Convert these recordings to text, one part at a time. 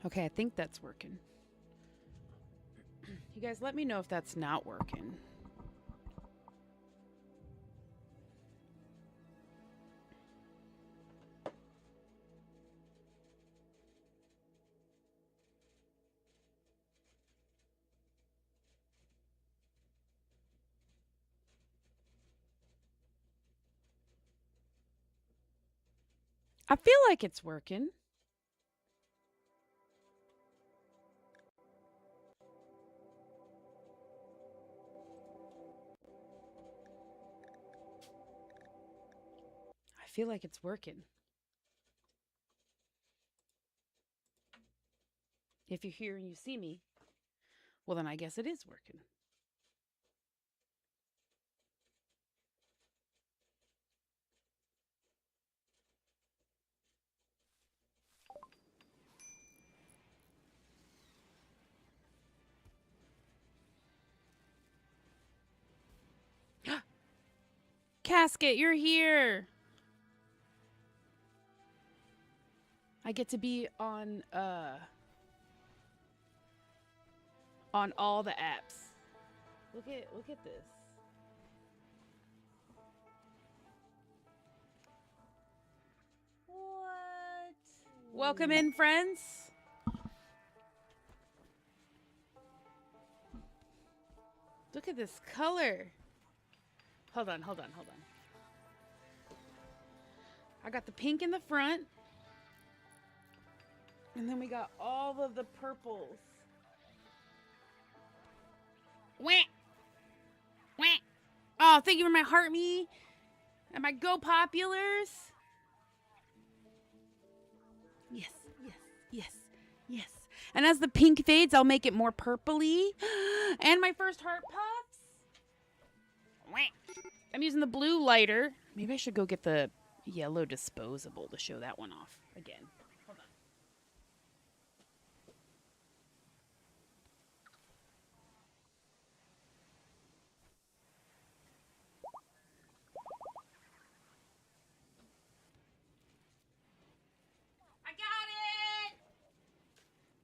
Okay, I think that's working. You guys let me know if that's not working. I feel like it's working. I feel like it's working. If you're here and you see me, well, then I guess it is working. Casket, you're here. I get to be on all the apps. Look at this. What? Welcome in, friends. Look at this color. Hold on. I got the pink in the front. And then we got all of the purples. Wah! Wah! Oh, thank you for my heart me and my Go Populars. Yes. And as the pink fades, I'll make it more purpley. And my first heart puffs. Wah! I'm using the blue lighter. Maybe I should go get the yellow disposable to show that one off again. Hold on. I got it!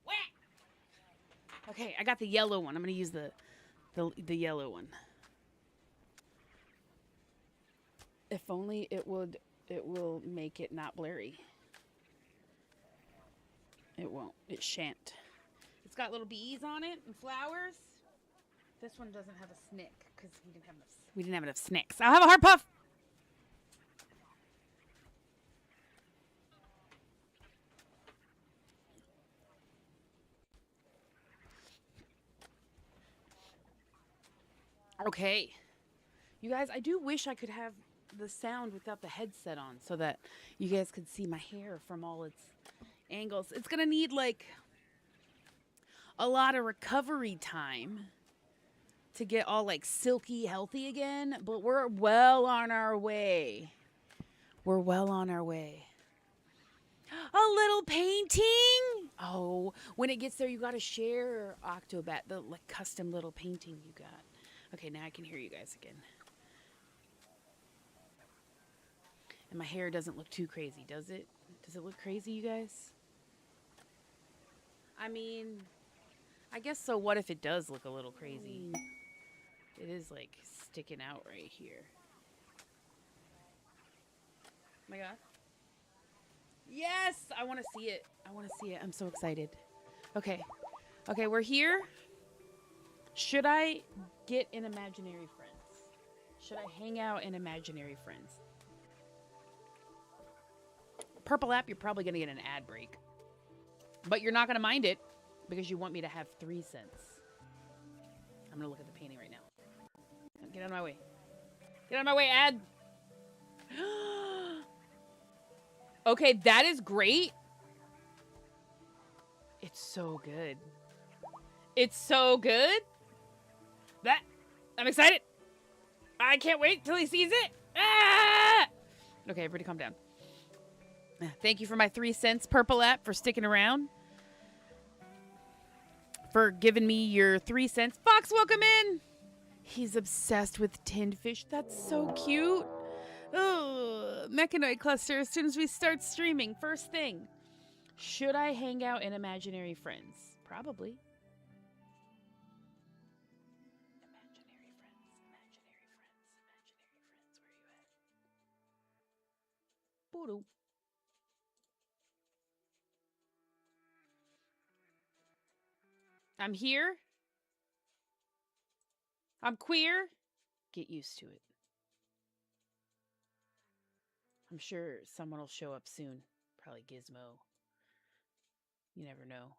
Wah! Okay, I got the yellow one. I'm going to use the yellow one. If only it will make it not blurry. It won't. It shan't. It's got little bees on it and flowers. This one doesn't have a snick because we didn't have enough snicks. I'll have a heart puff. Okay. You guys, I do wish I could have the sound without the headset on so that you guys could see my hair from all its angles. It's going to need like a lot of recovery time to get all like silky healthy again, but we're well on our way. We're well on our way. A little painting. Oh, when it gets there, you got to share Octobat, the like custom little painting you got. Okay, now I can hear you guys again. And my hair doesn't look too crazy, does it? Does it look crazy, you guys? I mean, I guess so. What if it does look a little crazy? It is like sticking out right here. Oh my God. Yes, I want to see it. I'm so excited. Okay, we're here. Should I get an imaginary friends? Should I hang out in imaginary friends? Purple app, you're probably going to get an ad break. But you're not going to mind it because you want me to have 3 cents. I'm going to look at the painting right now. Get out of my way. Get out of my way, ad. Okay, that is great. It's so good. It's so good. I'm excited. I can't wait till he sees it. Ah! Okay, everybody calm down. Thank you for my 3 cents, Purple app, for sticking around. For giving me your 3 cents. Fox, welcome in. He's obsessed with tinned fish. That's so cute. Oh, Mechanoid cluster as soon as we start streaming. First thing. Should I hang out in imaginary friends? Probably. Imaginary friends, imaginary friends, imaginary friends. Where you at? Boodoo. I'm here. I'm queer. Get used to it. I'm sure someone will show up soon. Probably Gizmo. You never know.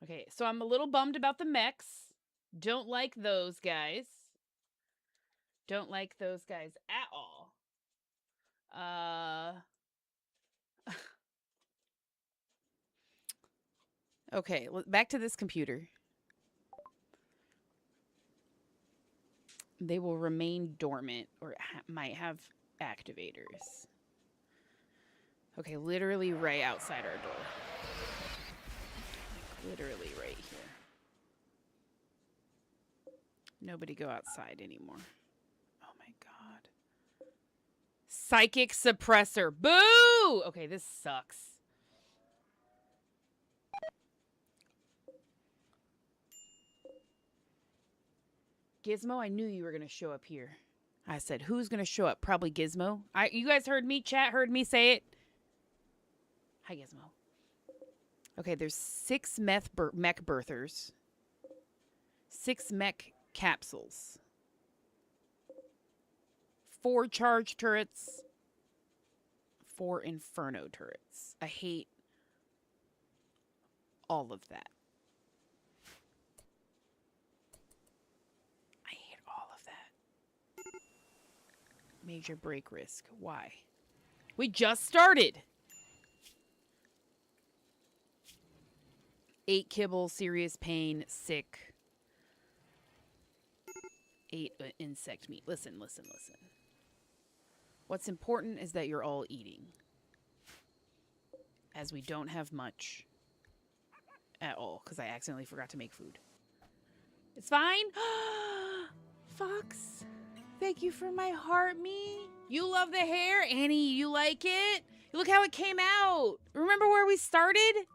Okay, so I'm a little bummed about the mechs. Don't like those guys. Don't like those guys at all. Okay, back to this computer. They will remain dormant or might have activators. Okay, literally right outside our door. Like, literally right here. Nobody go outside anymore. Oh my god. Psychic suppressor. Boo! Okay, this sucks. Gizmo, I knew you were going to show up here. I said, who's going to show up? Probably Gizmo. You guys heard me, chat heard me say it. Hi, Gizmo. Okay, there's 6 mech birthers. 6 mech capsules. 4 charge turrets. 4 inferno turrets. I hate all of that. I hate all of that. Major break risk. Why? We just started. 8 kibble, serious pain, sick. 8 insect meat. Listen. What's important is that you're all eating. As we don't have much at all, because I accidentally forgot to make food. It's fine. Fox, thank you for my heart, me. You love the hair, Annie. You like it? Look how it came out. Remember where we started?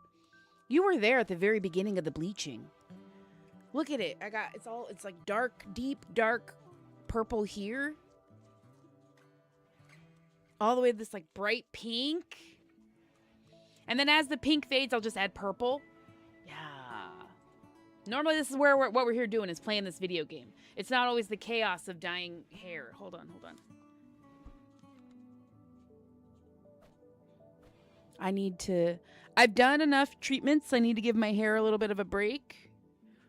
You were there at the very beginning of the bleaching. Look at it. It's like dark, deep, dark purple here. All the way to this like bright pink. And then as the pink fades, I'll just add purple. Yeah. Normally this is where what we're here doing is playing this video game. It's not always the chaos of dyeing hair. Hold on. I've done enough treatments. I need to give my hair a little bit of a break.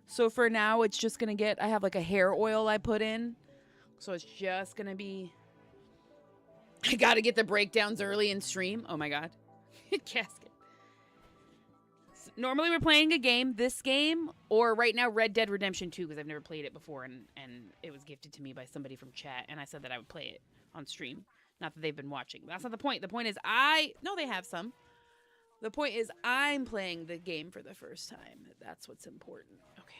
So for now, it's just going to I have like a hair oil I put in. So it's just going to be, I got to get the breakdowns early in stream. Oh my God. Casket. So normally we're playing a game, this game, or right now Red Dead Redemption 2, because I've never played it before, and it was gifted to me by somebody from chat, and I said that I would play it on stream. Not that they've been watching. That's not the point. The point is no, they have some. The point is I'm playing the game for the first time. That's what's important. Okay.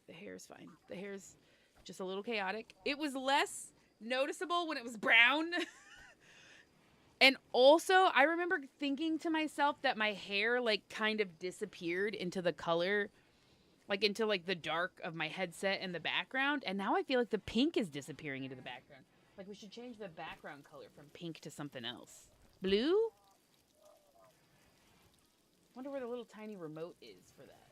The hair's fine. The hair's just a little chaotic. It was less noticeable when it was brown. And also, I remember thinking to myself that my hair, like, kind of disappeared into the color, like, into, like, the dark of my headset and the background. And now I feel like the pink is disappearing into the background. Like, we should change the background color from pink to something else. Blue? Wonder where the little tiny remote is for that.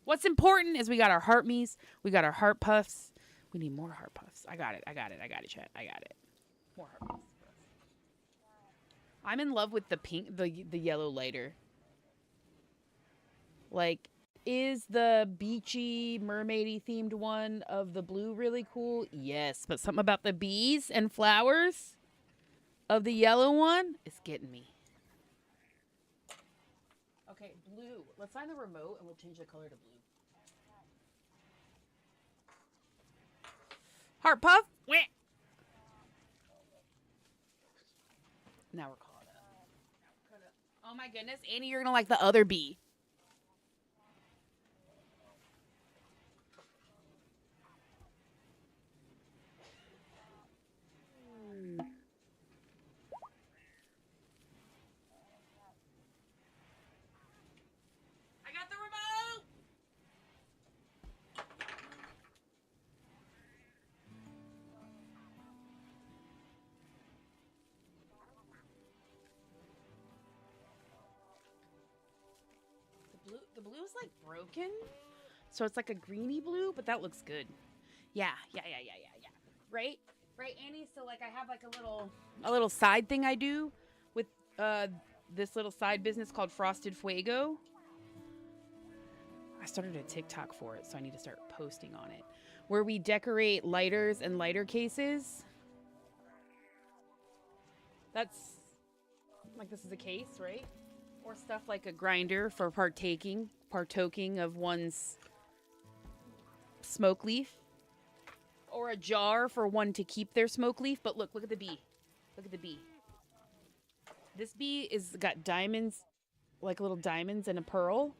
What's important is we got our heart me's, we got our heart puffs. We need more heart puffs. I got it, chat. I got it. More heart puffs. I'm in love with the pink, the yellow lighter. Like, is the beachy, mermaidy themed one of the blue really cool? Yes, but something about the bees and flowers of the yellow one is getting me. Okay, blue. Let's find the remote and we'll change the color to blue. Heart puff. Wah. Now we're caught up. Oh my goodness, Annie, you're gonna like the other bee. was like broken. So it's like a greeny blue, but that looks good. Yeah. Right? Right, Annie? So like I have like a little side thing I do with this little side business called Frosted Fuego. I started a TikTok for it, so I need to start posting on it. Where we decorate lighters and lighter cases. That's like this is a case, right? Or stuff like a grinder for partaking of one's smoke leaf. Or a jar for one to keep their smoke leaf. But look at the bee. Look at the bee. This bee is got diamonds, like little diamonds and a pearl.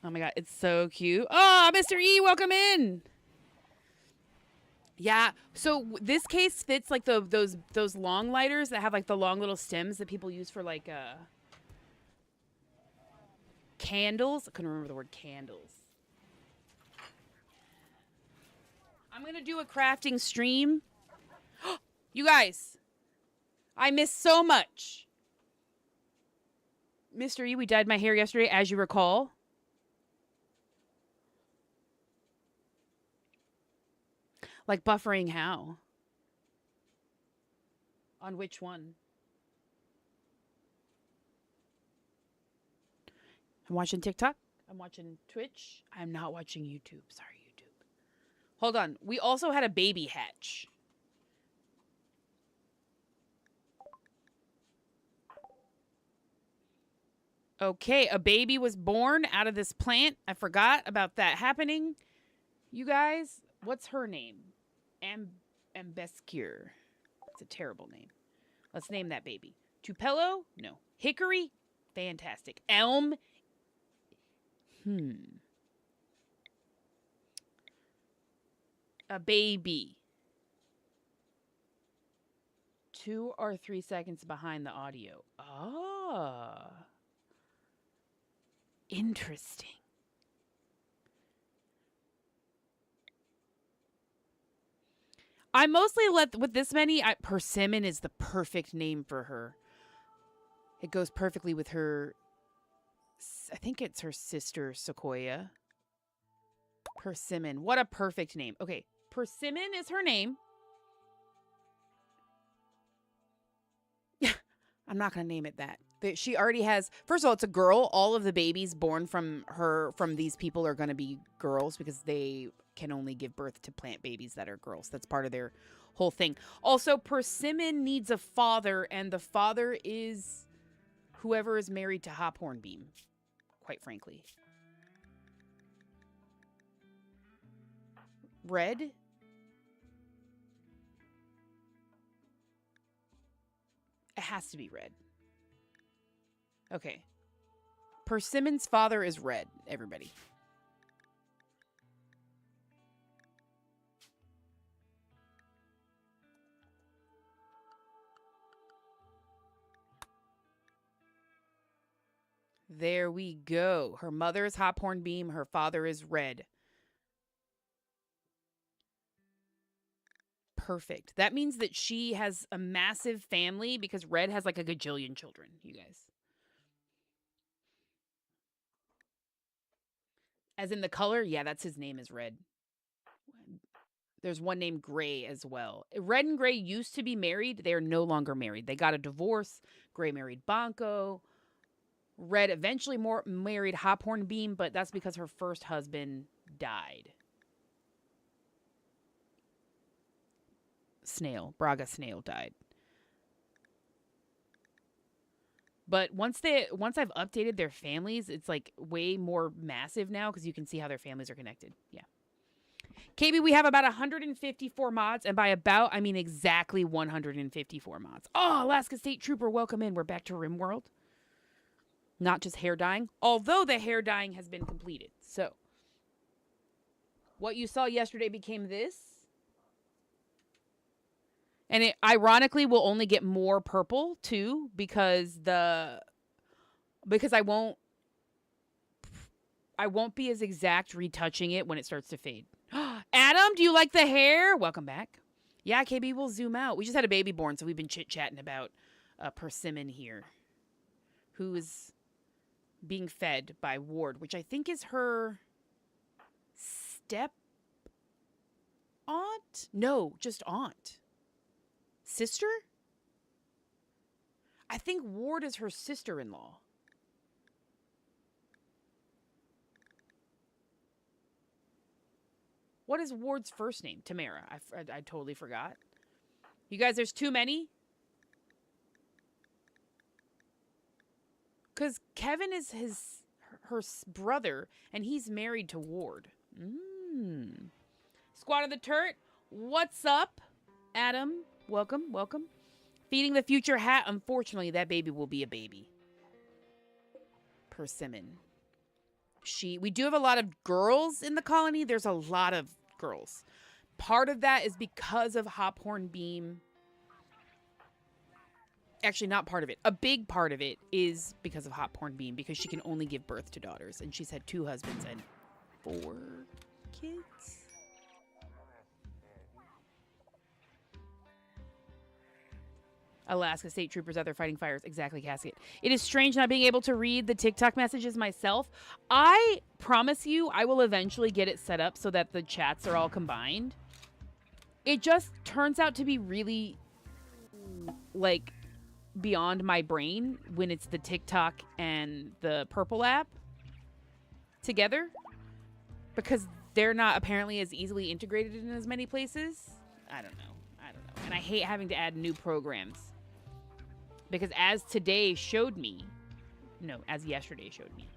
Oh my god, it's so cute. Oh, Mr. E, welcome in. Yeah, so this case fits like those long lighters that have like the long little stems that people use for like candles. I couldn't remember the word candles. I'm gonna do a crafting stream. You guys, I missed so much. Mr. E, we dyed my hair yesterday, as you recall. Like buffering how? On which one? I'm watching TikTok. I'm watching Twitch. I'm not watching YouTube. Sorry, YouTube. Hold on. We also had a baby hatch. Okay, a baby was born out of this plant. I forgot about that happening. You guys, what's her name? Ambescure. It's a terrible name. Let's name that baby. Tupelo? No. Hickory? Fantastic. Elm? A baby. 2 or 3 seconds behind the audio. Ah. Interesting. I mostly let with this many. Persimmon is the perfect name for her. It goes perfectly with her. I think it's her sister Sequoia. Persimmon. What a perfect name. Okay, Persimmon is her name. I'm not going to name it that. She already has, first of all, it's a girl. All of the babies born from these people are going to be girls because they can only give birth to plant babies that are girls. That's part of their whole thing. Also, Persimmon needs a father, and the father is whoever is married to Hophornbeam, quite frankly. Red? It has to be red. Okay. Persimmon's father is red, everybody. There we go. Her mother is Hophornbeam. Her father is red. Perfect. That means that she has a massive family because red has like a gajillion children, you guys. As in the color? Yeah, that's his name is Red. There's one named Gray as well. Red and Gray used to be married. They are no longer married. They got a divorce. Gray married Banco. Red eventually married Hophornbeam, but that's because her first husband died. Braga Snail died. But once I've updated their families, it's like way more massive now because you can see how their families are connected. Yeah. KB, we have about 154 mods, and by about, I mean exactly 154 mods. Oh, Alaska State Trooper, welcome in. We're back to RimWorld. Not just hair dyeing, although the hair dyeing has been completed. So, what you saw yesterday became this. And it ironically will only get more purple too because I won't be as exact retouching it when it starts to fade. Adam, do you like the hair? Welcome back. Yeah, KB will zoom out. We just had a baby born, so we've been chit-chatting about Persimmon here, who is being fed by Ward, which I think is her step aunt? No, just aunt. Sister? I think Ward is her sister-in-law. What is Ward's first name? Tamara. I totally forgot. You guys, there's too many? Because Kevin is her brother, and he's married to Ward. Squad of the Turret, what's up? Adam, welcome, welcome. Feeding the future hat. Unfortunately, that baby will be a baby. Persimmon. We do have a lot of girls in the colony. There's a lot of girls. Part of that is because of Hophorn Beam. Actually, not part of it. A big part of it is because of Hophorn Beam, because she can only give birth to daughters, and she's had 2 husbands and 4 kids. Alaska State Troopers out there fighting fires. Exactly, Casket. It is strange not being able to read the TikTok messages myself. I promise you I will eventually get it set up so that the chats are all combined. It just turns out to be really, like, beyond my brain when it's the TikTok and the Purple app together, because they're not apparently as easily integrated in as many places. I don't know. And I hate having to add new programs. Because as today showed me, no, as yesterday showed me,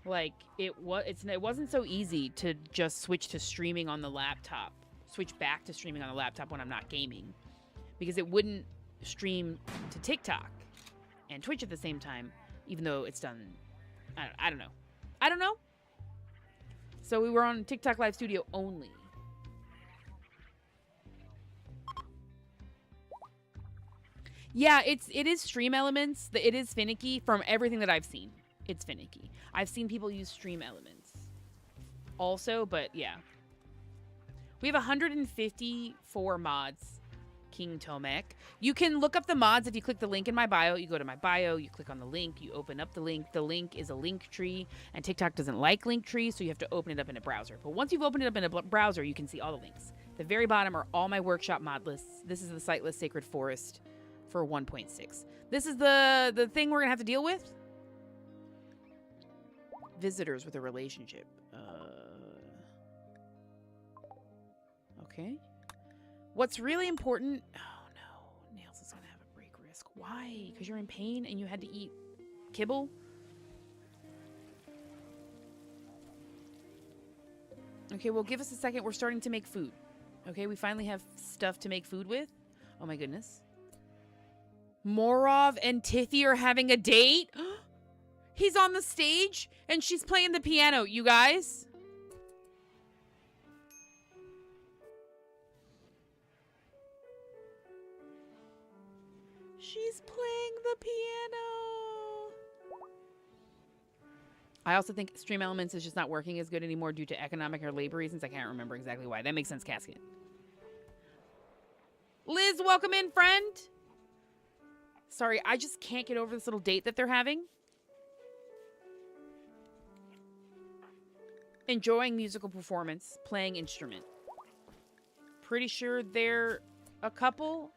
like, it wasn't so easy to just switch to streaming on the laptop, switch back to streaming on the laptop when I'm not gaming, because it wouldn't stream to TikTok and Twitch at the same time, even though it's done, I don't know. So we were on TikTok Live Studio only. Yeah, it is Stream Elements. It is finicky from everything that I've seen. It's finicky. I've seen people use Stream Elements also, but yeah. We have 154 mods, King Tomek. You can look up the mods if you click the link in my bio. You go to my bio, you click on the link, you open up the link. The link is a link tree, and TikTok doesn't like link trees, so you have to open it up in a browser. But once you've opened it up in a browser, you can see all the links. The very bottom are all my workshop mod lists. This is the Sightless Sacred Forest for 1.6. This is the thing we're gonna have to deal with. Visitors with a relationship. Okay. What's really important? Oh no, Nails is gonna have a break risk. Why? Because you're in pain and you had to eat kibble? Okay, well, give us a second. We're starting to make food. Okay, we finally have stuff to make food with. Oh my goodness. Morov and Tiffy are having a date? He's on the stage and she's playing the piano, you guys. She's playing the piano. I also think Stream Elements is just not working as good anymore due to economic or labor reasons. I can't remember exactly why. That makes sense, Casket. Liz, welcome in, friend. Sorry, I just can't get over this little date that they're having. Enjoying musical performance, playing instrument. Pretty sure they're a couple.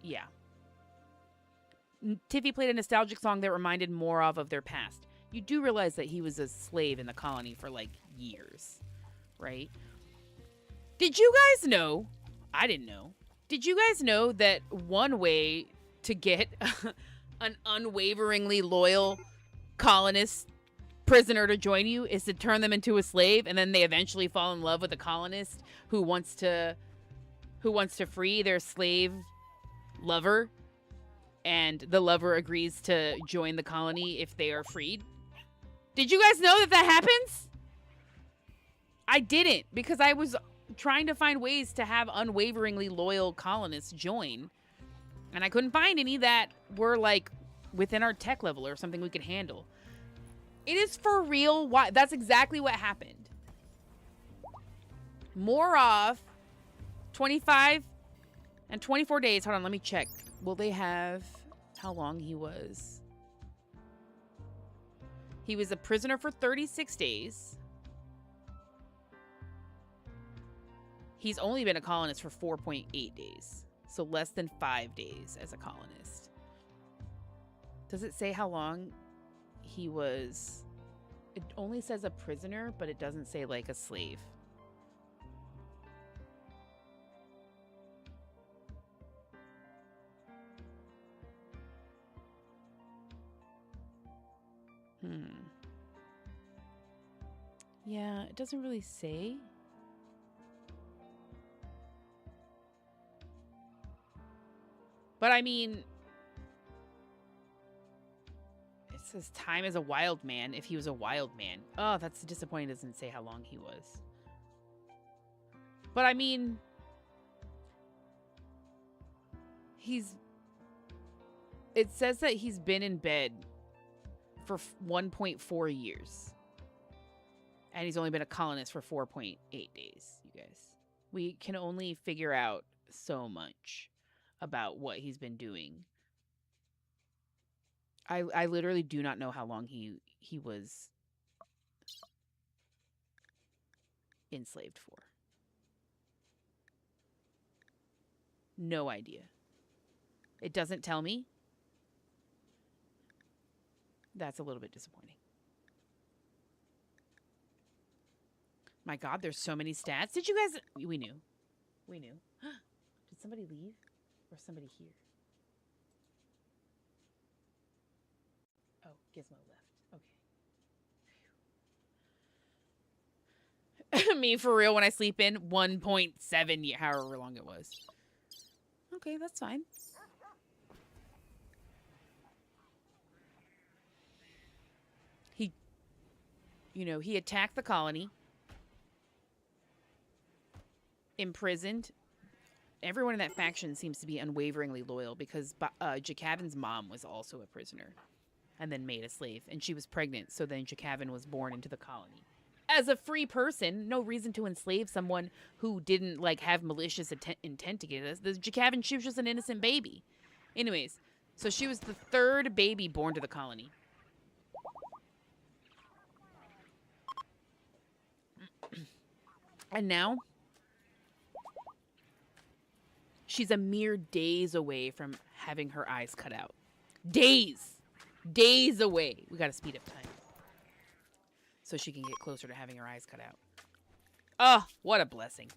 Yeah. Tiffy played a nostalgic song that reminded Morov of their past. You do realize that he was a slave in the colony for, like, years, right? Did you guys know? I didn't know. Did you guys know that one way to get an unwaveringly loyal colonist prisoner to join you is to turn them into a slave, and then they eventually fall in love with a colonist who wants to free their slave lover, and the lover agrees to join the colony if they are freed? Did you guys know that that happens? I didn't, because I was trying to find ways to have unwaveringly loyal colonists join, and I couldn't find any that were, like, within our tech level or something we could handle. It is for real. Why? That's exactly what happened. Morov 25 and 24 days. Hold on, let me check. Will they have how long he was? He was a prisoner for 36 days. He's only been a colonist for 4.8 days. So less than 5 days as a colonist. Does it say how long he was? It only says a prisoner, but it doesn't say like a slave. Yeah, it doesn't really say. But I mean, it says time as a wild man if he was a wild man. Oh, that's disappointing. It doesn't say how long he was. But I mean, it says that he's been in bed for 1.4 years. And he's only been a colonist for 4.8 days, you guys. We can only figure out so much about what he's been doing. I literally do not know how long he was enslaved for. No idea. It doesn't tell me. That's a little bit disappointing. My God, there's so many stats. Did you guys... We knew. We knew. Did somebody leave? Or somebody here? Oh, Gizmo left. Okay. Me, for real, when I sleep in, 1.7 years, however long it was. Okay, that's fine. He attacked the colony. Imprisoned. Everyone in that faction seems to be unwaveringly loyal because Jakavin's mom was also a prisoner and then made a slave, and she was pregnant, so then Jakavin was born into the colony. As a free person, no reason to enslave someone who didn't have malicious intent to get us. The Jakavin, she was just an innocent baby. Anyways, so she was the third baby born to the colony. And now she's a mere days away from having her eyes cut out. Days away. We got to speed up time so she can get closer to having her eyes cut out. Oh, what a blessing.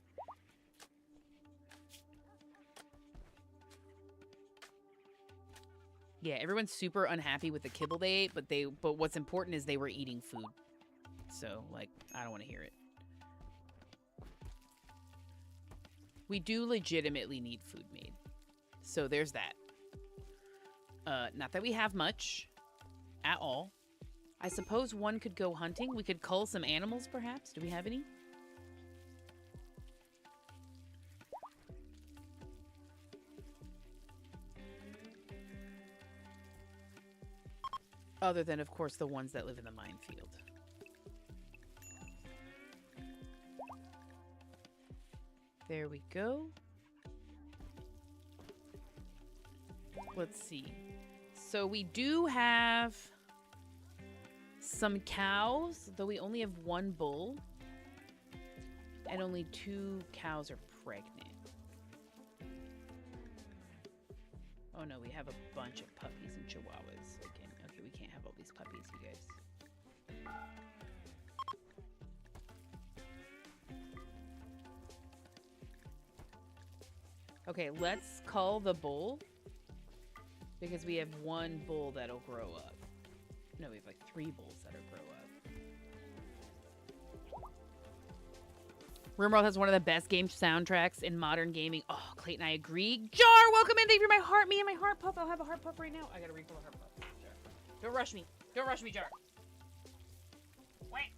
Yeah, everyone's super unhappy with the kibble they ate, but what's important is they were eating food. So, I don't want to hear it. We do legitimately need food made. So there's that. Not that we have much at all. I suppose one could go hunting. We could cull some animals, perhaps. Do we have any? Other than, of course, the ones that live in the minefield. There we go. Let's see. So we do have some cows, though we only have one bull. And only 2 cows are pregnant. Oh no, we have a bunch of puppies and chihuahuas. Again, okay, we can't have all these puppies, you guys. Okay, let's cull the bull. Because we have 1 bull that'll grow up. No, we have 3 bulls that'll grow up. RimWorld has one of the best game soundtracks in modern gaming. Oh, Clayton, I agree. Jar, welcome in. Thank you for my heart. Me and my heart pup. I'll have a heart pup right now. I gotta refill a heart pup. Jar. Don't rush me. Don't rush me, Jar. Wait.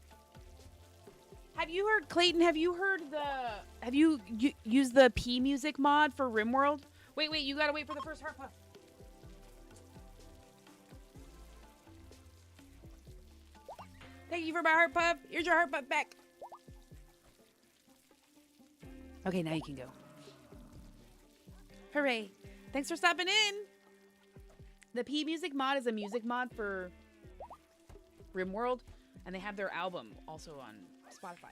Have you heard, Clayton, have you used the P music mod for RimWorld? Wait, you gotta wait for the first heart pup. Thank you for my heart pup. Here's your heart pup back. Okay, now you can go. Hooray. Thanks for stopping in. The P Music mod is a music mod for RimWorld, and they have their album also on Spotify.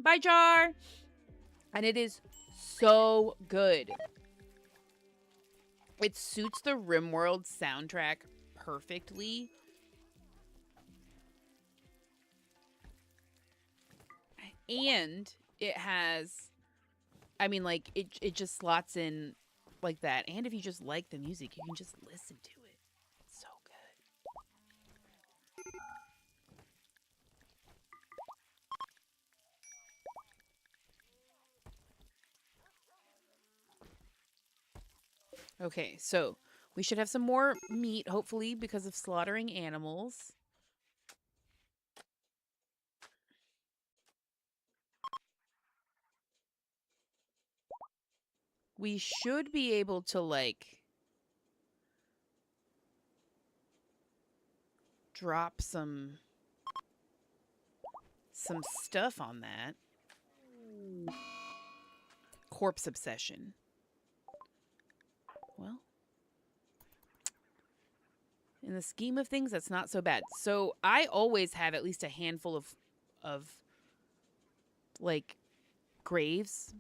Bye, Jar. And it is so good. It suits the RimWorld soundtrack perfectly. And it has, I mean, like, it just slots in like that. And if you just like the music, you can just listen to it. It's so good. Okay, so we should have some more meat, hopefully, because of slaughtering animals. We should be able to, like, drop some stuff on that. Corpse obsession. Well, in the scheme of things, that's not so bad. So I always have at least a handful of like graves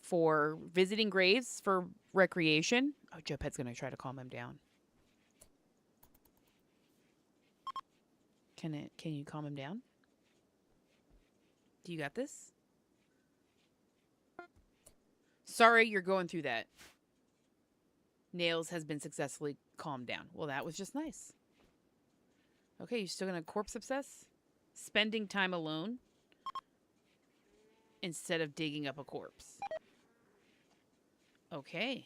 for visiting graves for recreation. Oh, Joe Pet's gonna try to calm him down. Can you calm him down? Do you got this? Sorry, you're going through that. Nails has been successfully calmed down. Well, that was just nice. Okay, you still gonna corpse obsess? Spending time alone instead of digging up a corpse. Okay.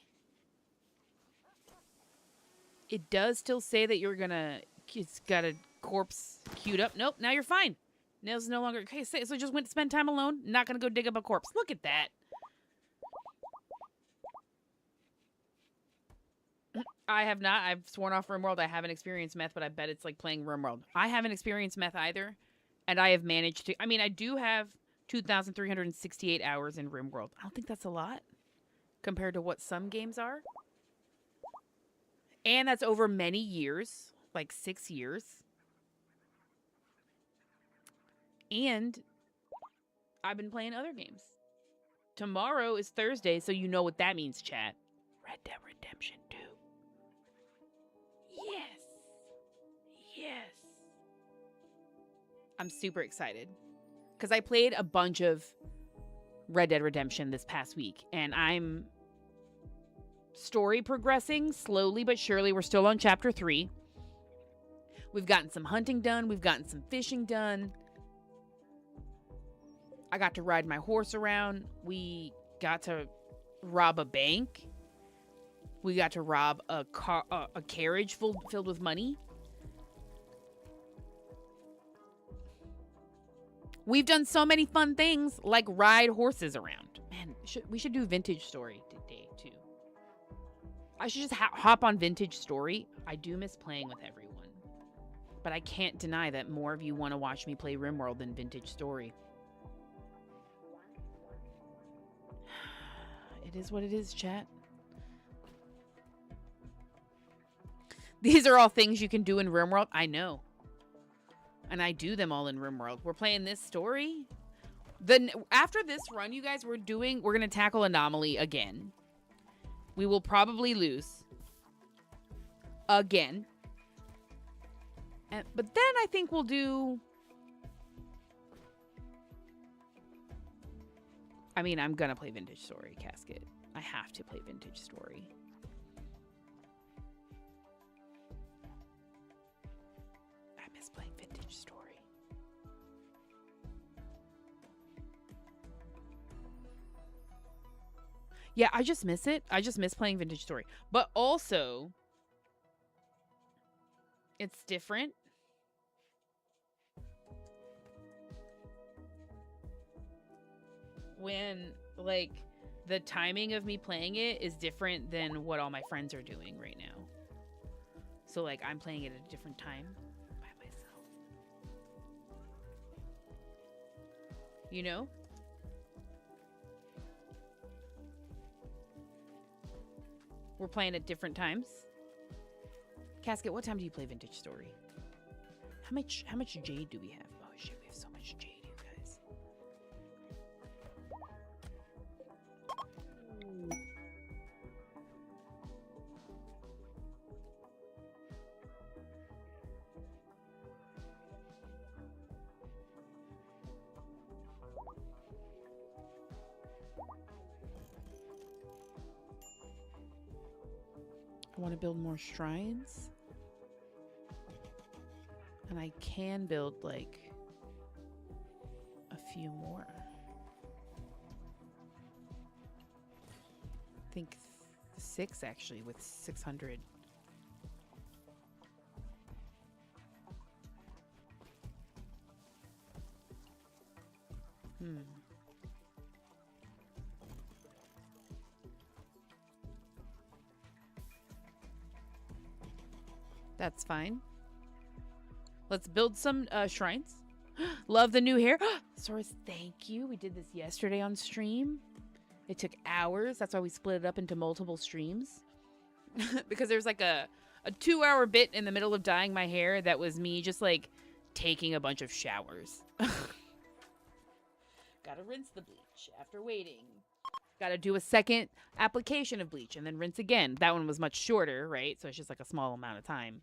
It does still say that you're gonna... It's got a corpse queued up. Nope, now you're fine. Nails is no longer... Okay, so just went to spend time alone? Not gonna go dig up a corpse. Look at that. I have not. I've sworn off RimWorld. I haven't experienced meth, but I bet it's like playing RimWorld. I haven't experienced meth either, and I have managed to... I mean, I do have 2,368 hours in RimWorld. I don't think that's a lot compared to what some games are. And that's over many years, like 6 years. And I've been playing other games. Tomorrow is Thursday, so you know what that means, chat. Red Dead Redemption 2. Yes. Yes. I'm super excited. Because I played a bunch of Red Dead Redemption this past week, and I'm story progressing slowly but surely. We're still on chapter 3. We've gotten some hunting done. We've gotten some fishing done. I got to ride my horse around. We got to rob a bank. We got to rob a carriage filled with money. We've done so many fun things, like ride horses around. Man, we should do Vintage Story today, too. I should just hop on Vintage Story. I do miss playing with everyone. But I can't deny that more of you want to watch me play RimWorld than Vintage Story. It is what it is, chat. These are all things you can do in RimWorld. I know. And I do them all in RimWorld. We're playing this story. After this run, you guys, we're going to tackle Anomaly again. We will probably lose. Again. But then I think we'll do... I mean, I'm going to play Vintage Story, Casket. I have to play Vintage Story. I miss playing Vintage Story. Yeah, I just miss it. I just miss playing Vintage Story. But also, it's different. When, like, the timing of me playing it is different than what all my friends are doing right now. So, like, I'm playing it at a different time by myself. You know? we're playing at different times. Casket, what time do you play Vintage Story? How much jade do we have? Oh shit, we have so much jade, you guys. I want to build more shrines. And I can build, like, a few more. I think 6, actually, with 600. That's fine. Let's build some shrines. Love the new hair. Soros, thank you. We did this yesterday on stream. It took hours. That's why we split it up into multiple streams. Because there's like a 2-hour bit in the middle of dyeing my hair that was me just like taking a bunch of showers. Gotta rinse the bleach after waiting. Gotta do a second application of bleach and then rinse again. That one was much shorter, right? So it's just like a small amount of time.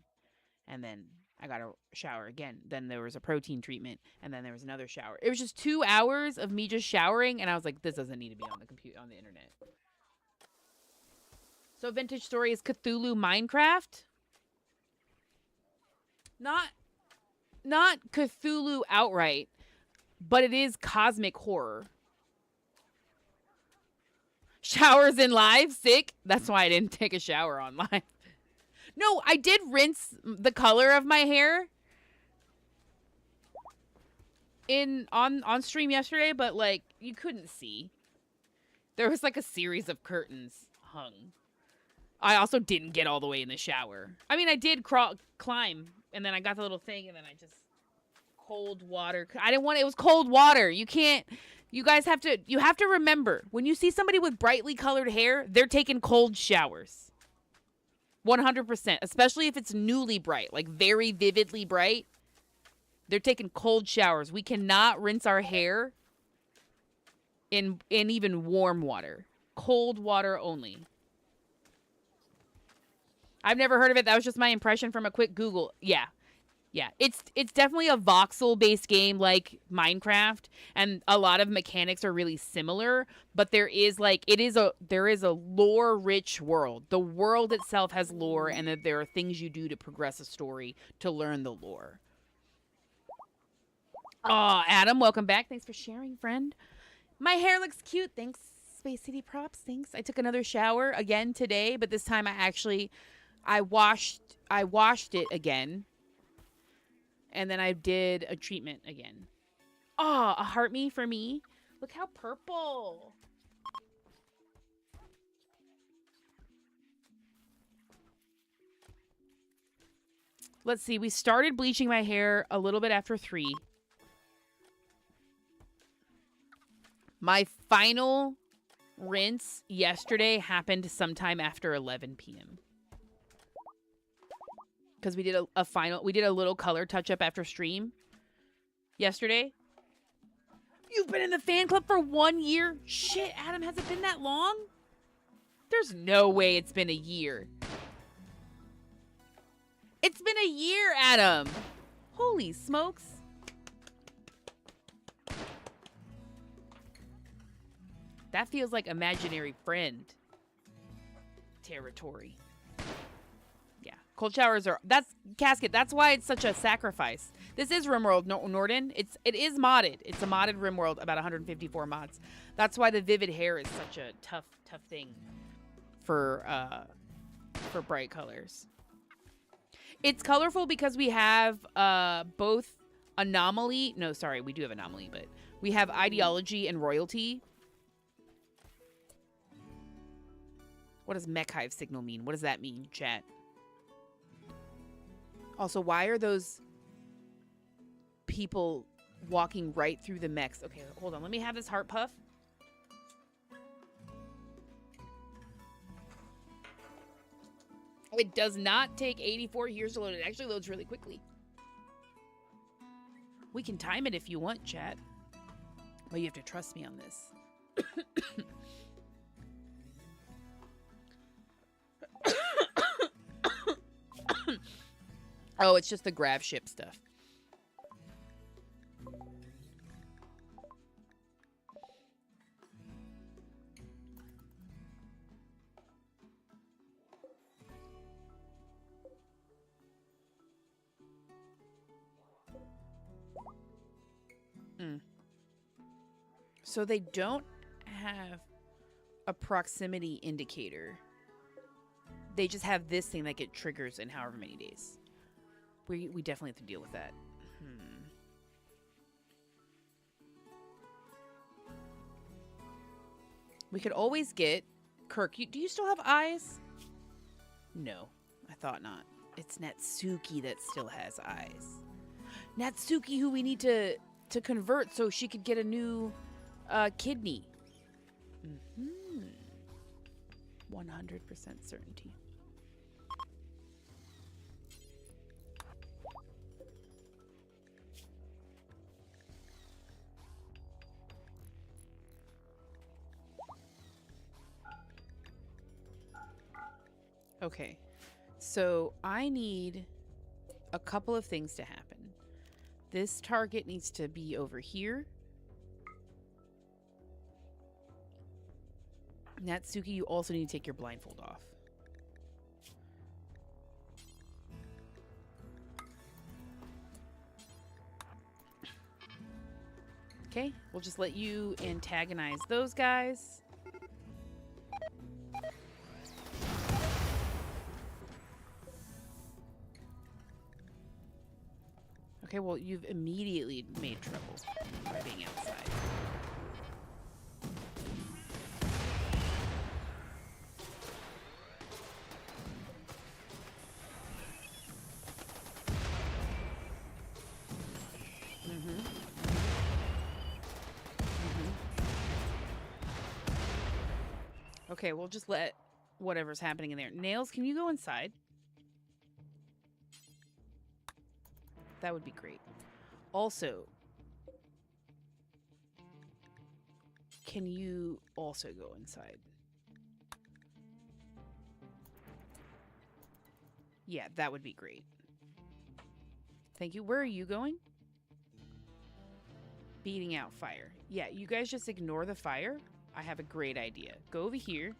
And then I got to shower again. Then there was a protein treatment, and then there was another shower. It was just 2 hours of me just showering, and I was like, this doesn't need to be on the computer, on the internet. So Vintage Story is Cthulhu Minecraft? Not Cthulhu outright, but it is cosmic horror. Showers in live? Sick? That's why I didn't take a shower on live. No, I did rinse the color of my hair on stream yesterday, but like you couldn't see. There was like a series of curtains hung. I also didn't get all the way in the shower. I mean, I did climb, and then I got the little thing, and then I just cold water. I didn't want it was cold water. You can't. You guys have to. You have to remember when you see somebody with brightly colored hair, they're taking cold showers. 100%, especially if it's newly bright, like very vividly bright. They're taking cold showers. We cannot rinse our hair in even warm water. Cold water only. I've never heard of it. That was just my impression from a quick Google. Yeah. Yeah, it's definitely a voxel-based game like Minecraft, and a lot of mechanics are really similar, but there is a lore-rich world. The world itself has lore, and that there are things you do to progress a story to learn the lore. Oh, Adam, welcome back. Thanks for sharing, friend. My hair looks cute. Thanks, Space City Props. Thanks. I took another shower again today, but this time I washed it again. And then I did a treatment again. Oh, a heart me for me. Look how purple. Let's see. We started bleaching my hair a little bit after 3. My final rinse yesterday happened sometime after 11 p.m. Because we did a little color touch up after stream yesterday. You've been in the fan club for 1 year? Shit, Adam, has it been that long? There's no way it's been a year. It's been a year, Adam. Holy smokes. That feels like imaginary friend territory. Cold showers that's Casket. That's why it's such a sacrifice. This is RimWorld Norden. It is modded. It's a modded RimWorld, about 154 mods. That's why the vivid hair is such a tough thing for bright colors. It's colorful because we have both anomaly. No, sorry, we do have anomaly, but we have ideology and royalty. What does mech hive signal mean? What does that mean, chat? Also, why are those people walking right through the mechs? Okay, hold on. Let me have this heart puff. it does not take 84 years to load. It actually loads really quickly. We can time it if you want, chat. But you have to trust me on this. Oh, it's just the grab ship stuff. So they don't have a proximity indicator. They just have this thing that get triggers in however many days. We definitely have to deal with that. We could always get Kirk. Do you still have eyes? No, I thought not. It's Natsuki that still has eyes. Natsuki, who we need to convert so she could get a new kidney. 100% certainty. Okay, so I need a couple of things to happen. This target needs to be over here. Natsuki, you also need to take your blindfold off. Okay, we'll just let you antagonize those guys. Okay, well, you've immediately made trouble by being outside. Okay, we'll just let whatever's happening in there. Nails, can you go inside? That would be great. Also, can you also go inside? Yeah, that would be great. Thank you. Where are you going? Beating out fire. Yeah, you guys just ignore the fire. I have a great idea. Go over here.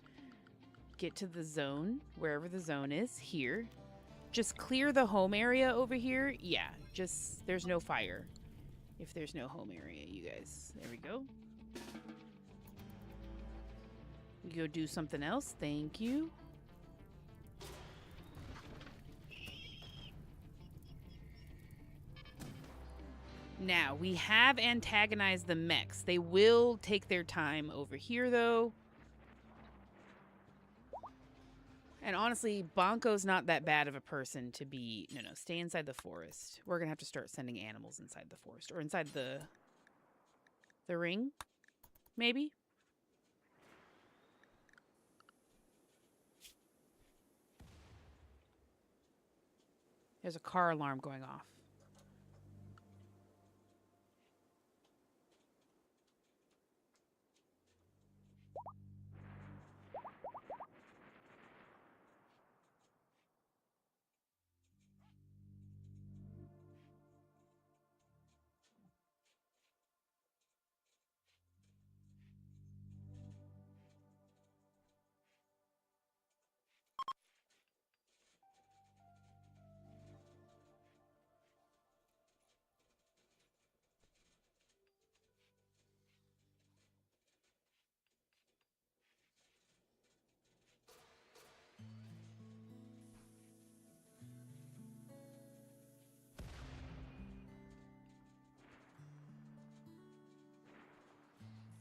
Get to the zone, wherever the zone is, here. Just clear the home area over here. Yeah, just, there's no fire. If there's no home area, you guys. There we go. We go do something else. Thank you. Now, we have antagonized the mechs. They will take their time over here, though. And honestly, Banco's not that bad of a person to be... No, stay inside the forest. We're going to have to start sending animals inside the forest. Or inside the ring, maybe? There's a car alarm going off.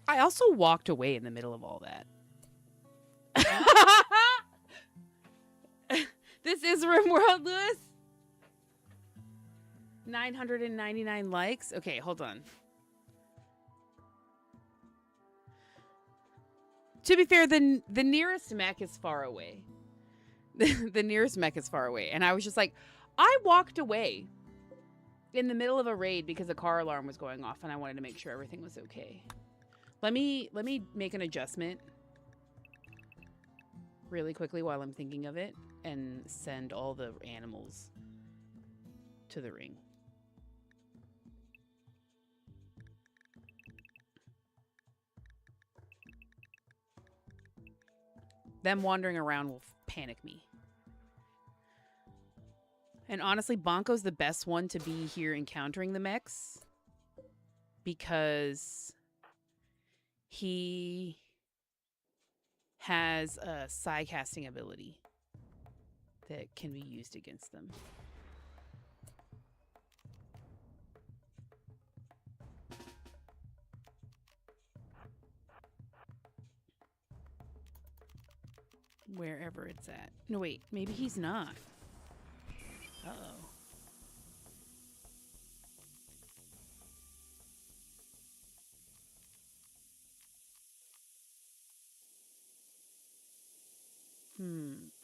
I also walked away in the middle of all that. This is RimWorld, Lewis. 999 likes. Okay, hold on. To be fair, the nearest mech is far away. the nearest mech is far away. And I was just like, I walked away in the middle of a raid because the car alarm was going off and I wanted to make sure everything was okay. Let me make an adjustment really quickly while I'm thinking of it and send all the animals to the ring. Them wandering around will panic me. And honestly, Bonko's the best one to be here encountering the mechs because he has a Psycasting ability that can be used against them. Wherever it's at. No, wait. Maybe he's not. Uh-oh.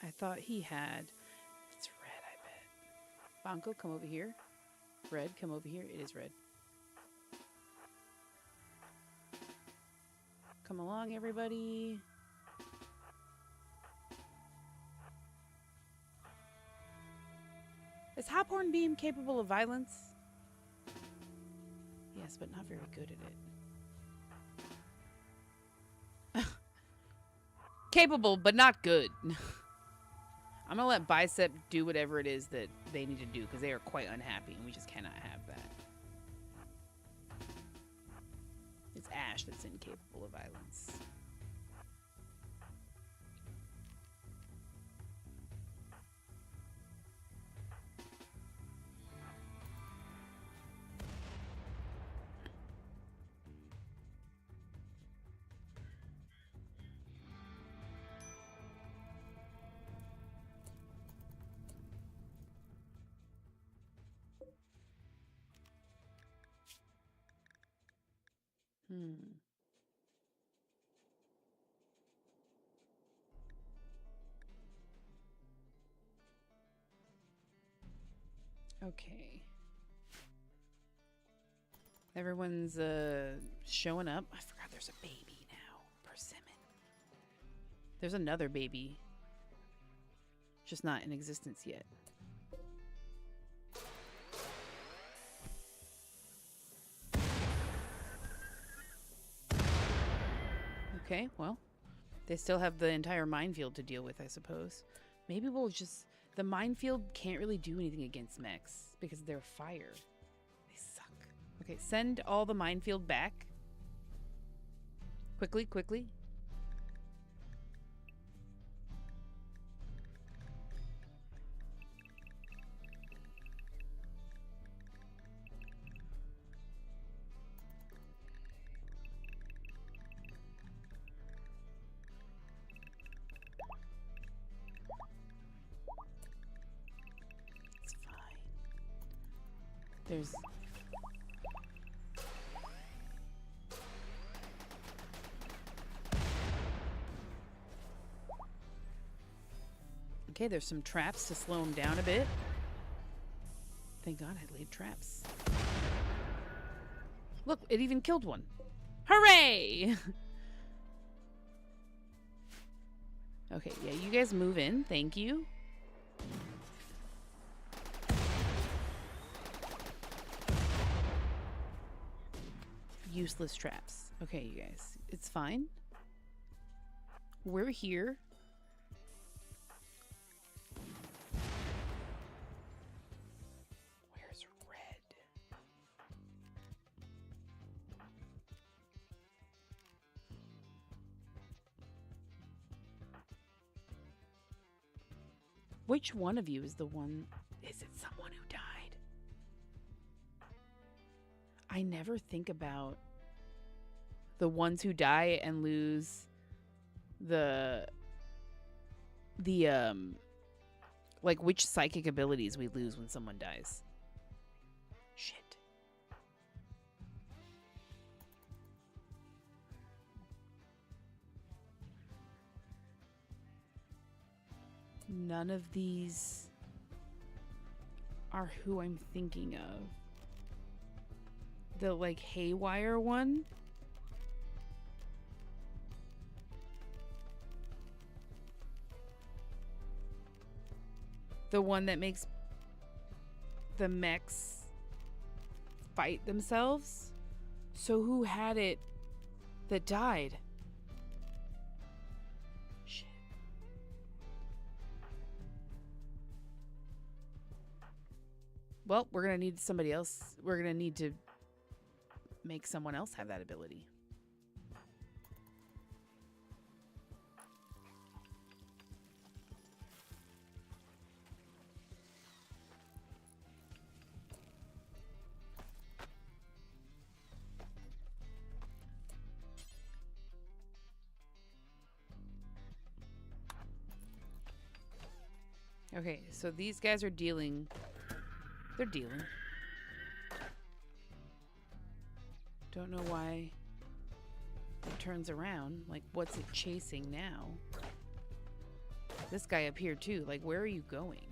I thought he had... It's red, I bet. Bonko, come over here. Red, come over here. It is red. Come along, everybody. Is Hophorn Beam capable of violence? Yes, but not very good at it. Capable, but not good. I'm gonna let Bicep do whatever it is that they need to do because they are quite unhappy and we just cannot have that. It's Ash that's incapable of violence. Okay. Everyone's showing up. I forgot there's a baby now. Persimmon. There's another baby. Just not in existence yet. Okay, well, they still have the entire minefield to deal with, I suppose. Maybe we'll just... The minefield can't really do anything against mechs because they're fire. They suck. Okay, send all the minefield back. Quickly, quickly. There's... Okay, there's some traps to slow him down a bit. Thank God I laid traps. Look, it even killed one. Hooray! Okay, yeah, you guys move in. Thank you. Useless traps. Okay, you guys. It's fine. We're here. Where's red? Which one of you is the one? Is it someone who died? I never think about the ones who die and lose the like which psychic abilities we lose when someone dies. Shit. None of these are who I'm thinking of. The, like, haywire one. The one that makes the mechs fight themselves. So who had it that died? Shit. Well, we're gonna need somebody else. We're gonna need to make someone else have that ability. Okay, so these guys are dealing. They're dealing. Don't know why it turns around. Like, what's it chasing now? This guy up here, too. Like, where are you going?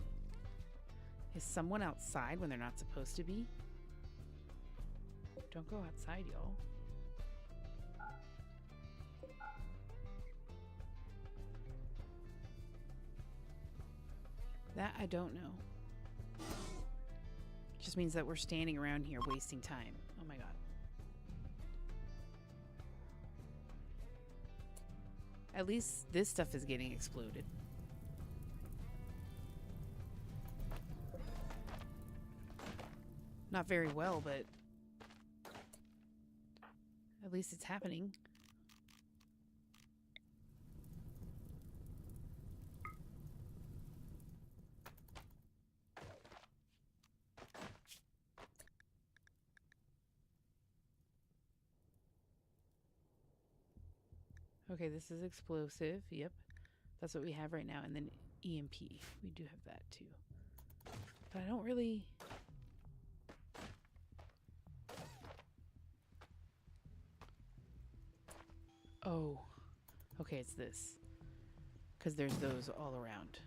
Is someone outside when they're not supposed to be? Don't go outside, y'all. That I don't know. Just means that we're standing around here wasting time. Oh my god. At least this stuff is getting exploded. Not very well, but at least it's happening. Okay, this is explosive. Yep. That's what we have right now. And then EMP. We do have that too. But I don't really... Oh. Okay, it's this. Because there's those all around.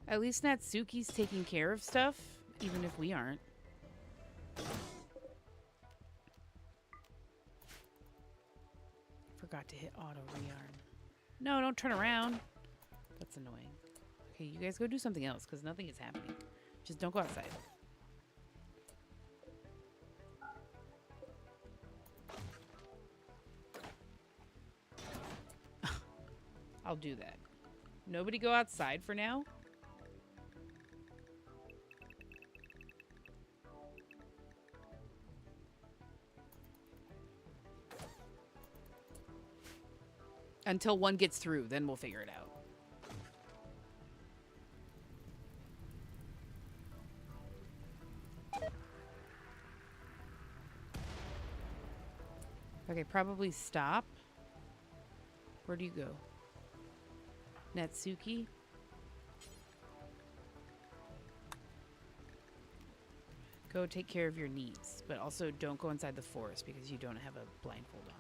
At least Natsuki's taking care of stuff, even if we aren't. Forgot to hit auto rearm. No, don't turn around. That's annoying. Okay, you guys go do something else because nothing is happening. Just don't go outside. I'll do that. Nobody go outside for now. Until one gets through, then we'll figure it out. Okay, probably stop. Where do you go? Natsuki? Go take care of your needs, but also don't go inside the forest because you don't have a blindfold on.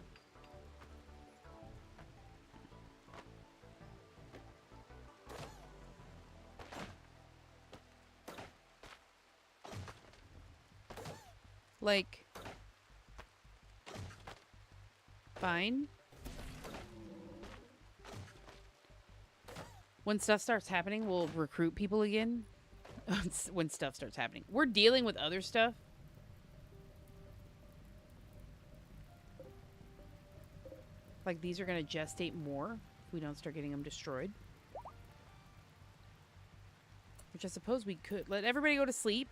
Like, fine. When stuff starts happening, we'll recruit people again. When stuff starts happening. We're dealing with other stuff. Like, these are going to gestate more if we don't start getting them destroyed. Which I suppose we could. Let everybody go to sleep.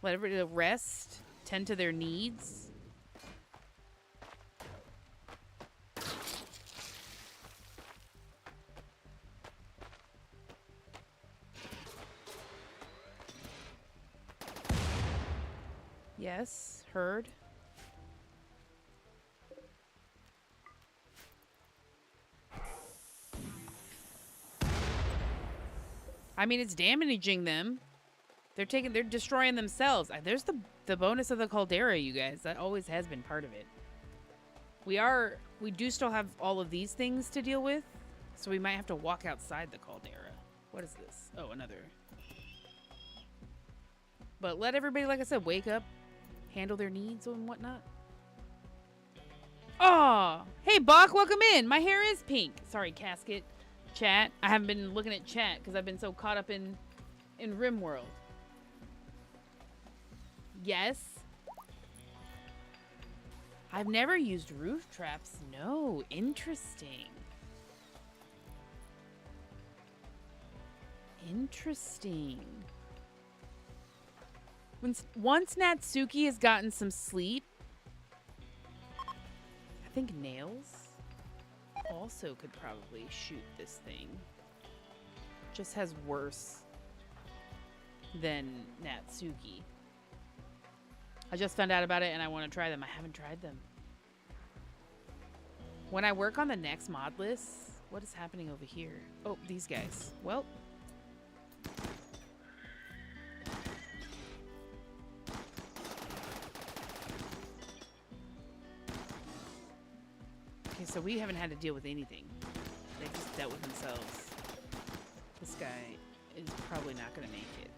Let everybody rest. Tend to their needs. Yes, heard. I mean, it's damaging them. They're destroying themselves. There's the bonus of the caldera, you guys. That always has been part of it. We do still have all of these things to deal with, so we might have to walk outside the caldera. What is this? Oh, another. But let everybody, like I said, wake up, handle their needs and whatnot. Oh, hey, Bach, welcome in. My hair is pink. Sorry, Casket. Chat. I haven't been looking at chat because I've been so caught up in RimWorld. Yes. I've never used roof traps. No, interesting. Interesting. Once Natsuki has gotten some sleep, I think Nails also could probably shoot this thing. Just has worse than Natsuki. I just found out about it and I want to try them. I haven't tried them. When I work on the next mod list, what is happening over here? Oh, these guys. Well. Okay, so we haven't had to deal with anything. They just dealt with themselves. This guy is probably not going to make it.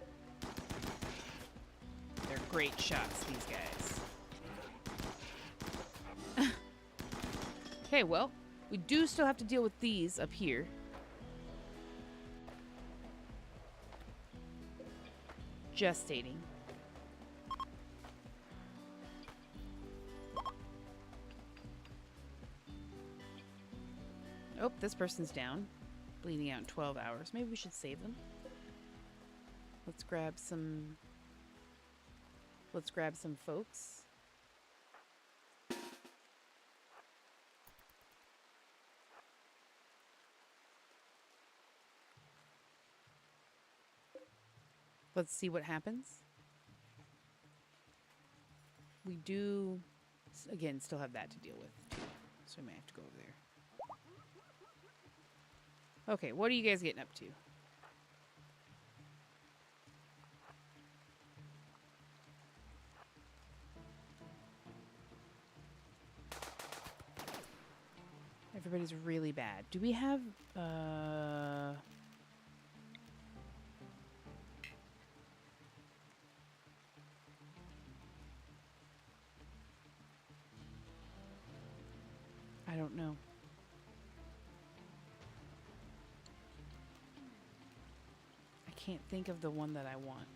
They're great shots, these guys. Okay, well, we do still have to deal with these up here. Gestating. Oh, this person's down. Bleeding out in 12 hours. Maybe we should save them. Let's grab some folks. Let's see what happens. We do, again, still have that to deal with, too. So we might have to go over there. Okay, what are you guys getting up to? Everybody's really bad. Do we have, I don't know. I can't think of the one that I want.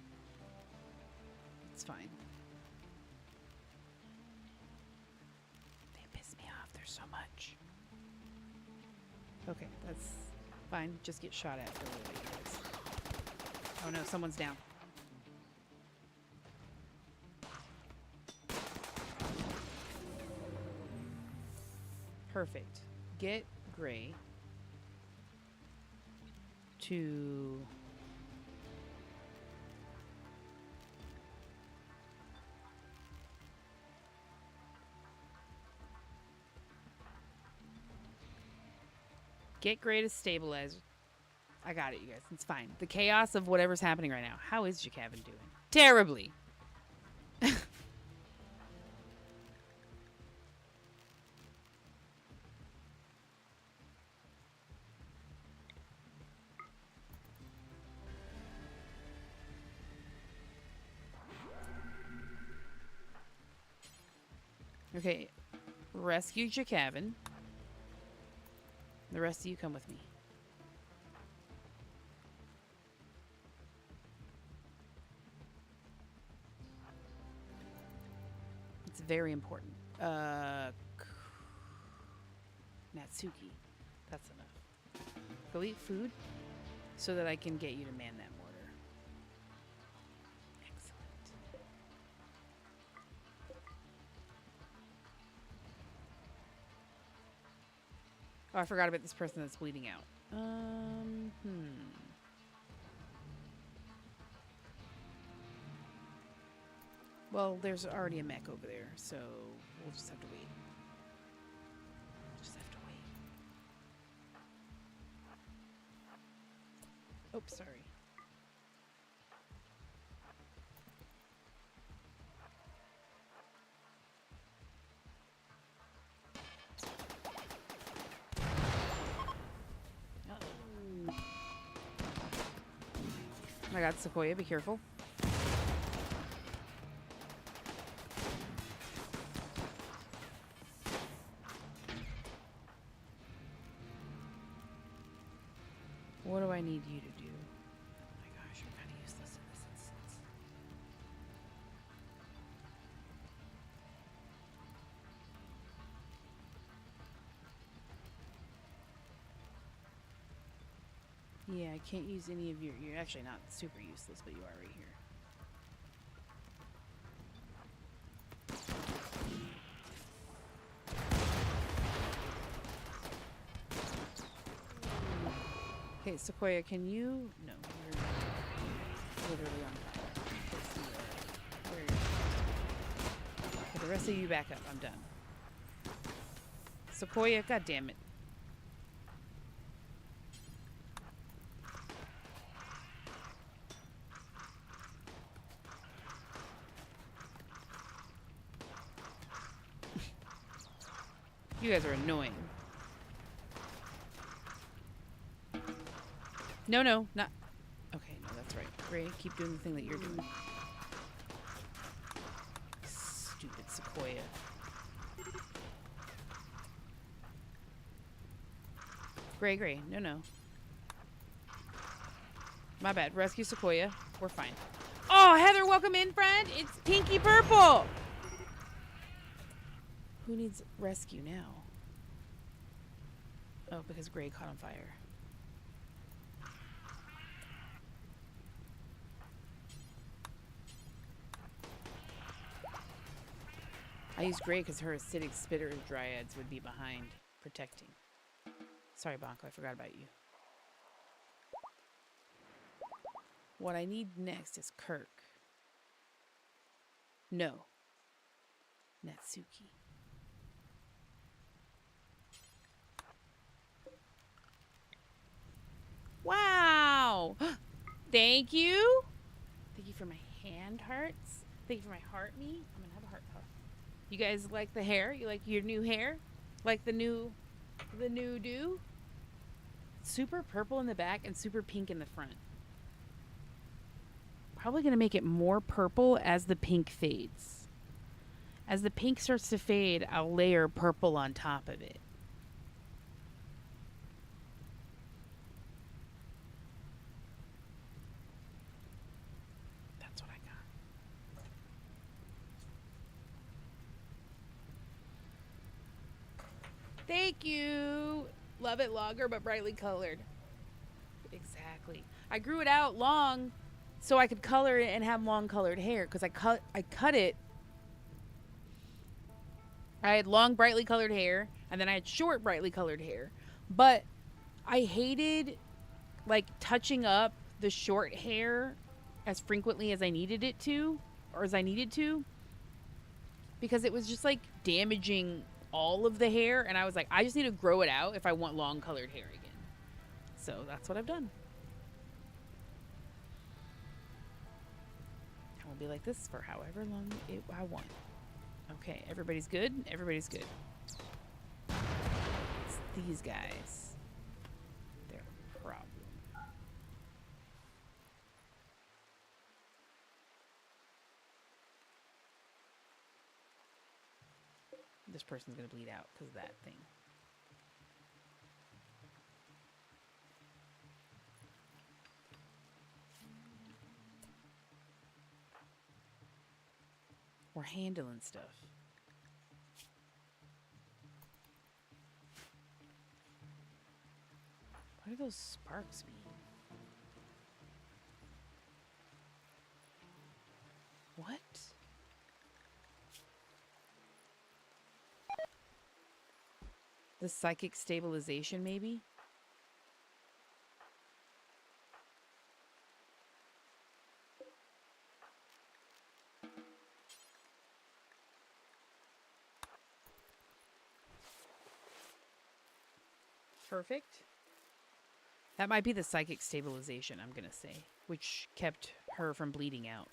It's fine. They piss me off. There's so much. Okay, that's fine. Just get shot at for a little bit, guys. Oh no, someone's down. Perfect. Get Gray to stabilize. I got it, you guys. It's fine. The chaos of whatever's happening right now. How is Jacavin doing? Terribly. Okay, rescue Jacavin. The rest of you come with me. It's very important. Natsuki. That's enough. Go eat food so that I can get you to man that mortar. Excellent. Oh, I forgot about this person that's bleeding out. Well, there's already a mech over there, so we'll just have to wait. Just have to wait. Oh, sorry. I got Sequoia. Be careful. What do I need you to do? Oh my gosh, you're kind of useless in this instance. Yeah, I can't use any of your... You're actually not super useless, but you are right here. Okay, Sequoia, can you... No, you're literally on fire. Let's see where you're supposed to be. Okay, the rest of you back up. I'm done. Sequoia, god damn it. You guys are annoying. No, no, not... Okay, no, that's right. Ray, keep doing the thing that you're doing. Stupid Sequoia. Gray, no, no. My bad. Rescue Sequoia. We're fine. Oh, Heather, welcome in, friend. It's Pinky Purple. Who needs rescue now? Oh, because Gray caught on fire. I used Gray because her acidic spitter dryads would be behind protecting. Sorry, Bonko, I forgot about you. What I need next is Kirk. No. Natsuki. Wow! Thank you! Thank you for my hand hearts. Thank you for my heart me. I'm gonna have a heart. You guys like the hair? You like your new hair? Like the new do? Super purple in the back and super pink in the front. Probably gonna make it more purple as the pink fades. As the pink starts to fade, I'll layer purple on top of it. That's what I got. Thank you. Love it longer but brightly colored. Exactly. I grew it out long so I could color it and have long colored hair because I cut it. I had long brightly colored hair and then I had short brightly colored hair. But I hated like touching up the short hair as frequently as I needed it to, or as I needed to, because it was just like damaging all of the hair, and I was like, I just need to grow it out if I want long colored hair again. So that's what I've done. I will be like this for however long I want. Okay, everybody's good? Everybody's good. It's these guys. They're a problem. This person's gonna bleed out because of that thing. We're handling stuff. What do those sparks mean? What? The psychic stabilization, maybe? Perfect. That might be the psychic stabilization, I'm gonna say, which kept her from bleeding out.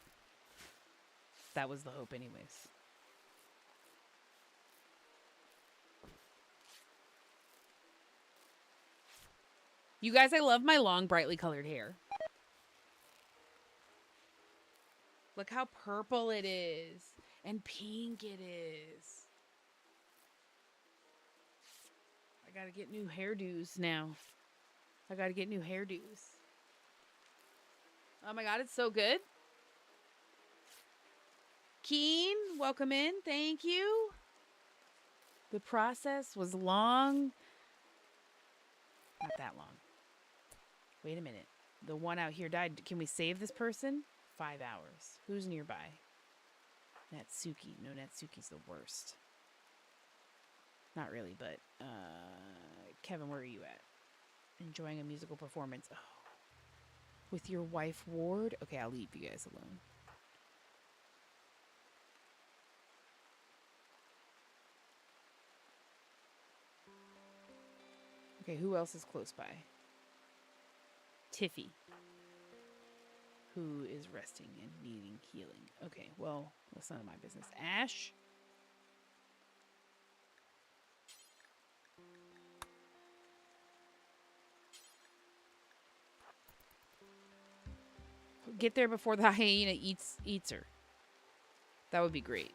That was the hope anyways. You guys, I love my long, brightly colored hair. Look how purple it is. And pink it is. I gotta get new hairdos now. I gotta get new hairdos. Oh my god, it's so good. Keen, welcome in. Thank you. The process was long. Not that long. Wait a minute. The one out here died. Can we save this person? 5 hours. Who's nearby? Natsuki. No, Natsuki's the worst. Not really, but Kevin, where are you at? Enjoying a musical performance. Oh. With your wife, Ward? Okay, I'll leave you guys alone. Okay, who else is close by? Tiffy, who is resting and needing healing. Okay, well, that's none of my business. Ash? Get there before the hyena eats her. That would be great.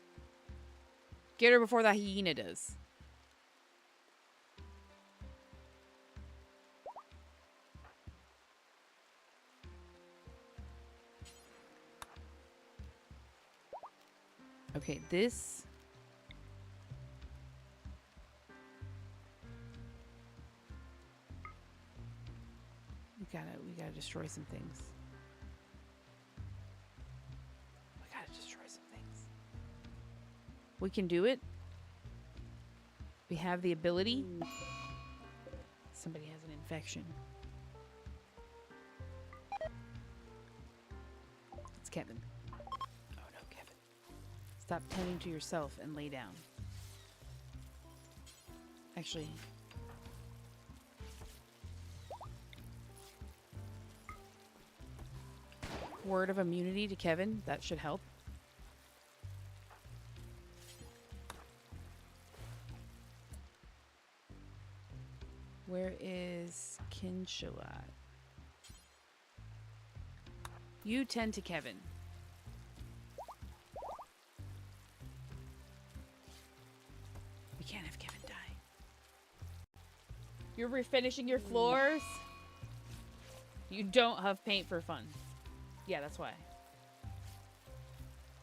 Get her before the hyena does. Okay, this... We gotta destroy some things. We gotta destroy some things. We can do it. We have the ability. Somebody has an infection. It's Kevin. Oh no, Kevin. Stop tending to yourself and lay down. Actually... Word of immunity to Kevin. That should help. Where is Kinshalat? You tend to Kevin. We can't have Kevin die. You're refinishing your floors? You don't have paint for fun. Yeah, that's why.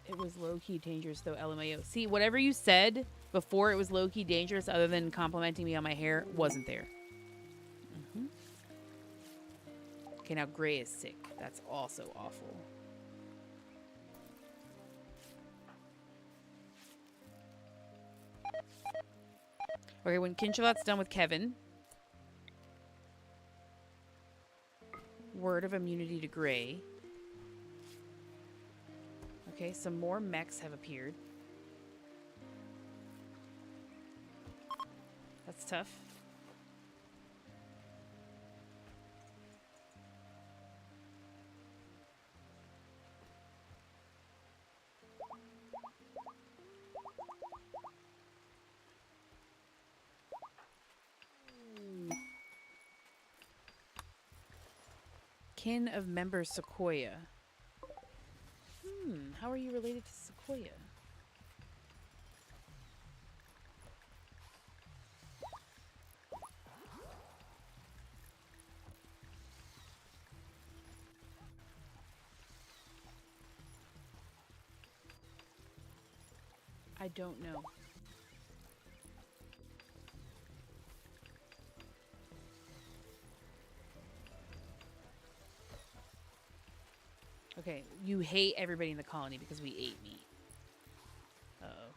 It was low-key dangerous, though, LMAO. See, whatever you said before it was low-key dangerous, other than complimenting me on my hair, wasn't there. Mm-hmm. Okay, now Gray is sick. That's also awful. Okay, when Kinshalat's done with Kevin... Word of immunity to Gray... Okay, some more mechs have appeared. That's tough. Kin of member Sequoia. How are you related to Sequoia? I don't know. Okay, you hate everybody in the colony because we ate meat. Uh-oh.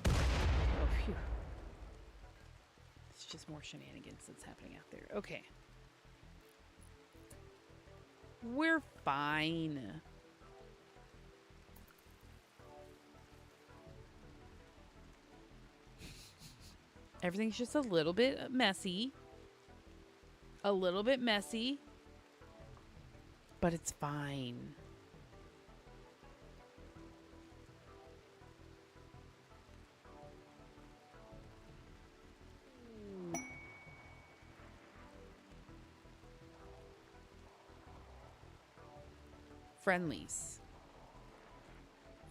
Oh, phew. It's just more shenanigans that's happening out there. Okay. We're fine. Everything's just a little bit messy. A little bit messy. But it's fine. Friendlies.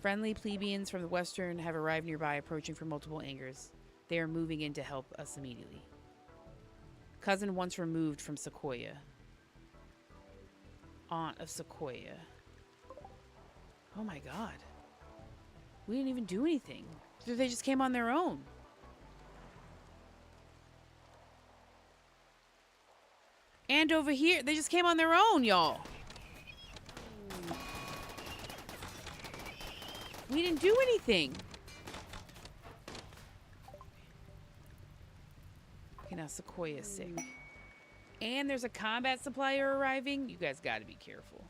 Friendly plebeians from the western have arrived nearby, approaching from multiple angles. They are moving in to help us immediately. Cousin once removed from Sequoia. Aunt of Sequoia. Oh my god. We didn't even do anything. They just came on their own. And over here, they just came on their own, y'all. We didn't do anything. Okay, now Sequoia's sick. And there's a combat supplier arriving. You guys gotta be careful.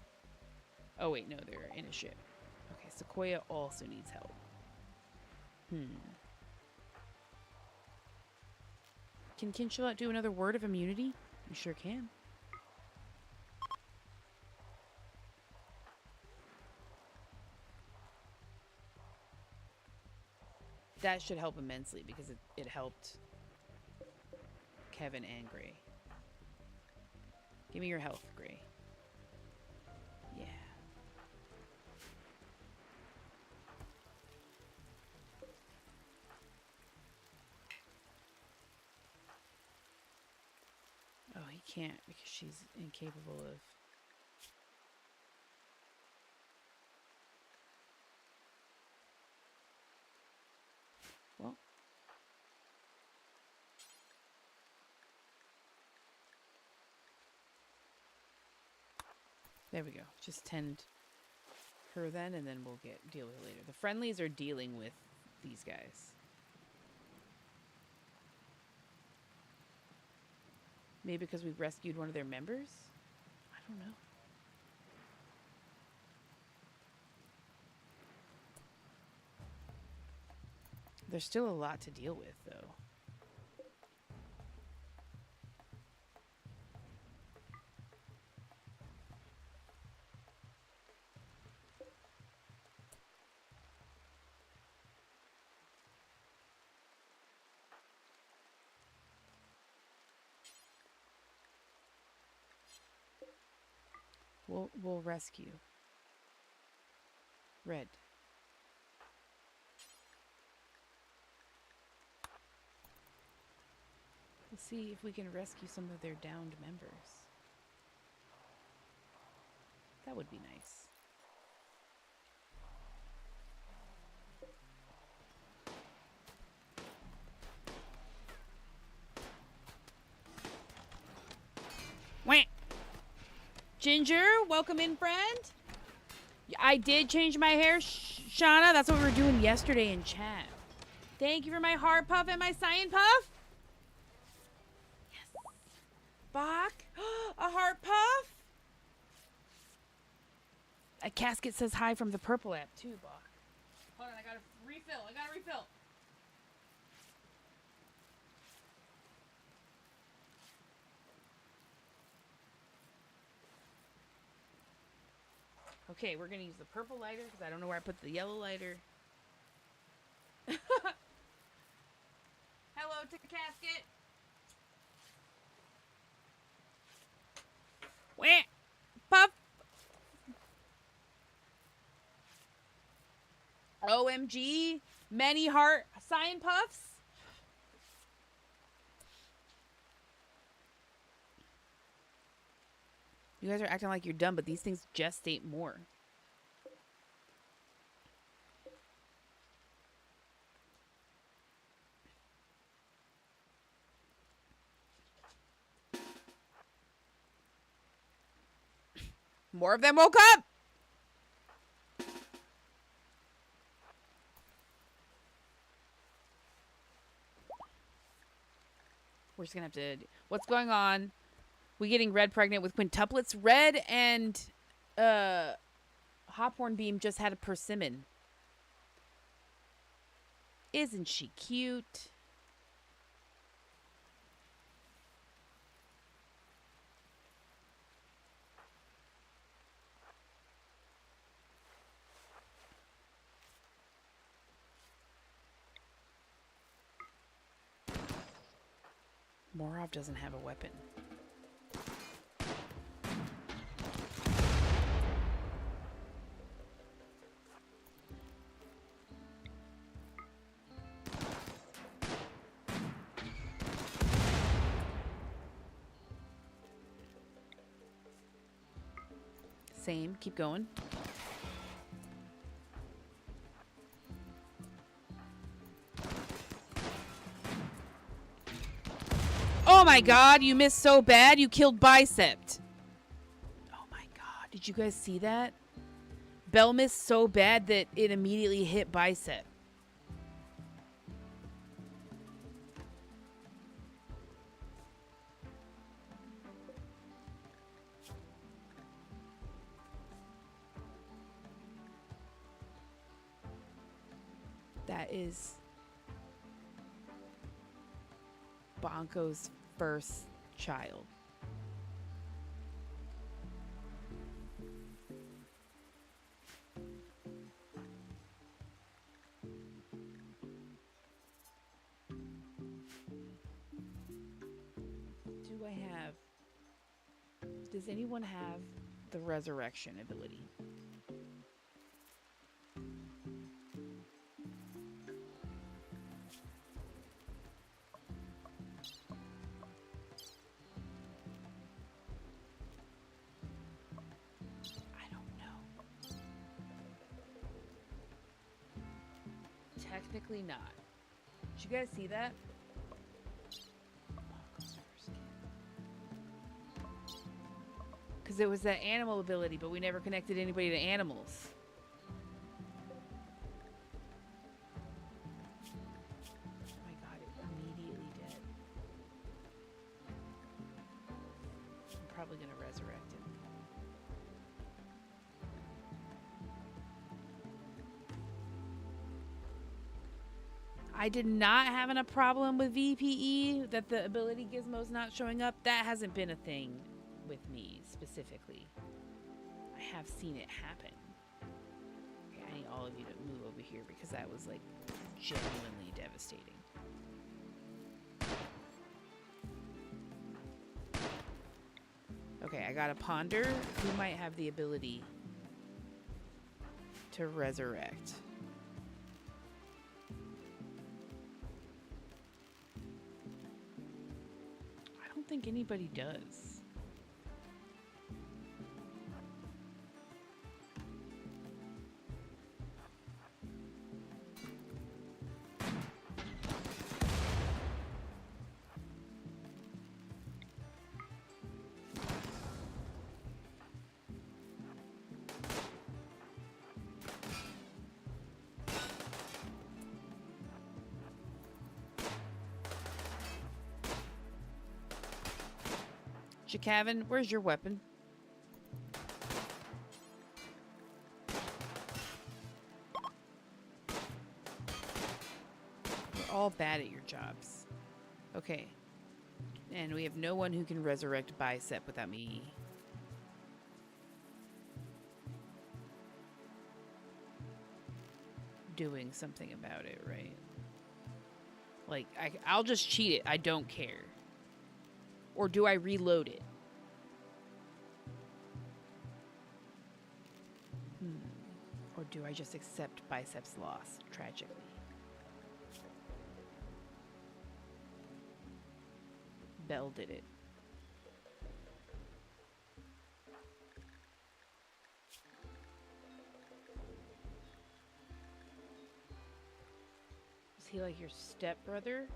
Oh, wait, no, they're in a ship. Okay, Sequoia also needs help. Can Kinshot do another word of immunity? You sure can. That should help immensely because it helped Kevin and Gray. Give me your health, Gray. Yeah. Oh, he can't because she's incapable of... Well. There we go. Just tend her then, and then we'll deal with it later. The friendlies are dealing with these guys. Maybe because we rescued one of their members? I don't know. There's still a lot to deal with, though. We'll rescue. Red. We'll see if we can rescue some of their downed members. That would be nice. Wah! Ginger, welcome in, friend. I did change my hair, Shauna. That's what we were doing yesterday in chat. Thank you for my heart puff and my cyan puff. Yes. Bach, a heart puff. A casket says hi from the purple app too, Bach. Hold on, I gotta refill. Okay, we're gonna use the purple lighter because I don't know where I put the yellow lighter. Hello to the casket. Wah! Puff. OMG. Many heart cyan puffs. You guys are acting like you're dumb, but these things gestate more. More of them woke up! We're just gonna have to... What's going on? We getting Red pregnant with quintuplets? Red and Hophorn Beam just had a persimmon. Isn't she cute? Morov doesn't have a weapon. Same. Keep going. Oh my god, you missed so bad, you killed Bicep. Oh my god, did you guys see that? Bell missed so bad that it immediately hit Bicep. That is Bonko's first child. Do I have... Does anyone have the resurrection ability? Technically not. Did you guys see that? Because it was that animal ability, but we never connected anybody to animals. Oh my god, it immediately did. I'm probably going to resurrect him. I did not have a problem with VPE, that the ability gizmo's not showing up. That hasn't been a thing with me specifically. I have seen it happen. Okay, I need all of you to move over here because that was like genuinely devastating. Okay, I got a ponder who might have the ability to resurrect. I don't think anybody does. Chikavin, where's your weapon? We're all bad at your jobs. Okay. And we have no one who can resurrect Bicep without me doing something about it, right? Like, I'll just cheat it. I don't care. Or do I reload it? Or do I just accept Bicep's loss, tragically? Bell did it. Is he like your stepbrother?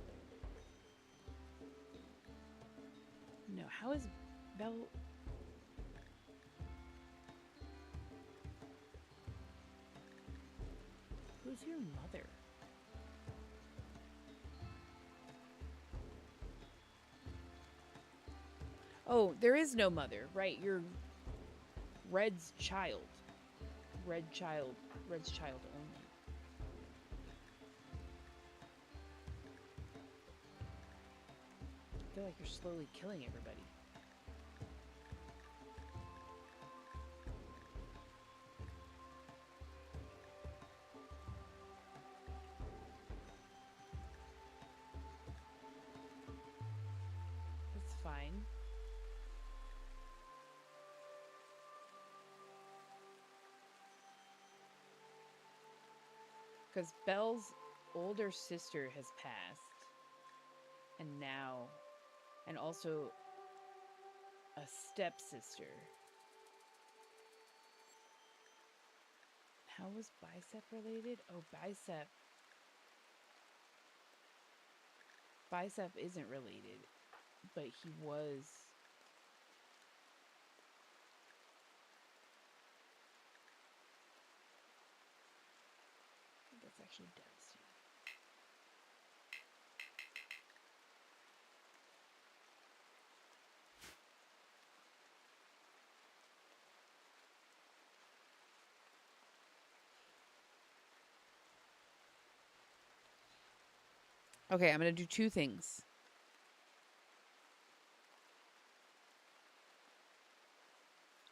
No, how is Bell... Who's your mother? Oh, there is no mother, right? You're Red's child. Red's child only. I feel like you're slowly killing everybody. That's fine. Because Belle's older sister has passed. And now... And also a stepsister. How was bicep related? Oh, bicep. Bicep isn't related, but he was. That's actually devastating. Okay, I'm going to do two things.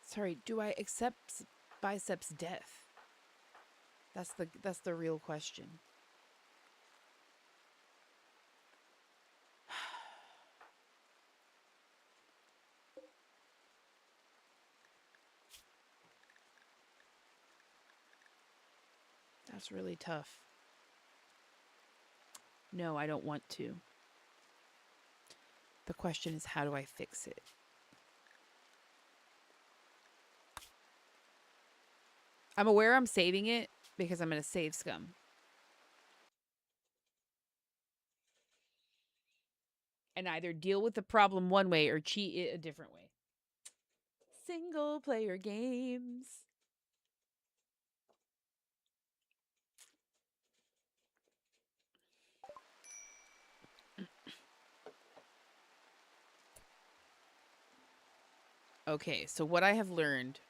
Sorry, do I accept bicep's death? That's the real question. That's really tough. No, I don't want to. The question is, how do I fix it? I'm aware I'm saving it because I'm going to save scum. And either deal with the problem one way or cheat it a different way. Single player games. Okay, so what I have learned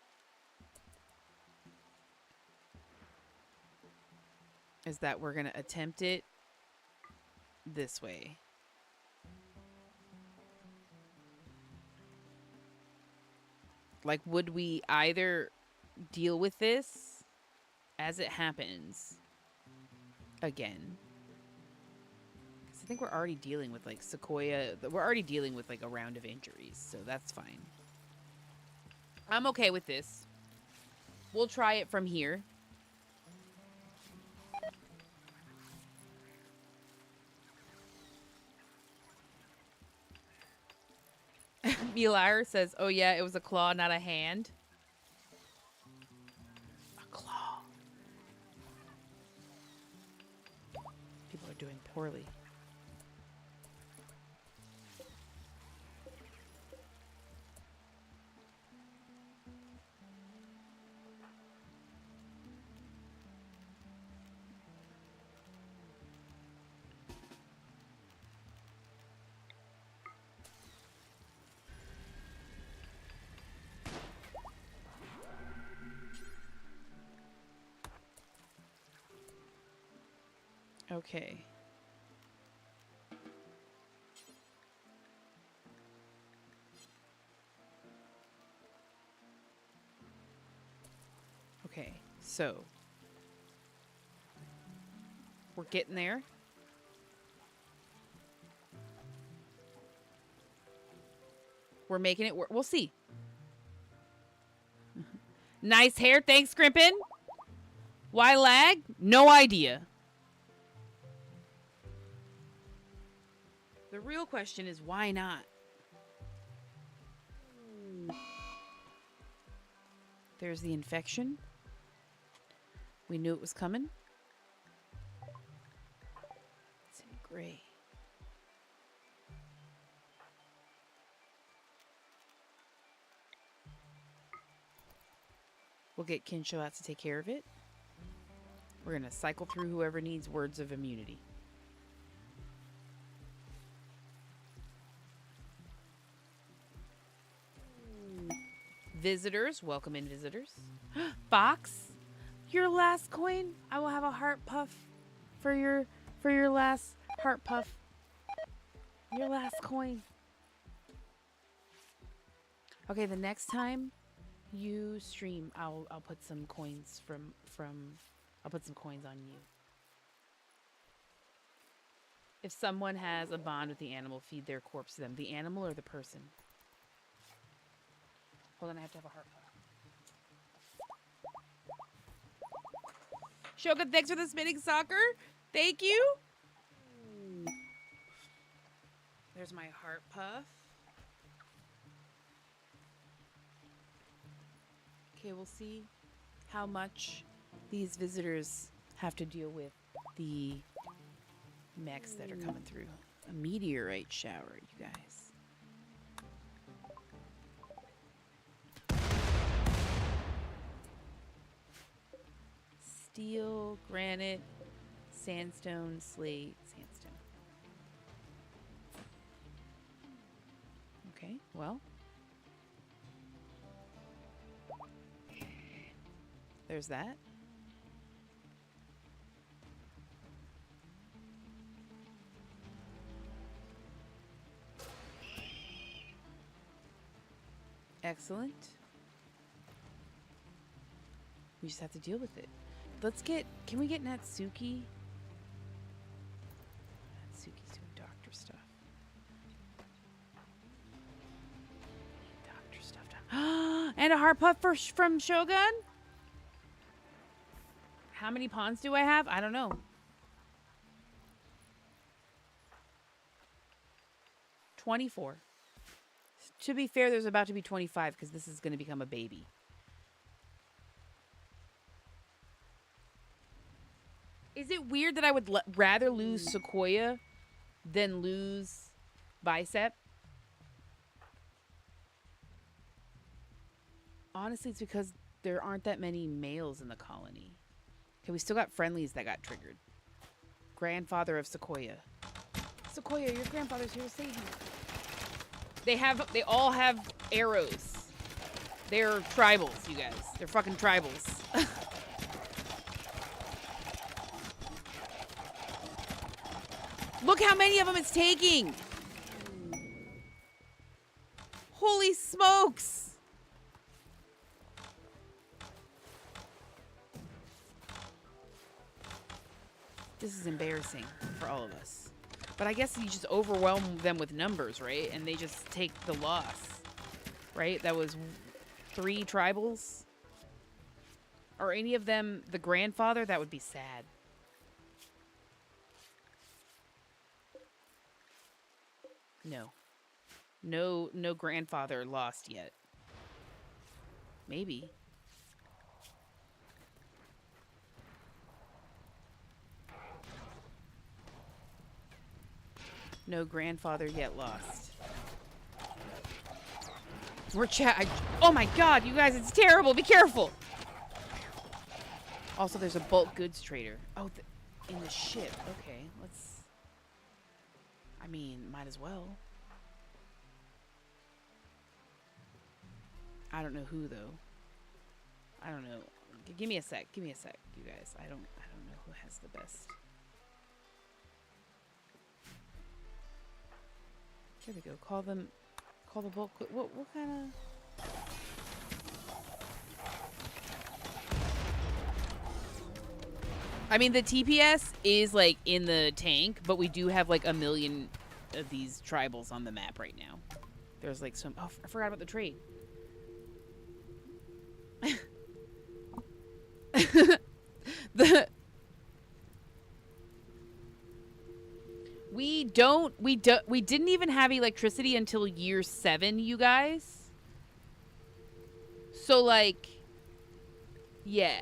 is that we're going to attempt it this way. Like, would we either deal with this as it happens again? Because I think we're already dealing with, like, Sequoia. We're already dealing with, like, a round of injuries, so that's fine. I'm okay with this. We'll try it from here. Milar says, oh yeah, it was a claw, not a hand. A claw. People are doing poorly. Okay. Okay, so we're getting there. We're making it work. We'll see. Nice hair. Thanks, Crimpin. Why lag? No idea. The real question is why not? There's the infection. We knew it was coming. It's in gray. We'll get Kinsho out to take care of it. We're going to cycle through whoever needs words of immunity. Visitors, welcome in visitors. Fox, your last coin. I will have a heart puff for your last heart puff. Your last coin. Okay, the next time you stream, I'll put some coins from I'll put some coins on you. If someone has a bond with the animal, feed their corpse to them. The animal or the person? Hold on, I have to have a heart puff. Shogun, thanks for the spinning soccer. Thank you. There's my heart puff. Okay, we'll see how much these visitors have to deal with the mechs that are coming through. A meteorite shower, you guys. Steel, granite, sandstone, slate, sandstone. Okay, well. There's that. Excellent. We just have to deal with it. Let's get... Can we get Natsuki? Natsuki's doing doctor stuff. Doctor stuff done. And a heart puff from Shogun? How many pawns do I have? I don't know. 24. To be fair, there's about to be 25 because this is going to become a baby. Is it weird that I would rather lose Sequoia than lose Bicep? Honestly, it's because there aren't that many males in the colony. Okay, we still got friendlies that got triggered. Grandfather of Sequoia. Sequoia, your grandfather's here to save you. They all have arrows. They're tribals, you guys. They're fucking tribals. Look how many of them it's taking. Holy smokes. This is embarrassing for all of us. But I guess you just overwhelm them with numbers, right? And they just take the loss, right? That was 3 tribals. Are any of them the grandfather? That would be sad. No grandfather lost yet. Maybe. No grandfather yet lost. We're oh my god, you guys, it's terrible. Be careful. Also, there's a bulk goods trader. Oh, in the ship. Okay, let's... I mean, might as well. I don't know who, though. I don't know. Give me a sec. Give me a sec, you guys. I don't know who has the best. Here we go. Call the bulk. What kind of... I mean, the TPS is, like, in the tank, but we do have, like, 1 million of these tribals on the map right now. There's, like, some... Oh, I forgot about the trade. We didn't even have electricity until year 7, you guys. So, like... Yeah...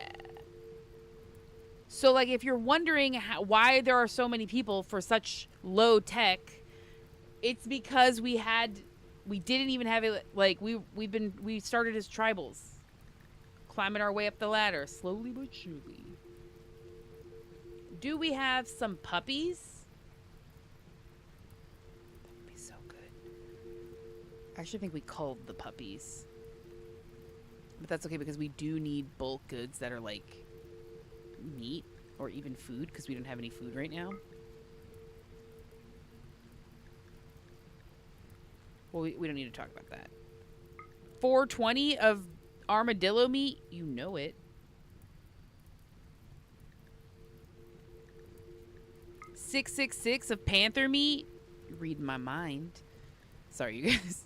So, like, if you're wondering why there are so many people for such low tech, it's because we didn't even have it. Like, we started as tribals, climbing our way up the ladder, slowly but surely. Do we have some puppies? That would be so good. I actually think we culled the puppies, but that's okay because we do need bulk goods that are like meat or even food because we don't have any food right now. Well, we don't need to talk about that. 420 of armadillo meat, you know it. 666 of panther meat. You're reading my mind. Sorry, you guys.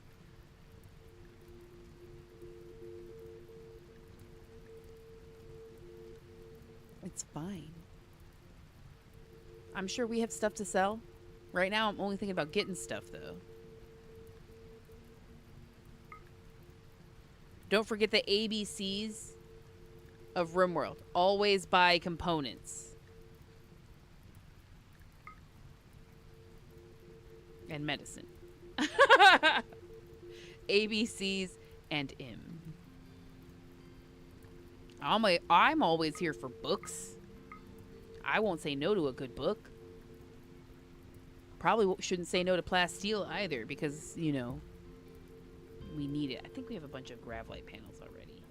It's fine. I'm sure we have stuff to sell. Right now, I'm only thinking about getting stuff, though. Don't forget the ABCs. of RimWorld. Always buy components. And medicine. ABCs and M. I'm always here for books. I won't say no to a good book. Probably shouldn't say no to Plasteel either because, you know, we need it. I think we have a bunch of Gravlight panels already.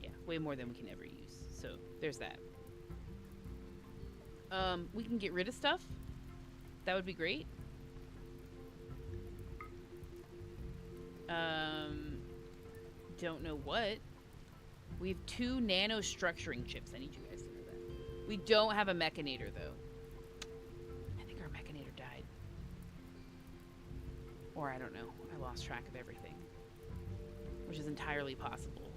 Yeah, way more than we can ever use. So there's that. We can get rid of stuff. That would be great. Don't know what. We have 2 nanostructuring chips. I need you guys to know that. We don't have a mechanator, though. I think our mechanator died. Or I don't know. I lost track of everything. Which is entirely possible.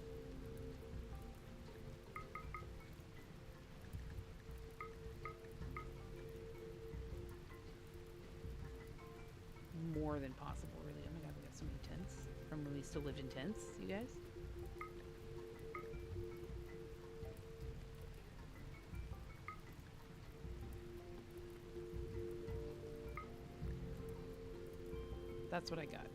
More than possible, really. Oh my god, we got so many tents from when we still lived in tents, you guys. That's what I got.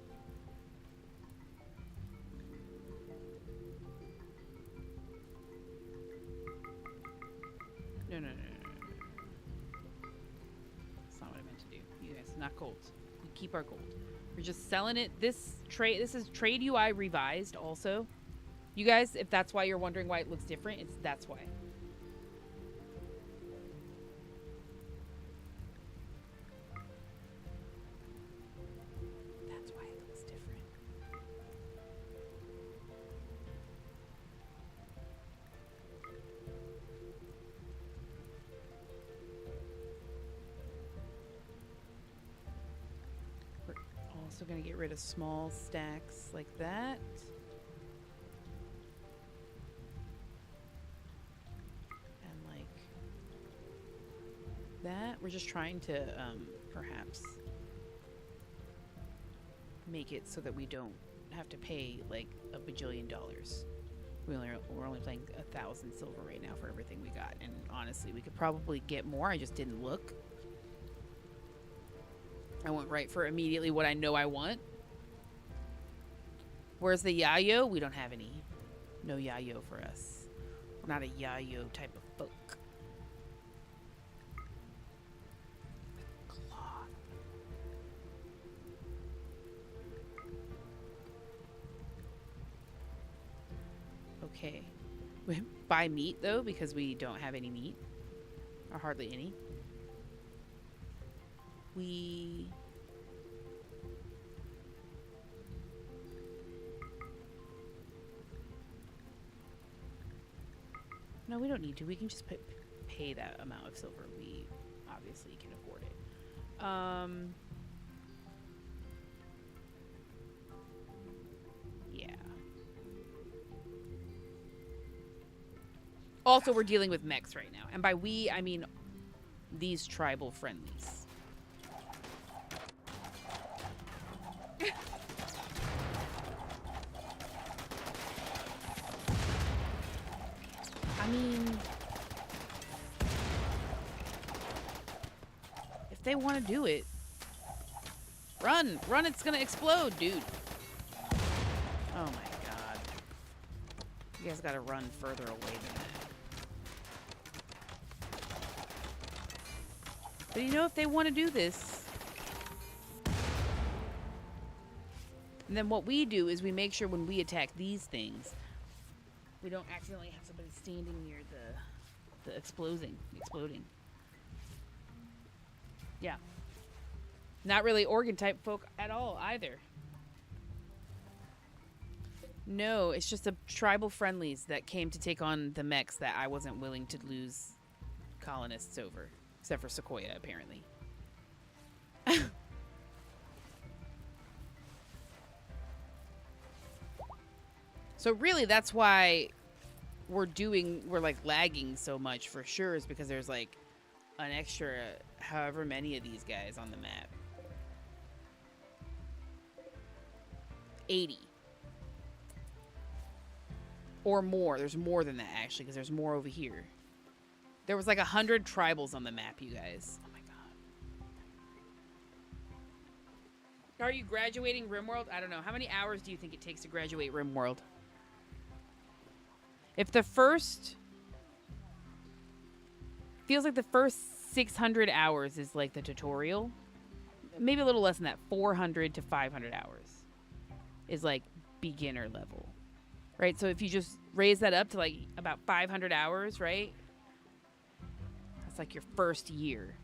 No. That's not what I meant to do. You guys, not gold. We keep our gold. We're just selling it. This is Trade UI revised also. You guys, if that's why you're wondering why it looks different, that's why. That's why it looks different. We're also going to get rid of small stacks like that. That we're just trying to perhaps make it so that we don't have to pay like $1 bajillion. We're only paying 1,000 silver right now for everything we got, and honestly we could probably get more. I just didn't look. I went right for immediately what I know I want. Where's the yayo? We don't have any. No yayo for us. We're not a yayo type of folk. Okay. We buy meat, though, because we don't have any meat. Or hardly any. No, we don't need to. We can just pay that amount of silver. We obviously can afford it. Yeah. Also, we're dealing with mechs right now. And by we, I mean these tribal friendlies. I mean, if they want to do it, run, it's gonna explode, dude. Oh my god. You guys gotta run further away than that. But you know, if they want to do this, and then what we do is we make sure when we attack these things, we don't accidentally have somebody standing near the exploding. Yeah. Not really organ type folk at all either. No, it's just a tribal friendlies that came to take on the mechs that I wasn't willing to lose colonists over. Except for Sequoia, apparently. So really, that's why we're like lagging so much for sure, is because there's like an extra however many of these guys on the map. 80. Or more. There's more than that, actually, because there's more over here. There was like 100 tribals on the map, you guys. Oh my god. Are you graduating RimWorld? I don't know. How many hours do you think it takes to graduate RimWorld? If the first... Feels like the first 600 hours is like the tutorial. Maybe a little less than that. 400 to 500 hours is like beginner level. Right? So if you just raise that up to like about 500 hours, right? That's like your first year.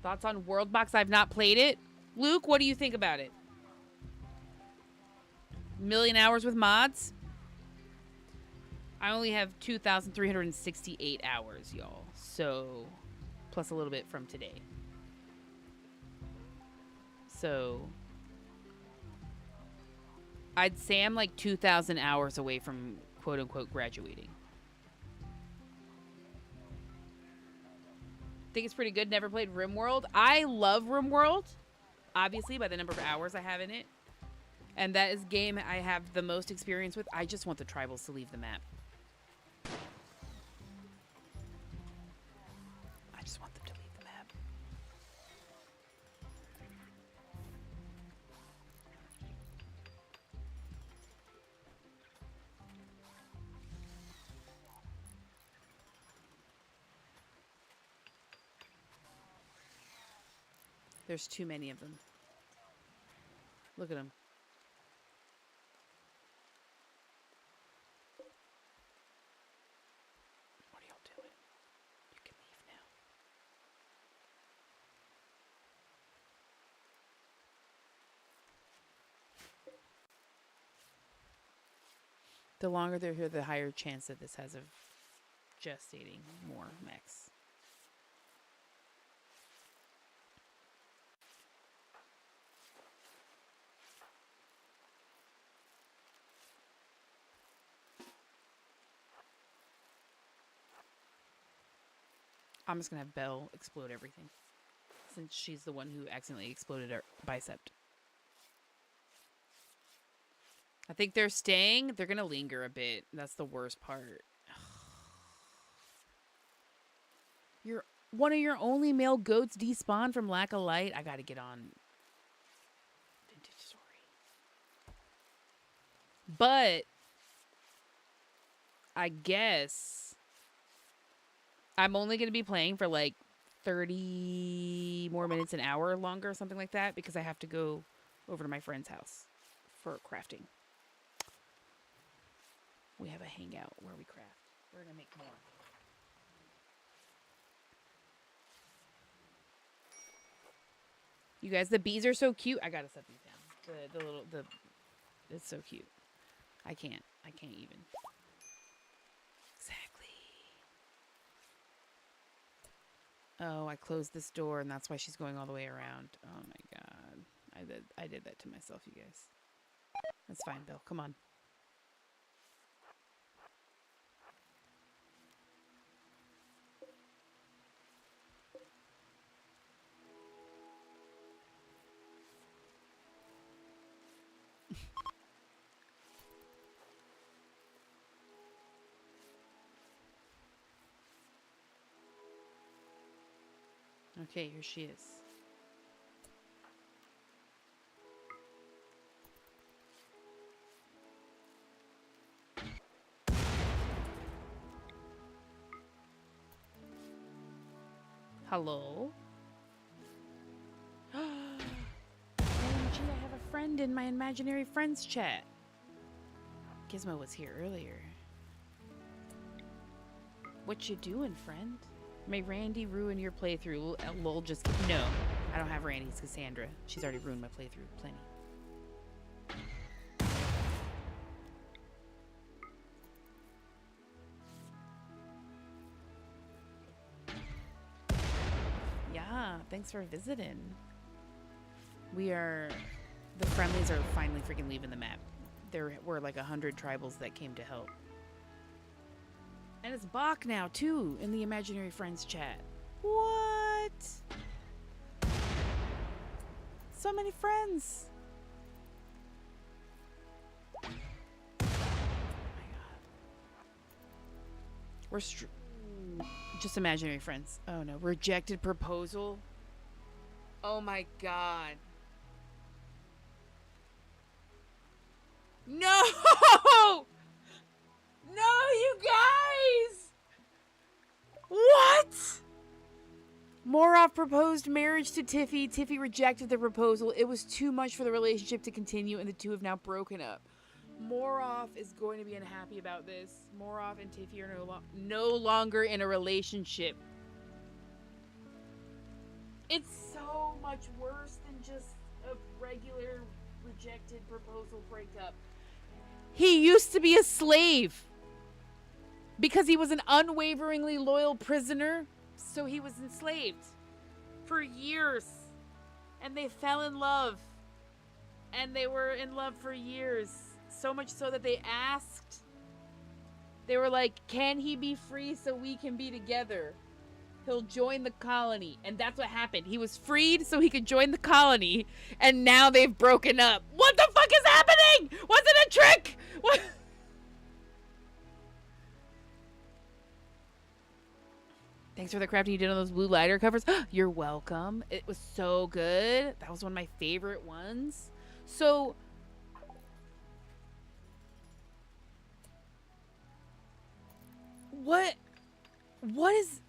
Thoughts on Worldbox? I've not played it. Luke, what do you think about it? Million hours with mods? I only have 2,368 hours, y'all. So, plus a little bit from today. So, I'd say I'm like 2,000 hours away from quote-unquote graduating. Think it's pretty good. Never played RimWorld. I love RimWorld, obviously, by the number of hours I have in it. And that is game I have the most experience with. I just want the tribals to leave the map. I just want them to leave the map. There's too many of them. Look at them. What are y'all doing? You can leave now. The longer they're here, the higher chance that this has of gestating more mechs. I'm just going to have Belle explode everything, since she's the one who accidentally exploded her bicep. I think they're staying. They're going to linger a bit. That's the worst part. One of your only male goats despawned from lack of light. I got to get on Vintage Story. But I guess I'm only going to be playing for like 30 more minutes, an hour longer, something like that, because I have to go over to my friend's house for crafting. We have a hangout where we craft. We're going to make more. You guys, the bees are so cute. I got to set these down. It's so cute. I can't even. Oh, I closed this door, and that's why she's going all the way around. Oh, my God. I did that to myself, you guys. That's fine, Bill. Come on. Okay, here she is. Hello? OMG, I have a friend in my imaginary friends chat. Gizmo was here earlier. What you doing, friend? May Randy ruin your playthrough? Lol, just... No, I don't have Randy. It's Cassandra. She's already ruined my playthrough. Plenty. Yeah, thanks for visiting. The friendlies are finally freaking leaving the map. There were like 100 tribals that came to help. And it's Bach now, too, in the Imaginary Friends chat. What? So many friends. just imaginary friends. Oh no, rejected proposal. Oh my god. No! No, you guys! What? Morov proposed marriage to Tiffy. Tiffy rejected the proposal. It was too much for the relationship to continue, and the two have now broken up. Morov is going to be unhappy about this. Morov and Tiffy are no longer in a relationship. It's so much worse than just a regular rejected proposal breakup. He used to be a slave because he was an unwaveringly loyal prisoner, so he was enslaved for years. And they fell in love. And they were in love for years. So much so that they asked. They were like, can he be free so we can be together? He'll join the colony. And that's what happened. He was freed so he could join the colony. And now they've broken up. What the fuck is happening? Was it a trick? What? Thanks for the crafting you did on those blue lighter covers. You're welcome. It was so good. That was one of my favorite ones. So... What is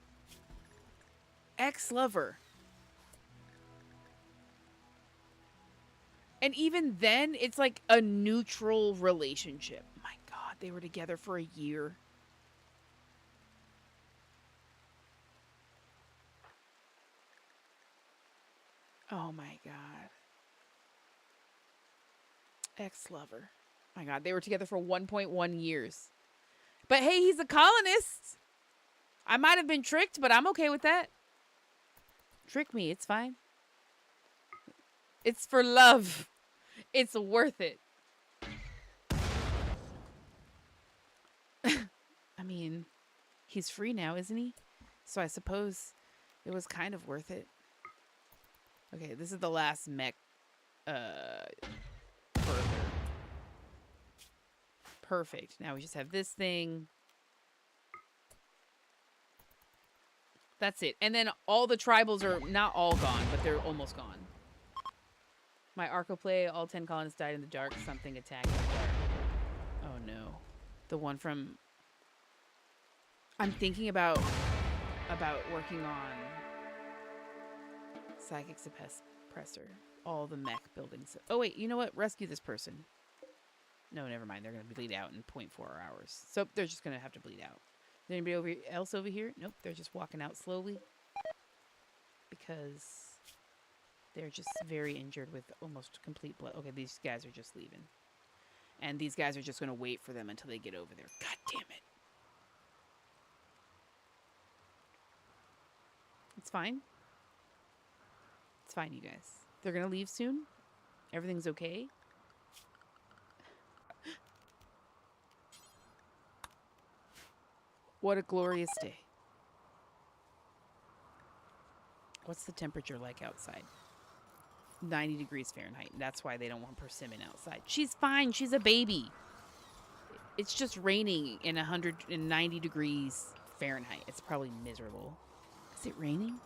ex-lover? And even then, it's like a neutral relationship. My God, they were together for a year. Oh my God. Ex-lover. My God, they were together for 1.1 years. But hey, he's a colonist. I might have been tricked, but I'm okay with that. Trick me, it's fine. It's for love. It's worth it. I mean, he's free now, isn't he? So I suppose it was kind of worth it. Okay, this is the last mech. Further. Perfect. Now we just have this thing. That's it. And then all the tribals are not all gone, but they're almost gone. My Arco play, all 10 colonists died in the dark. Something attacked in the dark. Oh no. The one from... I'm thinking about working on Psychic Suppressor. All the mech buildings. Oh wait, you know what? Rescue this person. No, never mind. They're going to bleed out in 0.4 hours. So they're just going to have to bleed out. Is anybody else over here? Nope. They're just walking out slowly. Because they're just very injured with almost complete blood. Okay, these guys are just leaving. And these guys are just going to wait for them until they get over there. God damn it. It's fine. It's fine, you guys. They're going to leave soon. Everything's okay. What a glorious day. What's the temperature like outside? 90 degrees Fahrenheit. That's why they don't want Persimmon outside. She's fine. She's a baby. It's just raining in 190 degrees Fahrenheit. It's probably miserable. Is it raining?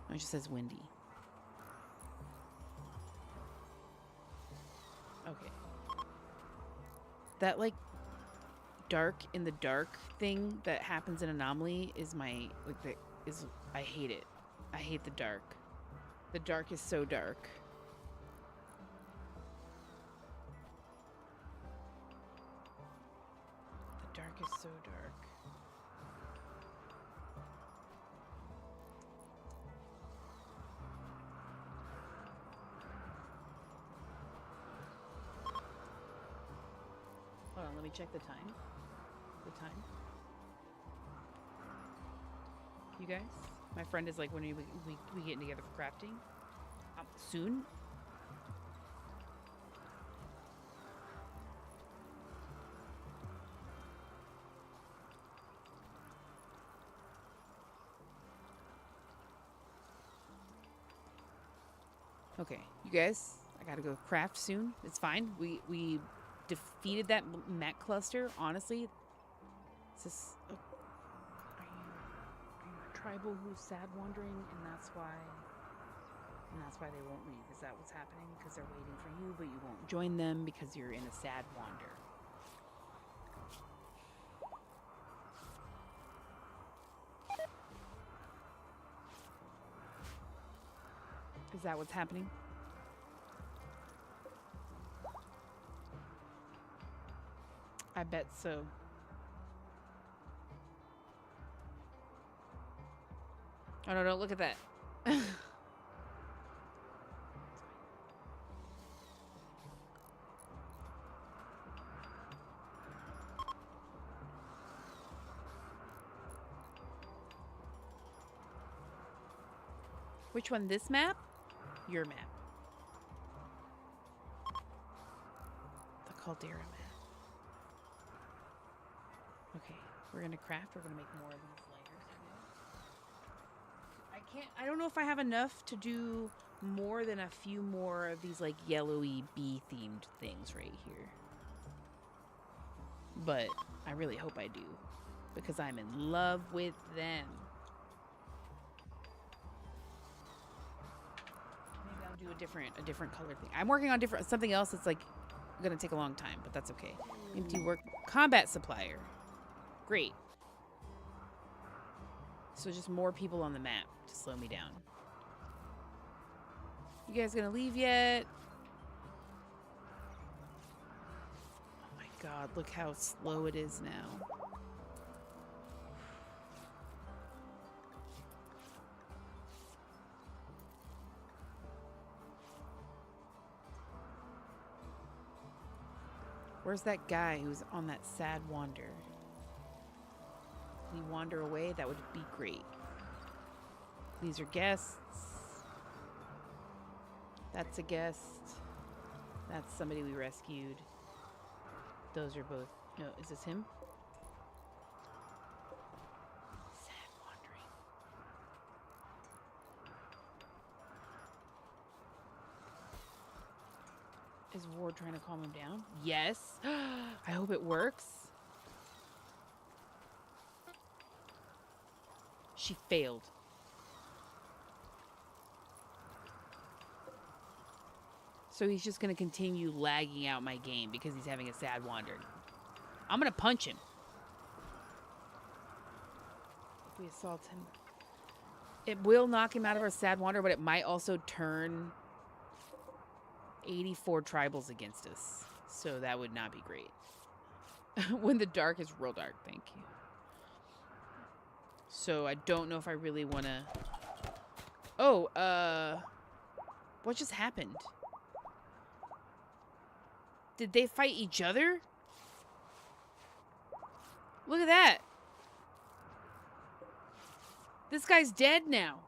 No, it just says windy. Okay. That, like, dark in the dark thing that happens in Anomaly is my, like, I hate it. I hate the dark. The dark is so dark. The dark is so dark. Hold on, let me check the time. The time. You guys? My friend is like, when are we getting together for crafting? Soon? Okay, you guys, I gotta go craft soon. It's fine. We defeated that mech cluster. Honestly, it's just, tribal who's sad wandering, and that's why they won't leave. Is that what's happening? Because they're waiting for you, but you won't join them because you're in a sad wander. Is that what's happening? I bet so. Oh no, don't look at that. Which one? This map? Your map. The Caldera map. Okay, we're gonna craft. We're gonna make more of these layers. I don't know if I have enough to do more than a few more of these like yellowy bee themed things right here. But I really hope I do, because I'm in love with them. Maybe I'll do a different color thing. I'm working on something else that's like gonna take a long time, but that's okay. Empty work combat supplier. Great. So just more people on the map to slow me down. You guys gonna leave yet? Oh my god, look how slow it is now. Where's that guy who's on that sad wander? Can he wander away? That would be great. These are guests. That's a guest. That's somebody we rescued. Those are both... No, is this him? Sad wandering. Is Ward trying to calm him down? Yes. I hope it works. She failed. So he's just going to continue lagging out my game because he's having a sad wander. I'm going to punch him. If we assault him. It will knock him out of our sad wander, but it might also turn 84 tribals against us. So that would not be great. When the dark is real dark. Thank you. So I don't know if I really want to... Oh, what just happened? Did they fight each other? Look at that. This guy's dead now.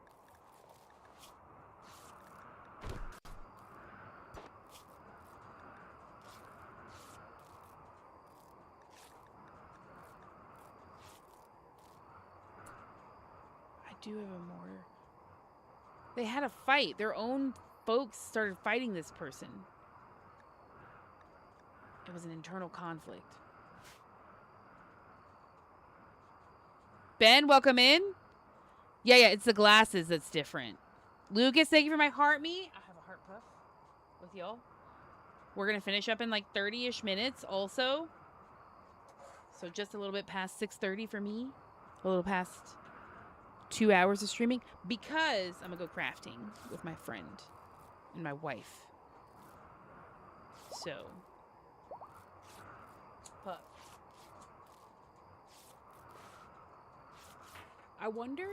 I do have a mortar. They had a fight. Their own folks started fighting this person. It was an internal conflict. Ben, welcome in. Yeah, it's the glasses that's different. Lucas, thank you for my heart me. I have a heart puff with y'all. We're going to finish up in like 30-ish minutes also. So just a little bit past 6:30 for me. A little past 2 hours of streaming. Because I'm going to go crafting with my friend and my wife. So... Puff. I wonder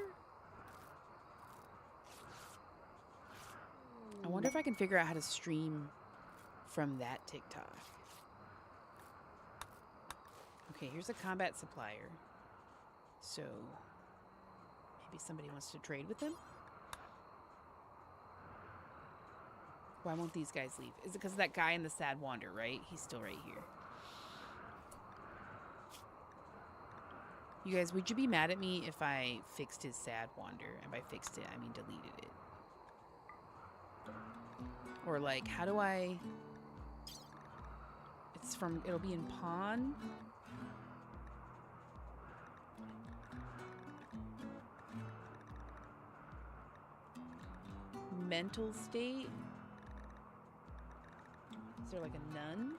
if I can figure out how to stream from that TikTok. Okay, here's a combat supplier. So maybe somebody wants to trade with them? Why won't these guys leave? Is it because of that guy in the sad wander, right? He's still right here. You guys, would you be mad at me if I fixed his sad wander? And by fixed it, I mean deleted it. Or like, how do I... It'll be in pawn. mental state. Is there like a nun?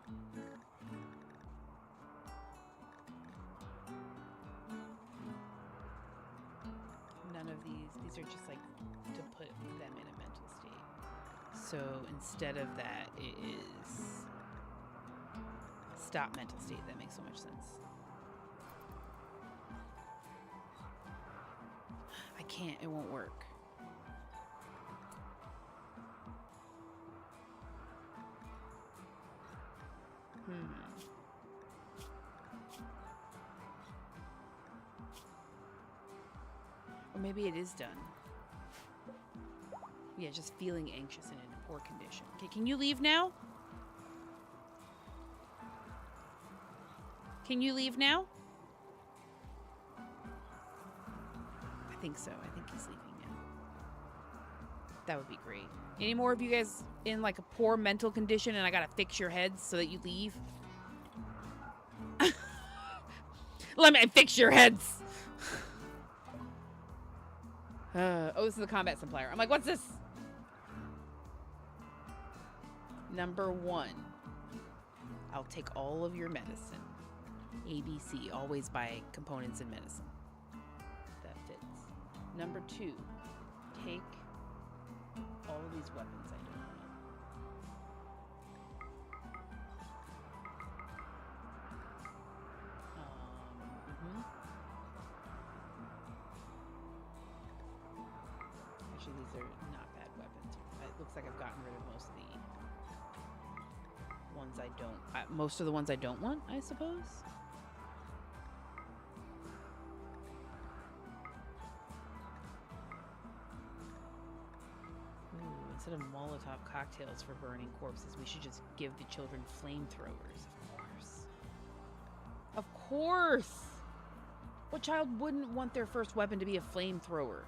None of these are just like to put them in a mental state. So instead of that, it is stop mental state. That makes so much sense. I can't, it won't work. Or maybe it is done. Yeah, just feeling anxious and in a poor condition. Okay, can you leave now? Can you leave now? I think so. I think he's leaving now. That would be great. Any more of you guys in like a poor mental condition and I gotta fix your heads so that you leave? Let me fix your heads. Oh, this is the combat supplier. I'm like, what's this? Number 1. I'll take all of your medicine. ABC, always buy components in medicine. That fits. Number 2, take all of these weapons I don't want. Actually, these are not bad weapons. It looks like I've gotten rid of most of the ones I don't. Most of the ones I don't want, I suppose. Ooh, instead of Molotov cocktails for burning corpses, we should just give the children flamethrowers. Of course. Of course! What child wouldn't want their first weapon to be a flamethrower?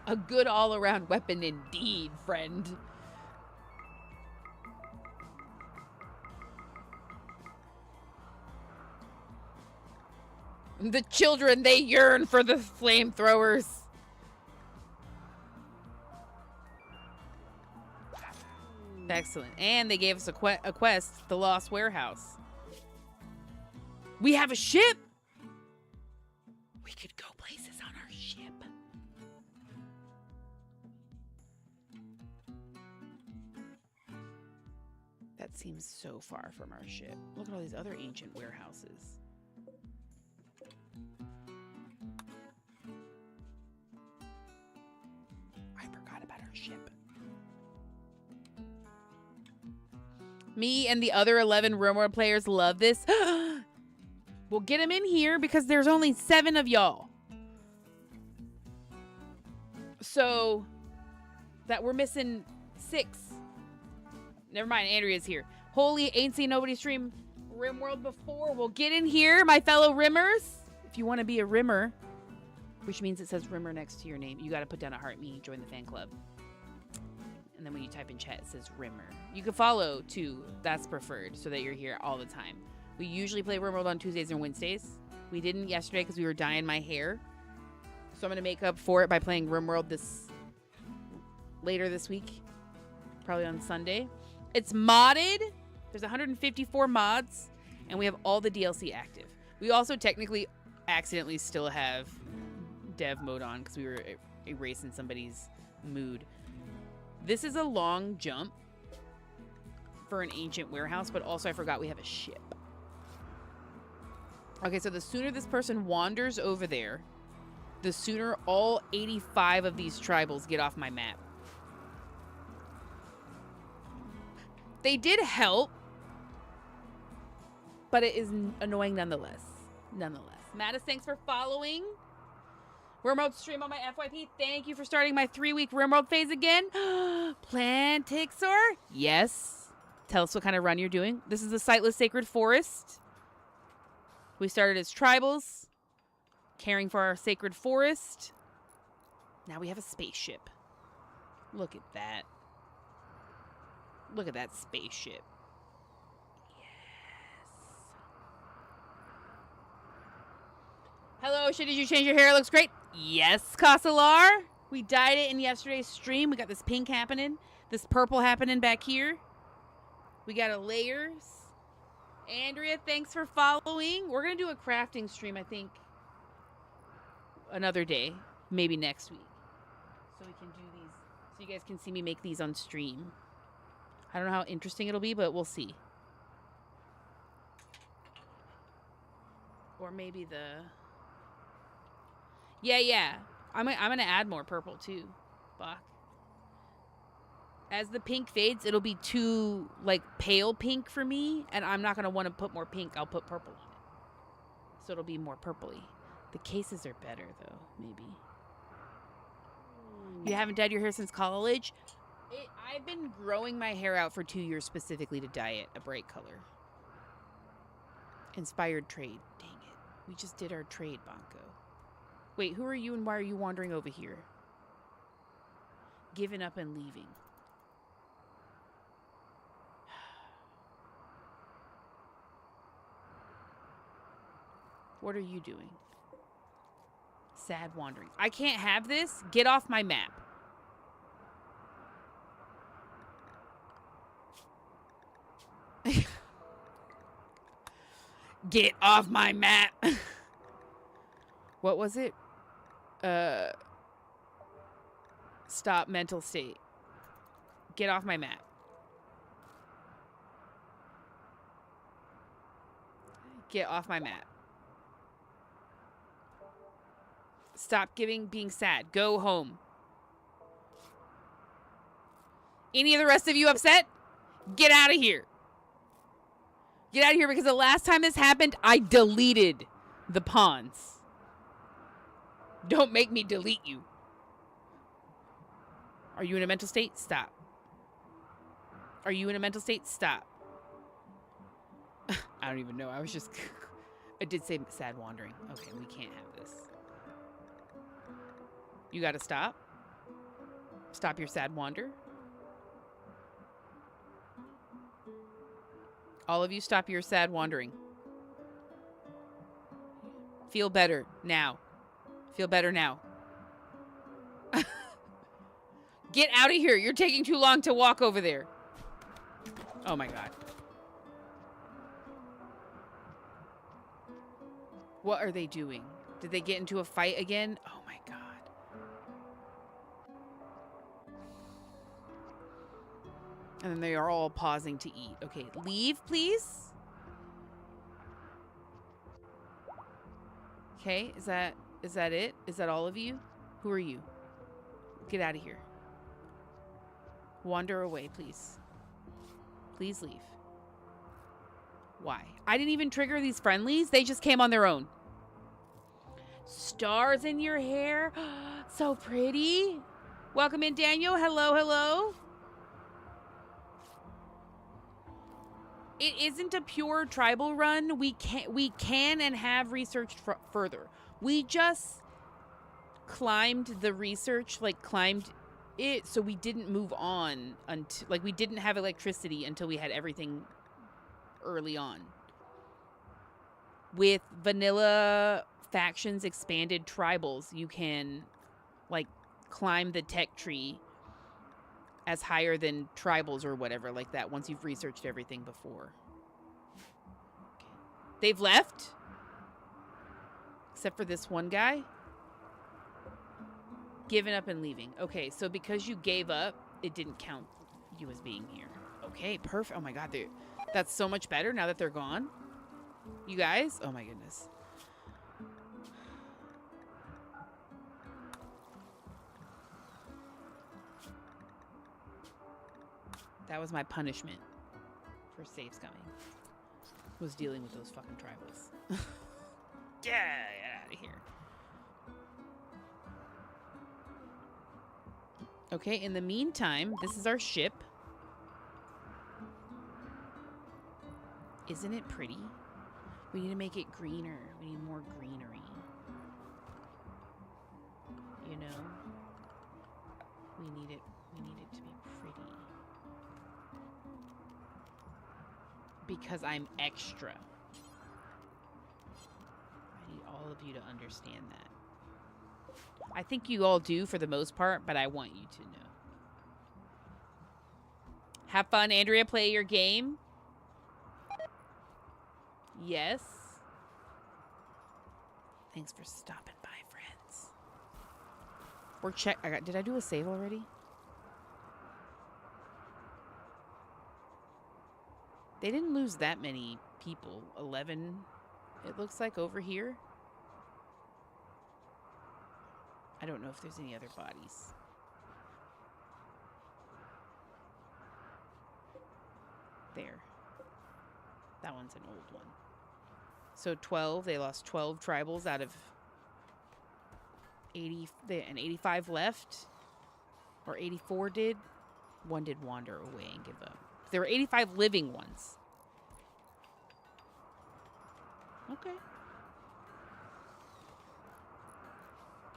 A good all-around weapon indeed, friend. The children, they yearn for the flamethrowers. Excellent. And they gave us a quest, the Lost Warehouse. We have a ship! We could go places on our ship. That seems so far from our ship. Look at all these other ancient warehouses. I forgot about our ship. Me and the other 11 RimWorld players love this. We'll get them in here because there's only 7 of y'all. So that we're missing 6. Never mind, Andrea's here. Holy, ain't seen nobody stream RimWorld before. We'll get in here, my fellow Rimmers. If you want to be a Rimmer, which means it says Rimmer next to your name, you got to put down a heart me, join the fan club. And then when you type in chat, it says Rimmer. You can follow too, that's preferred, so that you're here all the time. We usually play RimWorld on Tuesdays and Wednesdays. We didn't yesterday because we were dyeing my hair. So I'm going to make up for it by playing RimWorld later this week. Probably on Sunday. It's modded. There's 154 mods. And we have all the DLC active. We also technically accidentally still have dev mode on because we were erasing somebody's mood. This is a long jump for an ancient warehouse, but also I forgot we have a ship. Okay, so the sooner this person wanders over there, the sooner all 85 of these tribals get off my map. They did help, but it is annoying nonetheless. Mattis, thanks for following. RimWorld stream on my FYP. Thank you for starting my 3-week RimWorld phase again. Plantixor? Yes. Tell us what kind of run you're doing. This is the Sightless Sacred Forest. We started as tribals, caring for our sacred forest. Now we have a spaceship. Look at that. Look at that spaceship. Yes. Hello, Ocean. Did you change your hair? It looks great. Yes, Casalar. We dyed it in yesterday's stream. We got this pink happening. This purple happening back here. We got a layers. Andrea, thanks for following. We're going to do a crafting stream, I think, another day. Maybe next week. So we can do these. So you guys can see me make these on stream. I don't know how interesting it'll be, but we'll see. Or maybe the... Yeah. I'm gonna add more purple, too. Bach. As the pink fades, it'll be too, like, pale pink for me. And I'm not gonna want to put more pink. I'll put purple on it. So it'll be more purpley. The cases are better, though, maybe. You haven't dyed your hair since college? I've been growing my hair out for 2 years specifically to dye it a bright color. Inspired trade. Dang it. We just did our trade, Bonko. Wait, who are you and why are you wandering over here? Giving up and leaving. What are you doing? Sad wandering. I can't have this. Get off my map. Get off my map. What was it? Stop mental state. Get off my map. Get off my map. Stop being sad. Go home. Any of the rest of you upset? Get out of here. Get out of here, because the last time this happened, I deleted the pawns. Don't make me delete you. Are you in a mental state? Stop. Are you in a mental state? Stop. I don't even know. I was just... I did say sad wandering. Okay, we can't have this. You gotta stop. Stop your sad wander. All of you, stop your sad wandering. Feel better now. Feel better now. Get out of here. You're taking too long to walk over there. Oh my God. What are they doing? Did they get into a fight again? Oh my God. And then they are all pausing to eat. Okay, leave, please. Okay, is that it? Is that all of you? Who are you? Get out of here. Wander away, please. Please leave. Why? I didn't even trigger these friendlies. They just came on their own. Stars in your hair. So pretty. Welcome in, Daniel. Hello, hello. It isn't a pure tribal run. We can and have researched further. We just climbed the research, like climbed it, so we didn't move on until, like, we didn't have electricity until we had everything early on. With vanilla factions, expanded tribals, you can, like, climb the tech tree as higher than tribals or whatever like that once you've researched everything before. Okay. They've left? Except for this one guy? Giving up and leaving. Okay, so because you gave up, it didn't count you as being here. Okay, perfect. Oh my God, that's so much better now that they're gone. You guys? Oh my goodness. That was my punishment for safe scumming. Was dealing with those fucking tribals. Get out of here. Okay, in the meantime, this is our ship. Isn't it pretty? We need to make it greener. We need more greenery. You know? We need it to be pretty. Because I'm extra. I need all of you to understand that. I think you all do for the most part, but I want you to know. Have fun, Andrea. Play your game. Yes. Thanks for stopping by, friends. We're did I do a save already? They didn't lose that many people. 11, it looks like, over here. I don't know if there's any other bodies. There. That one's an old one. So 12, they lost 12 tribals out of 80, and 85 left. Or 84 did. One did wander away and give up. There were 85 living ones. Okay.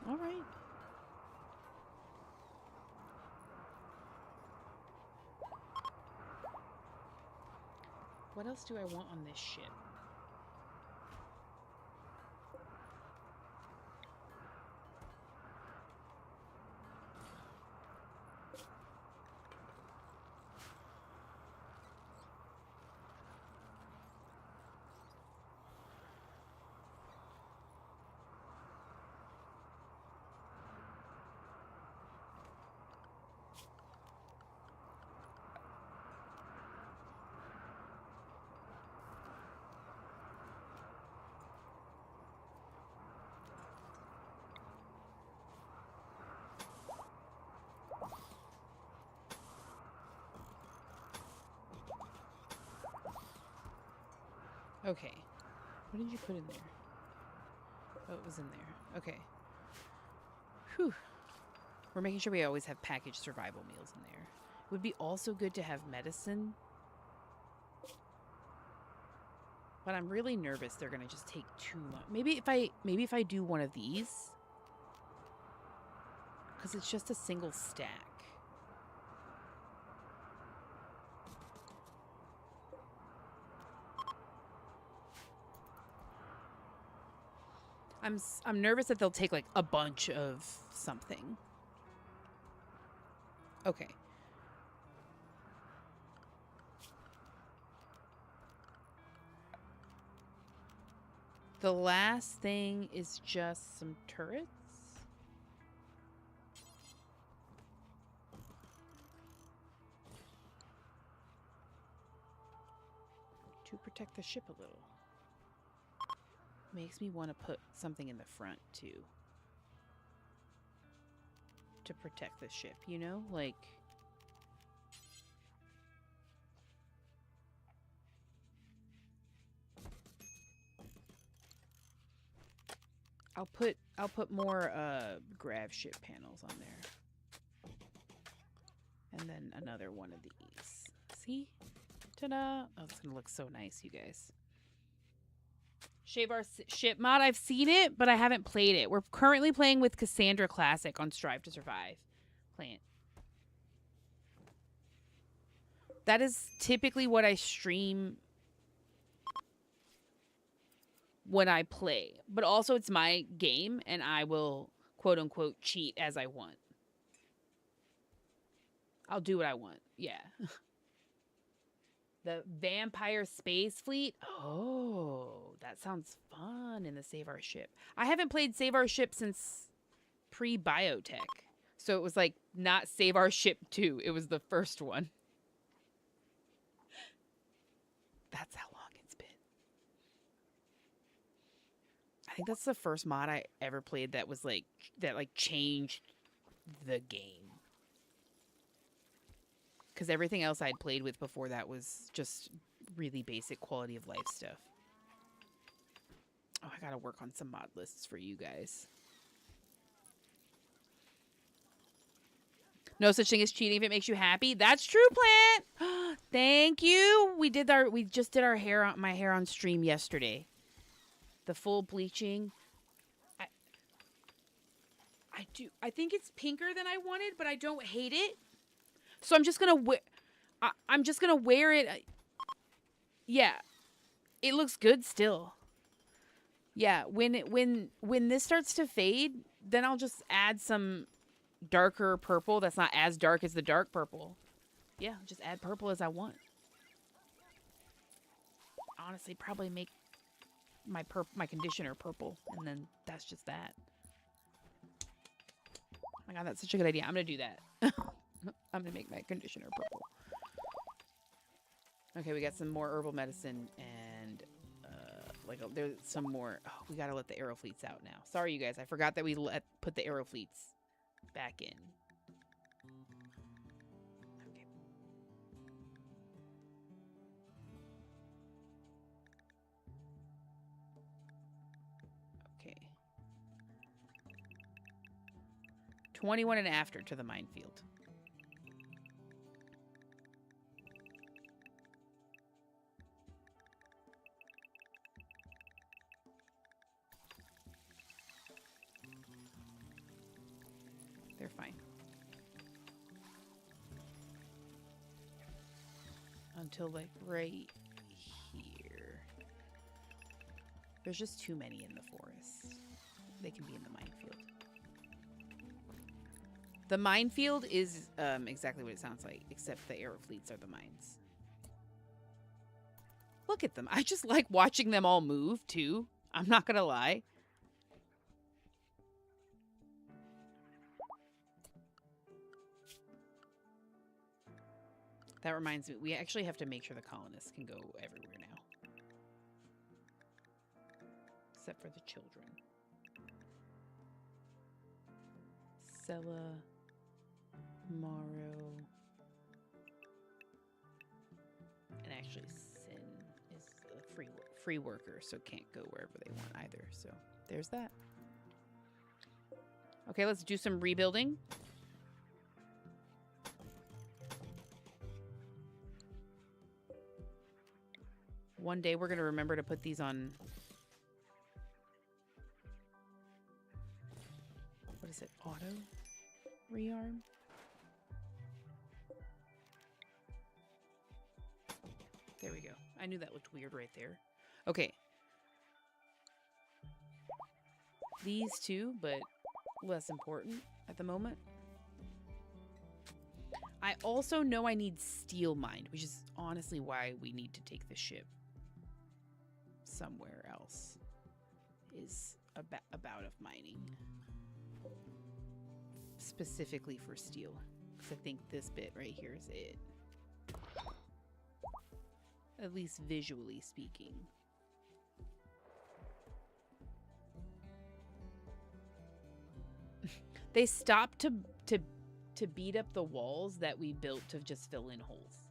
All right. What else do I want on this ship? Okay. What did you put in there? Oh, it was in there. Okay. Whew. We're making sure we always have packaged survival meals in there. It would be also good to have medicine. But I'm really nervous they're gonna just take too much. Maybe if I do one of these. Because it's just a single stack. I'm nervous that they'll take like a bunch of something. Okay. The last thing is just some turrets. To protect the ship a little. Makes me want to put something in the front, too. To protect the ship, you know? Like... I'll put more grav ship panels on there. And then another one of these. See? Ta-da! Oh, it's gonna look so nice, you guys. Shave our ship mod. I've seen it, but I haven't played it. We're currently playing with Cassandra Classic on Strive to Survive. Playing. That is typically what I stream when I play. But also it's my game, and I will, quote-unquote, cheat as I want. I'll do what I want. Yeah. The Vampire Space Fleet. Oh, that sounds fun in the Save Our Ship. I haven't played Save Our Ship since pre-Biotech. So it was like not Save Our Ship 2. It was the first one. That's how long it's been. I think that's the first mod I ever played that was like, that like changed the game. Because everything else I'd played with before that was just really basic quality of life stuff. Oh, I gotta work on some mod lists for you guys. No such thing as cheating if it makes you happy. That's true, Plant. Thank you. We just did our hair on my hair on stream yesterday. The full bleaching. I think it's pinker than I wanted, but I don't hate it. So I'm just gonna wear. I'm just gonna wear it. Yeah, it looks good still. Yeah, when this starts to fade, then I'll just add some darker purple that's not as dark as the dark purple. Yeah, just add purple as I want. Honestly, probably make my conditioner purple, and then that's just that. Oh my god, that's such a good idea. I'm gonna do that. I'm gonna make my conditioner purple. Okay, we got some more herbal medicine, and there's some more. Oh, we gotta let the arrow fleets out now. Sorry, you guys. I forgot that we put the arrow fleets back in. Okay. 21 and after to the minefield. They're fine. Until like right here. There's just too many in the forest. They can be in the minefield. The minefield is exactly what it sounds like, except the arrow fleets are the mines. Look at them. I just like watching them all move, too. I'm not gonna lie. That reminds me, we actually have to make sure the colonists can go everywhere now. Except for the children. Sella, Morrow, and actually Sin is a free worker, so can't go wherever they want either. So there's that. Okay, let's do some rebuilding. One day we're going to remember to put these on... What is it? Auto? Rearm? There we go. I knew that looked weird right there. Okay. These two, but less important at the moment. I also know I need steel mined, which is honestly why we need to take the ship somewhere else. Is about of mining. Specifically for steel. Because I think this bit right here is it. At least visually speaking. They stopped to beat up the walls that we built to just fill in holes.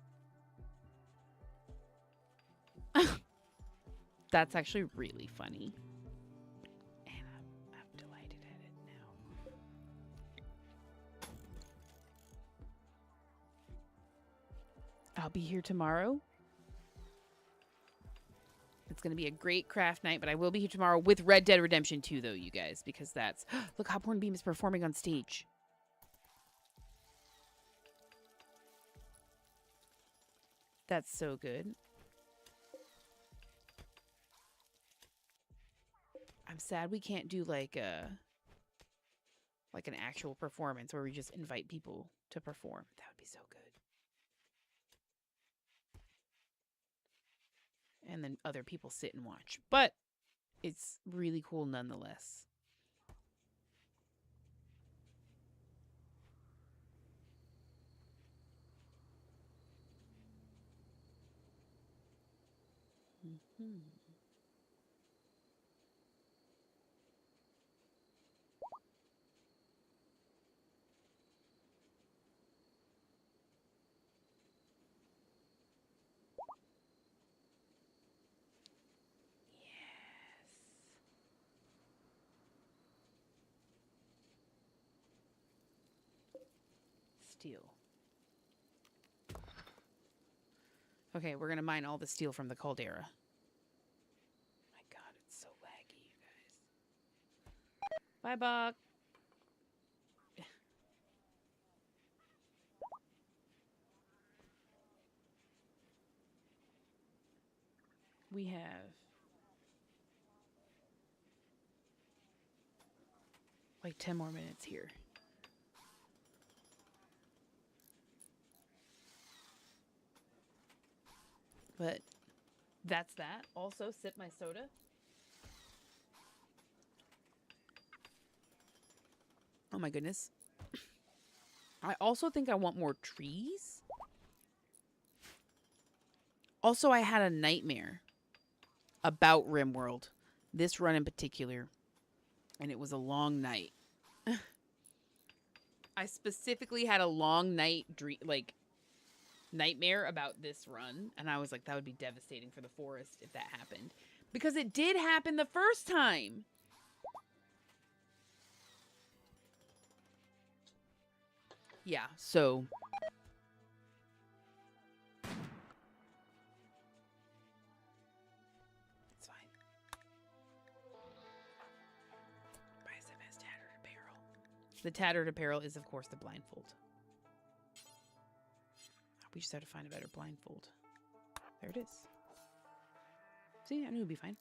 That's actually really funny. And I'm delighted at it now. I'll be here tomorrow. It's going to be a great craft night, but I will be here tomorrow with Red Dead Redemption 2, though, you guys, because that's... Look, Hopcorn Beam is performing on stage. That's so good. I'm sad we can't do like an actual performance where we just invite people to perform. That would be so good. And then other people sit and watch. But it's really cool nonetheless. Mm-hmm. Steel. Okay, we're going to mine all the steel from the caldera. My god, it's so laggy, you guys. Bye, Buck. We have... Like 10 more minutes here. But that's that. Also, sip my soda. Oh my goodness. I also think I want more trees. Also, I had a nightmare about RimWorld. This run in particular. And it was a long night. I specifically had a long night dream, like nightmare about this run, and I was like, that would be devastating for the forest if that happened, because it did happen the first time. Yeah, so it's fine. Bicep has tattered apparel. The tattered apparel is, of course, the blindfold. We just have to find a better blindfold. There it is. See, I knew it'd be fine.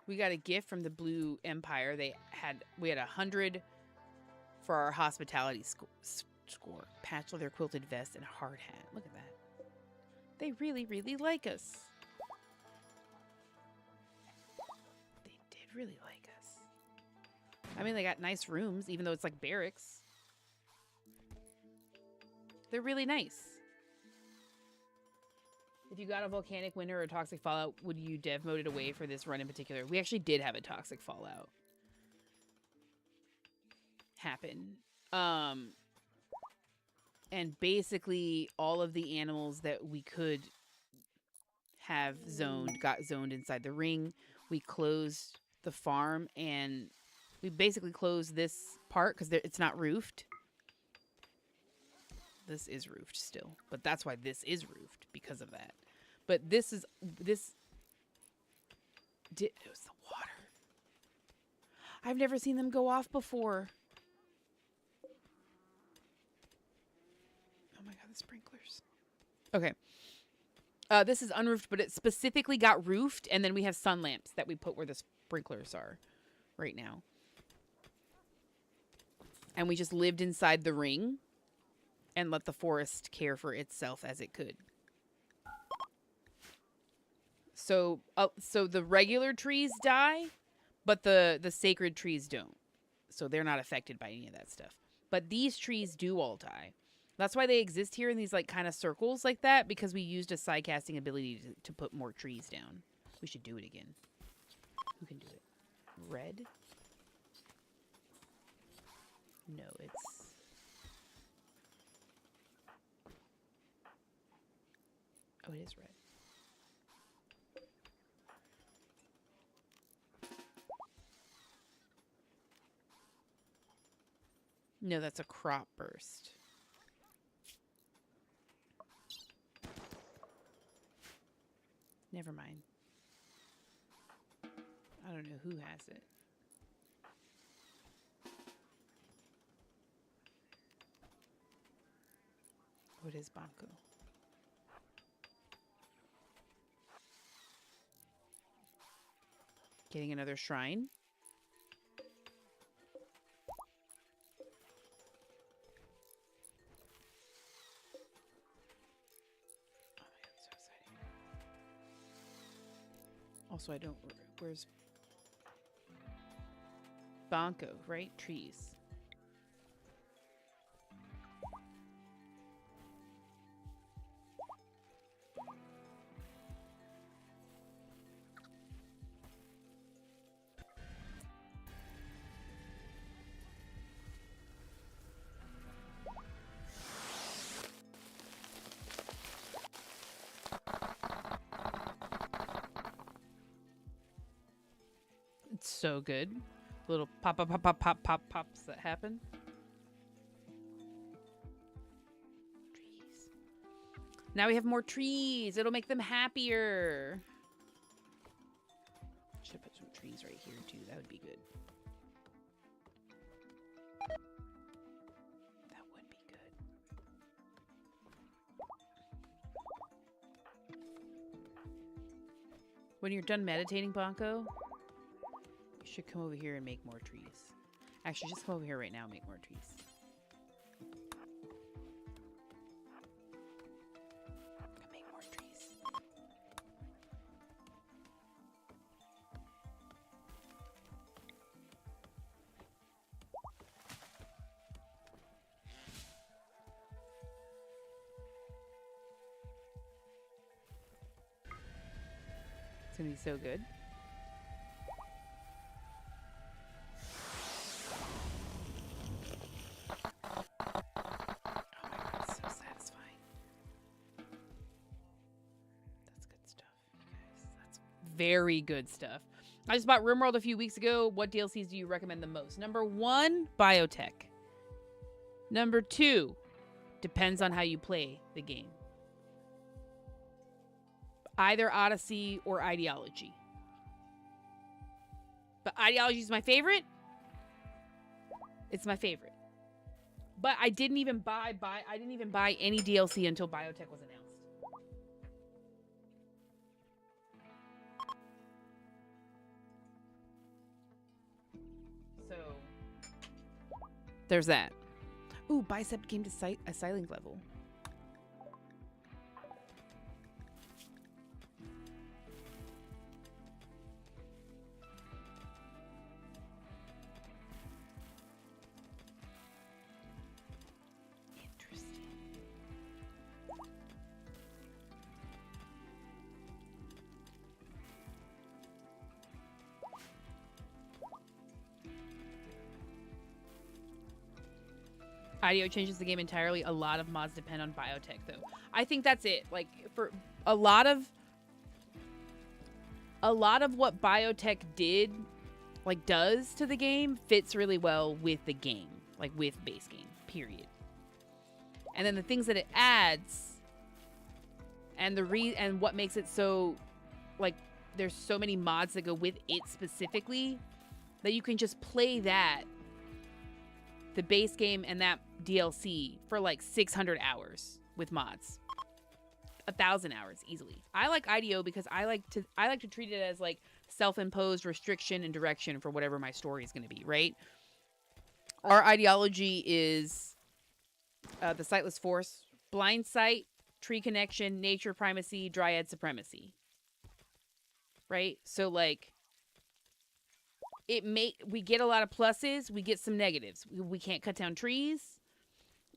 We got a gift from the Blue Empire. We had 100 for our hospitality score. Patch leather quilted vest and a hard hat. Look at that. They really, really like us. They did really like us. I mean, they got nice rooms, even though it's like barracks. They're really nice. If you got a volcanic winter or toxic fallout, would you dev mode it away for this run in particular? We actually did have a toxic fallout happen. And basically all of the animals that we could have zoned got zoned inside the ring. We closed the farm, and we basically closed this part because it's not roofed. This is roofed still, but that's why this is roofed, because of that. But it was the water. I've never seen them go off before. Oh my god, the sprinklers. Okay. This is unroofed, but it specifically got roofed, and then we have sun lamps that we put where the sprinklers are right now. And we just lived inside the ring and let the forest care for itself as it could. So the regular trees die, but the sacred trees don't. So they're not affected by any of that stuff. But these trees do all die. That's why they exist here in these like kind of circles like that, because we used a Psycasting ability to put more trees down. We should do it again. Who can do it? Red? No, it's... Oh, it is red. No, that's a crop burst. Never mind. I don't know who has it. Oh, it is Banco. Getting another shrine. Also, I don't... Where's... Banco, right? Trees. It's so good. Little pop, pop, pop, pop, pop, pop, pops that happen. Trees. Now we have more trees. It'll make them happier. Should put some trees right here too. That would be good. That would be good. When you're done meditating, Banco, Should come over here and make more trees. Actually, just come over here right now and make more trees. Make more trees. It's gonna be so good. Very good stuff. I just bought RimWorld a few weeks ago. What DLCs do you recommend the most? Number 1, Biotech. Number 2, depends on how you play the game. Either Odyssey or Ideology. But Ideology is my favorite. It's my favorite. But I didn't even buy any DLC until Biotech was announced. There's that. Ooh, Bicep came to a Silent level. Interesting. IDO changes the game entirely. A lot of mods depend on Biotech, though. I think that's it. Like, for a lot of what Biotech did, like, does to the game, fits really well with the game, like with base game, period. And then the things that it adds, and and what makes it so, like, there's so many mods that go with it specifically, that you can just play that, the base game and that DLC for like 600 hours with mods. 1,000 hours easily. I like IDO because I like to treat it as like self-imposed restriction and direction for whatever my story is going to be, right? Our ideology is the Sightless Force, blind sight, tree connection, nature primacy, dryad supremacy. Right? So like we get a lot of pluses, we get some negatives. We can't cut down trees,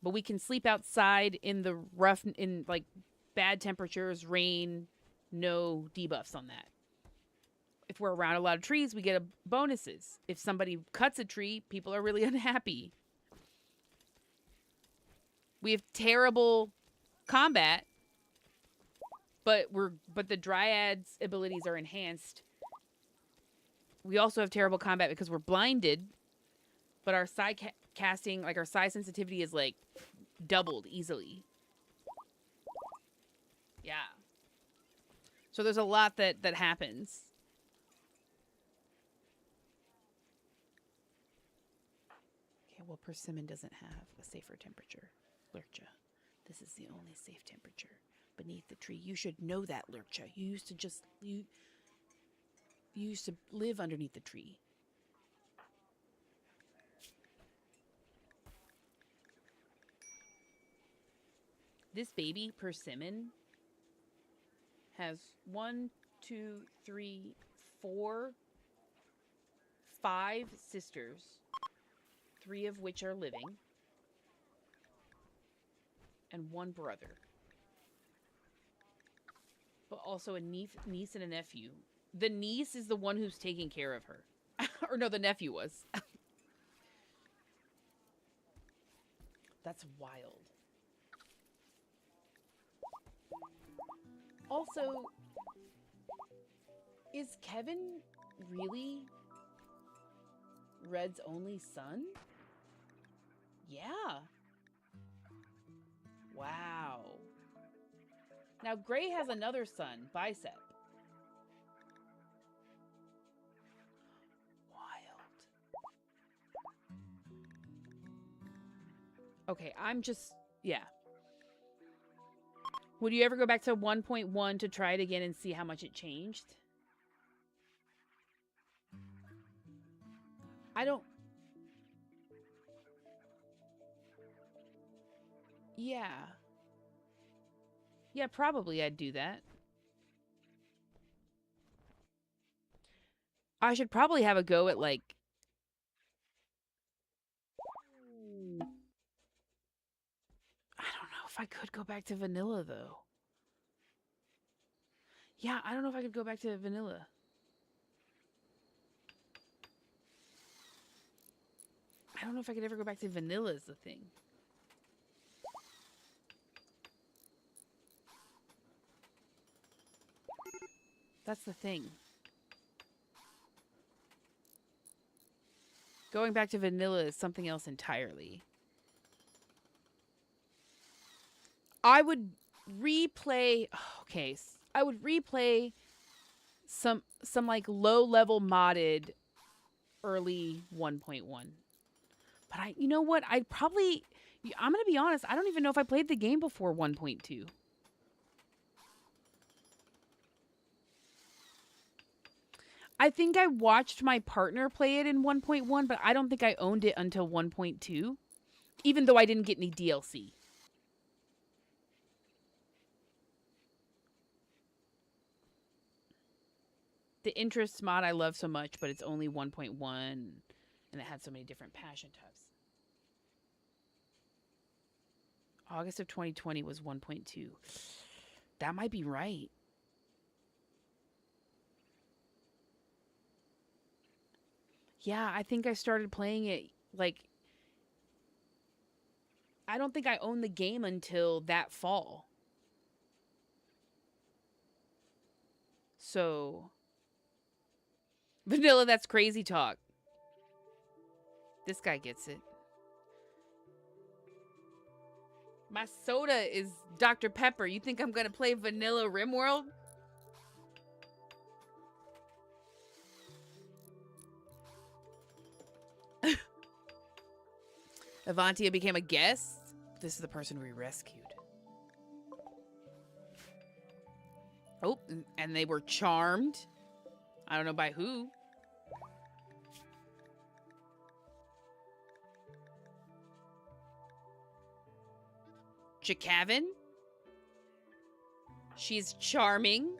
but we can sleep outside in the rough, in like bad temperatures, rain, no debuffs on that. If we're around a lot of trees, we get bonuses. If somebody cuts a tree, people are really unhappy. We have terrible combat, but the Dryad's abilities are enhanced. We also have terrible combat because we're blinded, but our Psycasting, like our Psy sensitivity is like doubled easily. Yeah. So there's a lot that happens. Okay, well, persimmon doesn't have a safer temperature. Lurcha. This is the only safe temperature beneath the tree. You should know that, Lurcha. You used to live underneath the tree. This baby persimmon has 1, 2, 3, 4, 5 sisters, 3 of which are living, and 1 brother. But also a niece and a nephew. The niece is the one who's taking care of her. Or no, the nephew was. That's wild. Also, is Kevin really Red's only son? Yeah. Wow. Now, Gray has another son, Bicep. Okay, yeah. Would you ever go back to 1.1 to try it again and see how much it changed? I don't... Yeah. Yeah, probably I'd do that. I should probably have a go at, like... I don't know if I could go back to vanilla, though. Yeah, I don't know if I could go back to vanilla. I don't know if I could ever go back to vanilla is the thing. That's the thing. Going back to vanilla is something else entirely. I would replay... Okay, I would replay some like low-level modded early 1.1. But you know what? I'm going to be honest, I don't even know if I played the game before 1.2. I think I watched my partner play it in 1.1, but I don't think I owned it until 1.2, even though I didn't get any DLC. The interests mod I love so much, but it's only 1.1, and it had so many different passion types. August of 2020 was 1.2. That might be right. Yeah, I think I started playing it, like... I don't think I owned the game until that fall. So... Vanilla, that's crazy talk. This guy gets it. My soda is Dr. Pepper. You think I'm gonna play Vanilla RimWorld? Avantia became a guest? This is the person we rescued. Oh, and they were charmed. I don't know by who. Chakavin? She's charming.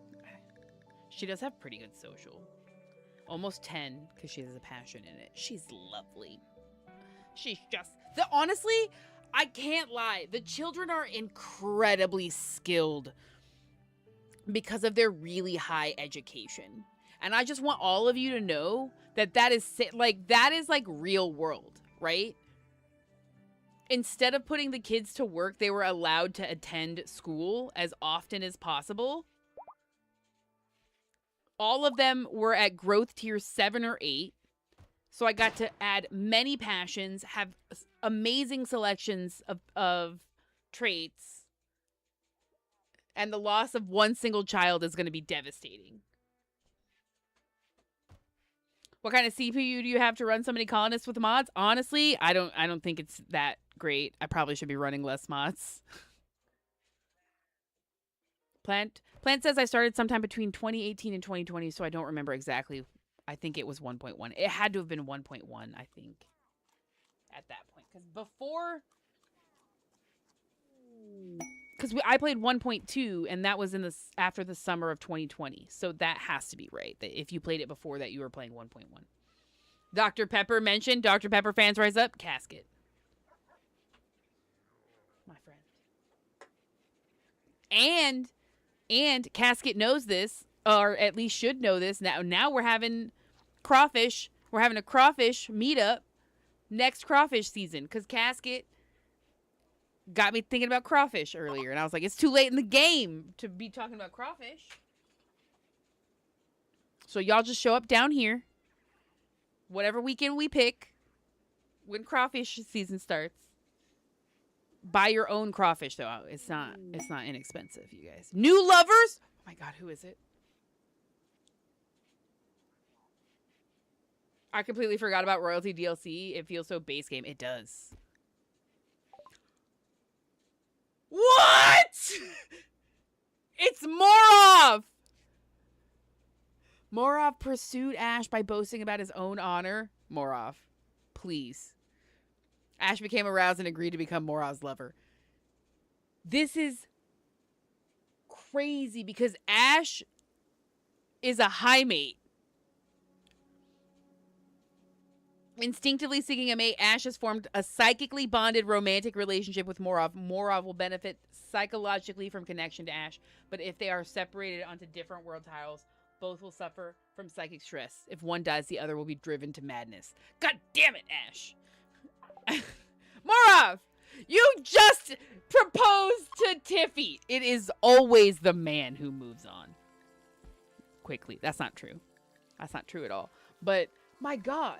She does have pretty good social. Almost 10, because she has a passion in it. She's lovely. She's just... honestly, I can't lie. The children are incredibly skilled because of their really high education. And I just want all of you to know that that is like real world, right? Instead of putting the kids to work, they were allowed to attend school as often as possible. All of them were at growth tier 7 or 8. So I got to add many passions, have amazing selections of traits. And the loss of one single child is going to be devastating. What kind of CPU do you have to run so many colonists with mods? Honestly, I don't think it's that great. I probably should be running less mods. Plant says I started sometime between 2018 and 2020, so I don't remember exactly. I think it was 1.1. It had to have been 1.1, I think, at that point. Because I played 1.2, and that was after the summer of 2020. So that has to be right. That if you played it before that, you were playing 1.1. Dr. Pepper mentioned. Dr. Pepper fans rise up. Casket. My friend. And Casket knows this, or at least should know this. Now we're having crawfish. We're having a crawfish meetup next crawfish season, because Casket got me thinking about crawfish earlier, and I was like, it's too late in the game to be talking about crawfish. So y'all just show up down here, whatever weekend we pick, when crawfish season starts. Buy your own crawfish, though. It's not inexpensive, you guys. New lovers? Oh my god, who is it? I completely forgot about royalty DLC. It feels so base game. It does. What? It's Morov! Morov pursued Ash by boasting about his own honor. Morov. Please. Ash became aroused and agreed to become Morav's lover. This is crazy because Ash is a high mate. Instinctively seeking a mate, Ash has formed a psychically bonded romantic relationship with Morav. Morav will benefit psychologically from connection to Ash, but if they are separated onto different world tiles, both will suffer from psychic stress. If one dies, the other will be driven to madness. God damn it, Ash. Morav, you just proposed to Tiffy. It is always the man who moves on quickly. That's not true. That's not true at all. But my God.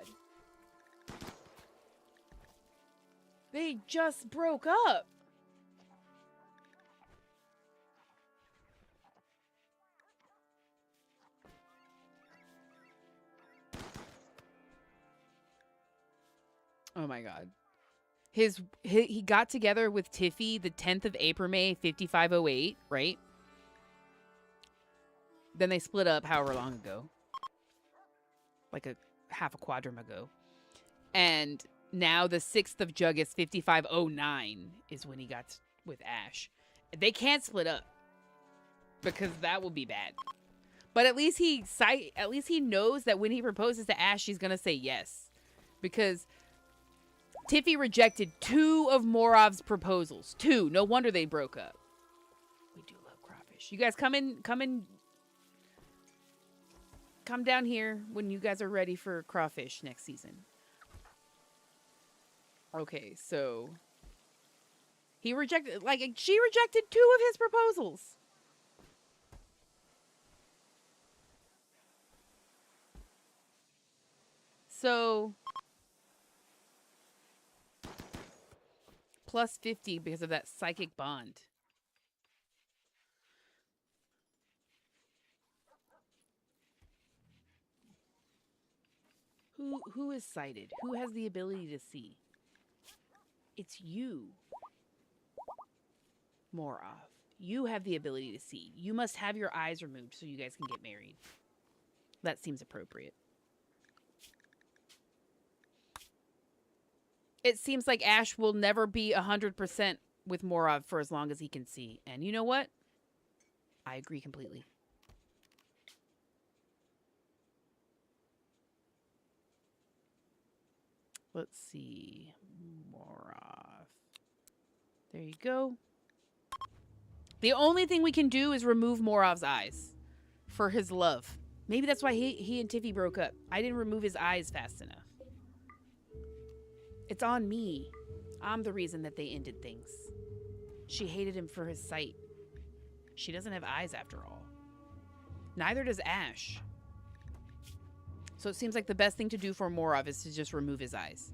They just broke up. Oh my God. He got together with Tiffy the 10th of April, 5508, right? Then they split up however long ago. Like a half a quadrum ago. And now the 6th of Jugus, 5509 is when he got with Ash. They can't split up because that will be bad. But at least he knows that when he proposes to Ash, she's going to say yes. Because Tiffy rejected 2 of Morav's proposals. 2. No wonder they broke up. We do love crawfish. You guys come down here when you guys are ready for crawfish next season. Okay, so she rejected 2 of his proposals. So plus 50 because of that psychic bond. Who is sighted? Who has the ability to see? It's you, Morav. You have the ability to see. You must have your eyes removed so you guys can get married. That seems appropriate. It seems like Ash will never be 100% with Morav for as long as he can see. And you know what? I agree completely. Let's see. Morav. There you go. The only thing we can do is remove Morav's eyes for his love. Maybe that's why he and Tiffy broke up. I didn't remove his eyes fast enough. It's on me. I'm the reason that they ended things. She hated him for his sight. She doesn't have eyes after all. Neither does Ash. So it seems like the best thing to do for Morav is to just remove his eyes.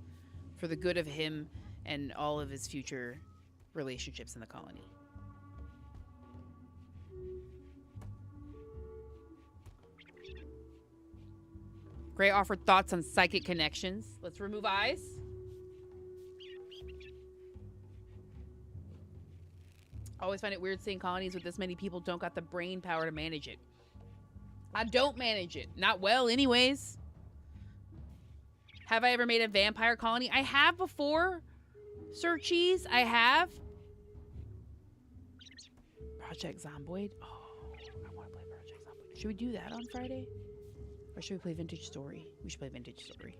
For the good of him and all of his future relationships in the colony. Gray offered thoughts on psychic connections. Let's remove eyes. I always find it weird seeing colonies with this many people don't got the brain power to manage it. I don't manage it. Not well, anyways. Have I ever made a vampire colony? I have before. Sir Cheese, I have. Project Zomboid. Oh, I want to play Project Zomboid. Should we do that on Friday? Or should we play Vintage Story? We should play Vintage Story.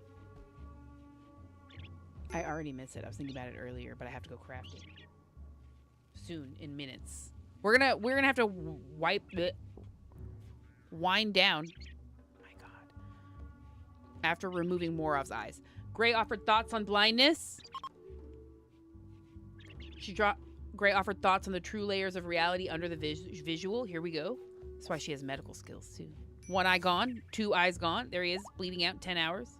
I already miss it. I was thinking about it earlier, but I have to go craft it. Soon, in minutes. We're gonna have to wind down. My God. After removing Morav's eyes. Gray offered thoughts on blindness. Gray offered thoughts on the true layers of reality under the visual. Here we go. That's why she has medical skills too. 1 eye gone, 2 eyes gone. There he is, bleeding out 10 hours.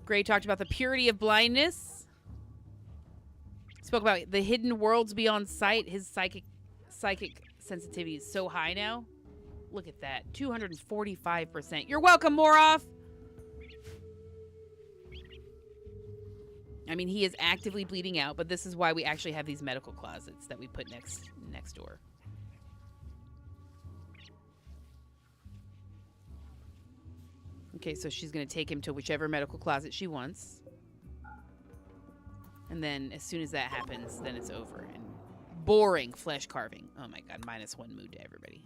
Gray talked about the purity of blindness. Spoke about the hidden worlds beyond sight. His psychic sensitivity is so high now. Look at that. 245%. You're welcome, Morav! I mean, he is actively bleeding out, but this is why we actually have these medical closets that we put next door. Okay, so she's going to take him to whichever medical closet she wants. And then as soon as that happens, then it's over. And boring flesh carving. Oh my god, -1 mood to everybody.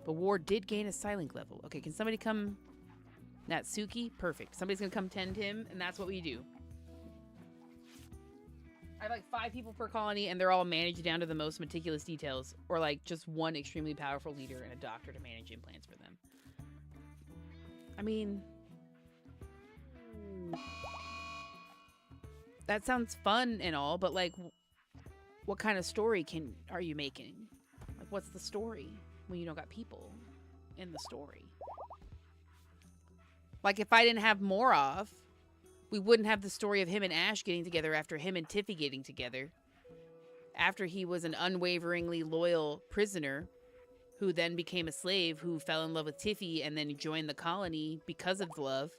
But Ward did gain a Psylink level. Okay, can somebody come... Natsuki? Perfect. Somebody's going to come tend him, and that's what we do. I have like 5 people per colony, and they're all managed down to the most meticulous details. Or like just one extremely powerful leader and a doctor to manage implants for them. I mean... That sounds fun and all, but like... What kind of story are you making? Like, what's the story when you don't got people in the story? Like, if I didn't have Morov, we wouldn't have the story of him and Ash getting together after him and Tiffy getting together. After he was an unwaveringly loyal prisoner who then became a slave who fell in love with Tiffy and then joined the colony because of love.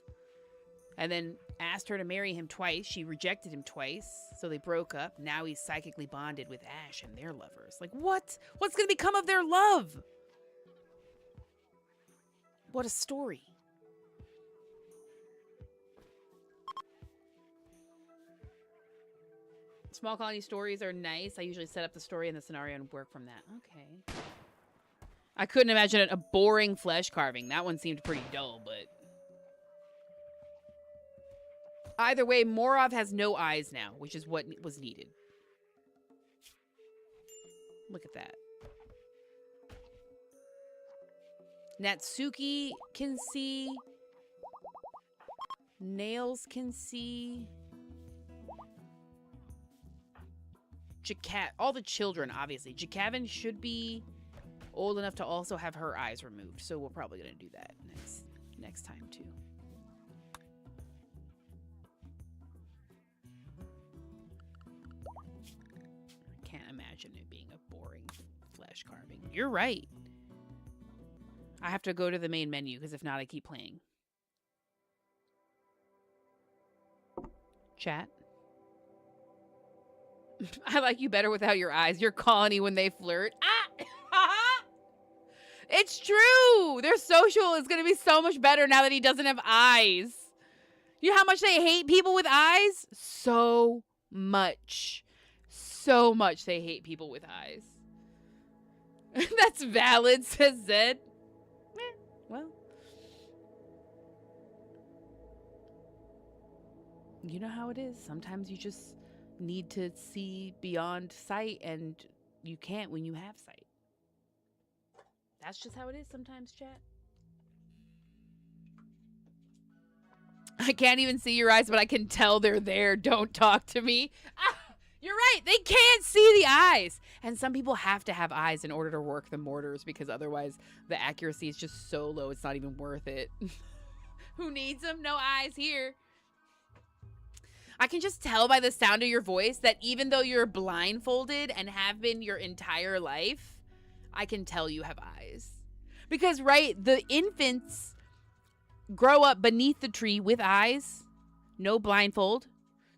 And then asked her to marry him twice. She rejected him twice, so they broke up. Now he's psychically bonded with Ash and their lovers. Like, what? What's going to become of their love? What a story. Small colony stories are nice. I usually set up the story and the scenario and work from that. Okay. I couldn't imagine a boring flesh carving. That one seemed pretty dull, but... Either way, Morov has no eyes now, which is what was needed. Look at that. Natsuki can see. Nails can see. All the children, obviously. Jakavin should be old enough to also have her eyes removed, so we're probably going to do that next time, too. Imagine it being a boring flesh carving. You're right. I have to go to the main menu because if not, I keep playing. Chat. I like you better without your eyes. Your colony when they flirt. Ah! It's true. Their social is going to be so much better now that he doesn't have eyes. You know how much they hate people with eyes? So much. So much they hate people with eyes. That's valid, says Zed. Well. You know how it is. Sometimes you just need to see beyond sight, and you can't when you have sight. That's just how it is sometimes, chat. I can't even see your eyes, but I can tell they're there. Don't talk to me. Ah! You're right. They can't see the eyes. And some people have to have eyes in order to work the mortars because otherwise the accuracy is just so low it's not even worth it. Who needs them? No eyes here. I can just tell by the sound of your voice that even though you're blindfolded and have been your entire life, I can tell you have eyes. Because, right, the infants grow up beneath the tree with eyes, no blindfold.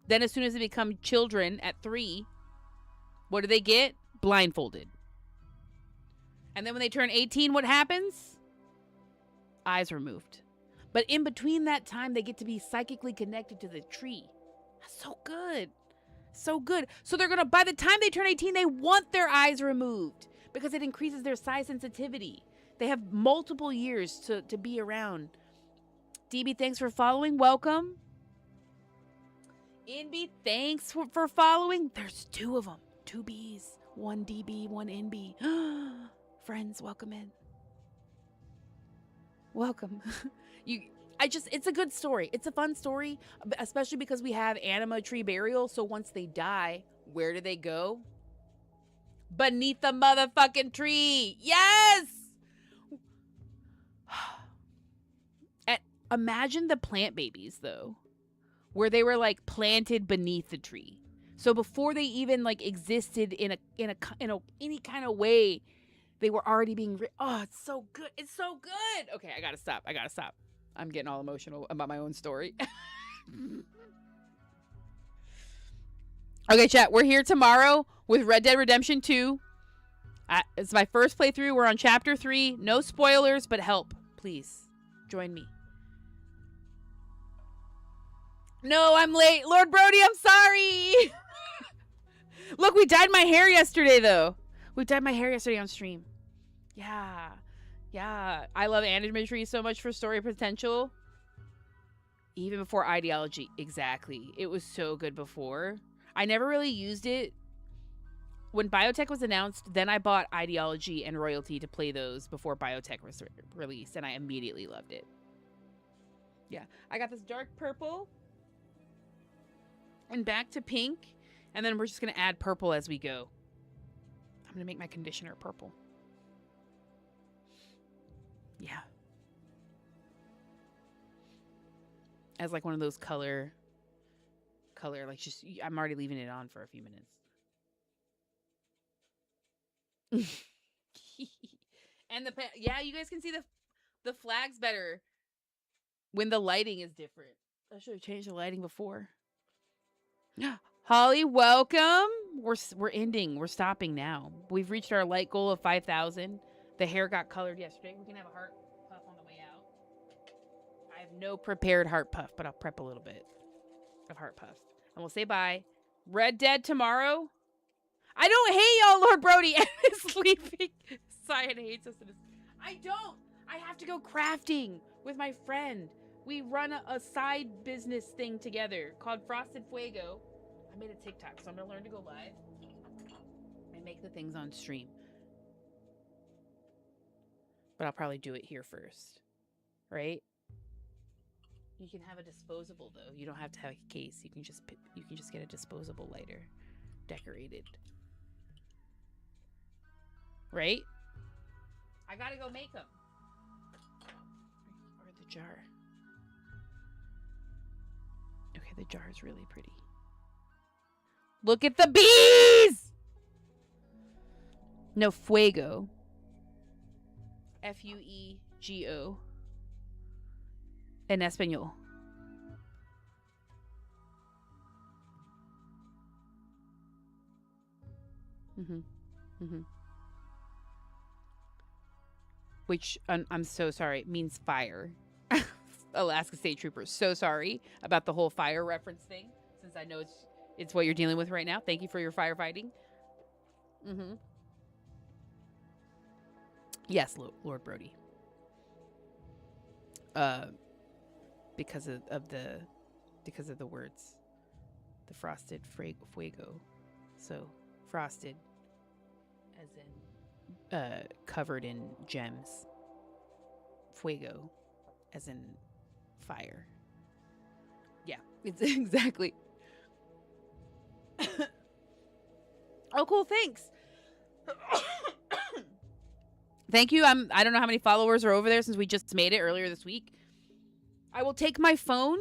Then as soon as they become children at 3, what do they get? Blindfolded. And then when they turn 18, what happens? Eyes removed. But in between that time, they get to be psychically connected to the tree. That's so good. So good. So they're going to, by the time they turn 18, they want their eyes removed because it increases their size sensitivity. They have multiple years to be around. DB, thanks for following. Welcome. NB, thanks for following. There's 2 of them. 2 Bs. 1 DB, 1 NB. Friends, welcome in. Welcome. It's a good story. It's a fun story, especially because we have anima tree burial. So once they die, where do they go? Beneath the motherfucking tree. Yes! Imagine the plant babies, though. Where they were like planted beneath the tree. So before they even like existed in any kind of way, they were already being oh, it's so good. It's so good. Okay, I gotta stop. I'm getting all emotional about my own story. Okay, chat, we're here tomorrow with Red Dead Redemption 2. It's my first playthrough. We're on chapter 3. No spoilers, but help. Please join me. No, I'm late. Lord Brody, I'm sorry. Look, we dyed my hair yesterday, though. We dyed my hair yesterday on stream. Yeah. Yeah. I love Animatry so much for story potential. Even before Ideology. Exactly. It was so good before. I never really used it. When Biotech was announced, then I bought Ideology and Royalty to play those before Biotech was released, and I immediately loved it. Yeah. I got this dark purple and back to pink, and then we're just going to add purple as we go. I'm going to make my conditioner purple. Yeah. As like one of those color, like just, I'm already leaving it on for a few minutes. And yeah, you guys can see the flags better when the lighting is different. I should have changed the lighting before. Holly, welcome. We're ending. We're stopping now. We've reached our light goal of 5,000. The hair got colored yesterday. We can have a heart puff on the way out. I have no prepared heart puff, but I'll prep a little bit of heart puff. And we'll say bye. Red Dead tomorrow. I don't hate y'all, Lord Brody. And is leaving. Cyan hates us. I don't. I have to go crafting with my friend. We run a side business thing together called Frosted Fuego. I made a TikTok, so I'm going to learn to go live and make the things on stream. But I'll probably do it here first. Right? You can have a disposable, though. You don't have to have a case. You can just get a disposable lighter. Decorated. Right? I gotta go make them. Or the jar. Okay, the jar is really pretty. Look at the bees! No, fuego. Fuego. En español. Which, I'm so sorry, means fire. Alaska State Troopers. So sorry about the whole fire reference thing, since I know it's what you're dealing with right now. Thank you for your firefighting. Yes, Lord Brody. Because of the words, the frosted fuego. So frosted, as in covered in gems. Fuego, as in fire. Yeah, it's exactly. Oh, cool. Thanks. Thank you. I don't know how many followers are over there since we just made it earlier this week. I will take my phone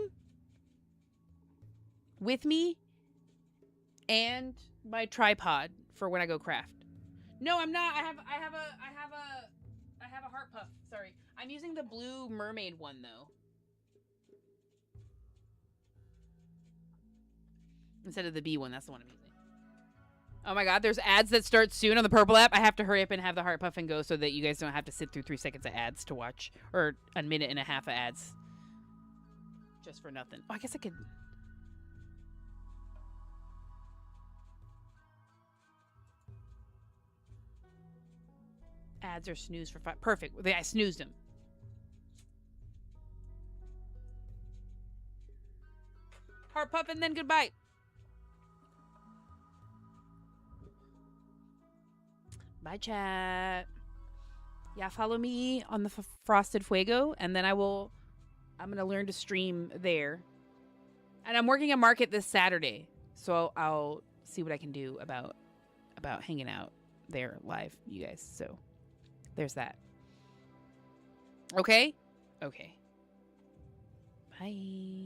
with me and my tripod for when I go craft. No, I'm not. I have a heart puff. Sorry. I'm using the blue mermaid one though. Instead of the bee one, that's the one I'm using. Oh my god, there's ads that start soon on the Purple app. I have to hurry up and have the heart puff and go so that you guys don't have to sit through 3 seconds of ads to watch. Or a minute and a half of ads. Just for nothing. Oh, I guess I could... Ads are snoozed for 5. Perfect. I snoozed them. Heart puff and then goodbye. Bye, chat. Yeah, follow me on the Frosted Fuego, and then I'm going to learn to stream there. And I'm working a market this Saturday, so I'll see what I can do about hanging out there live, you guys. So there's that. Okay? Okay. Bye.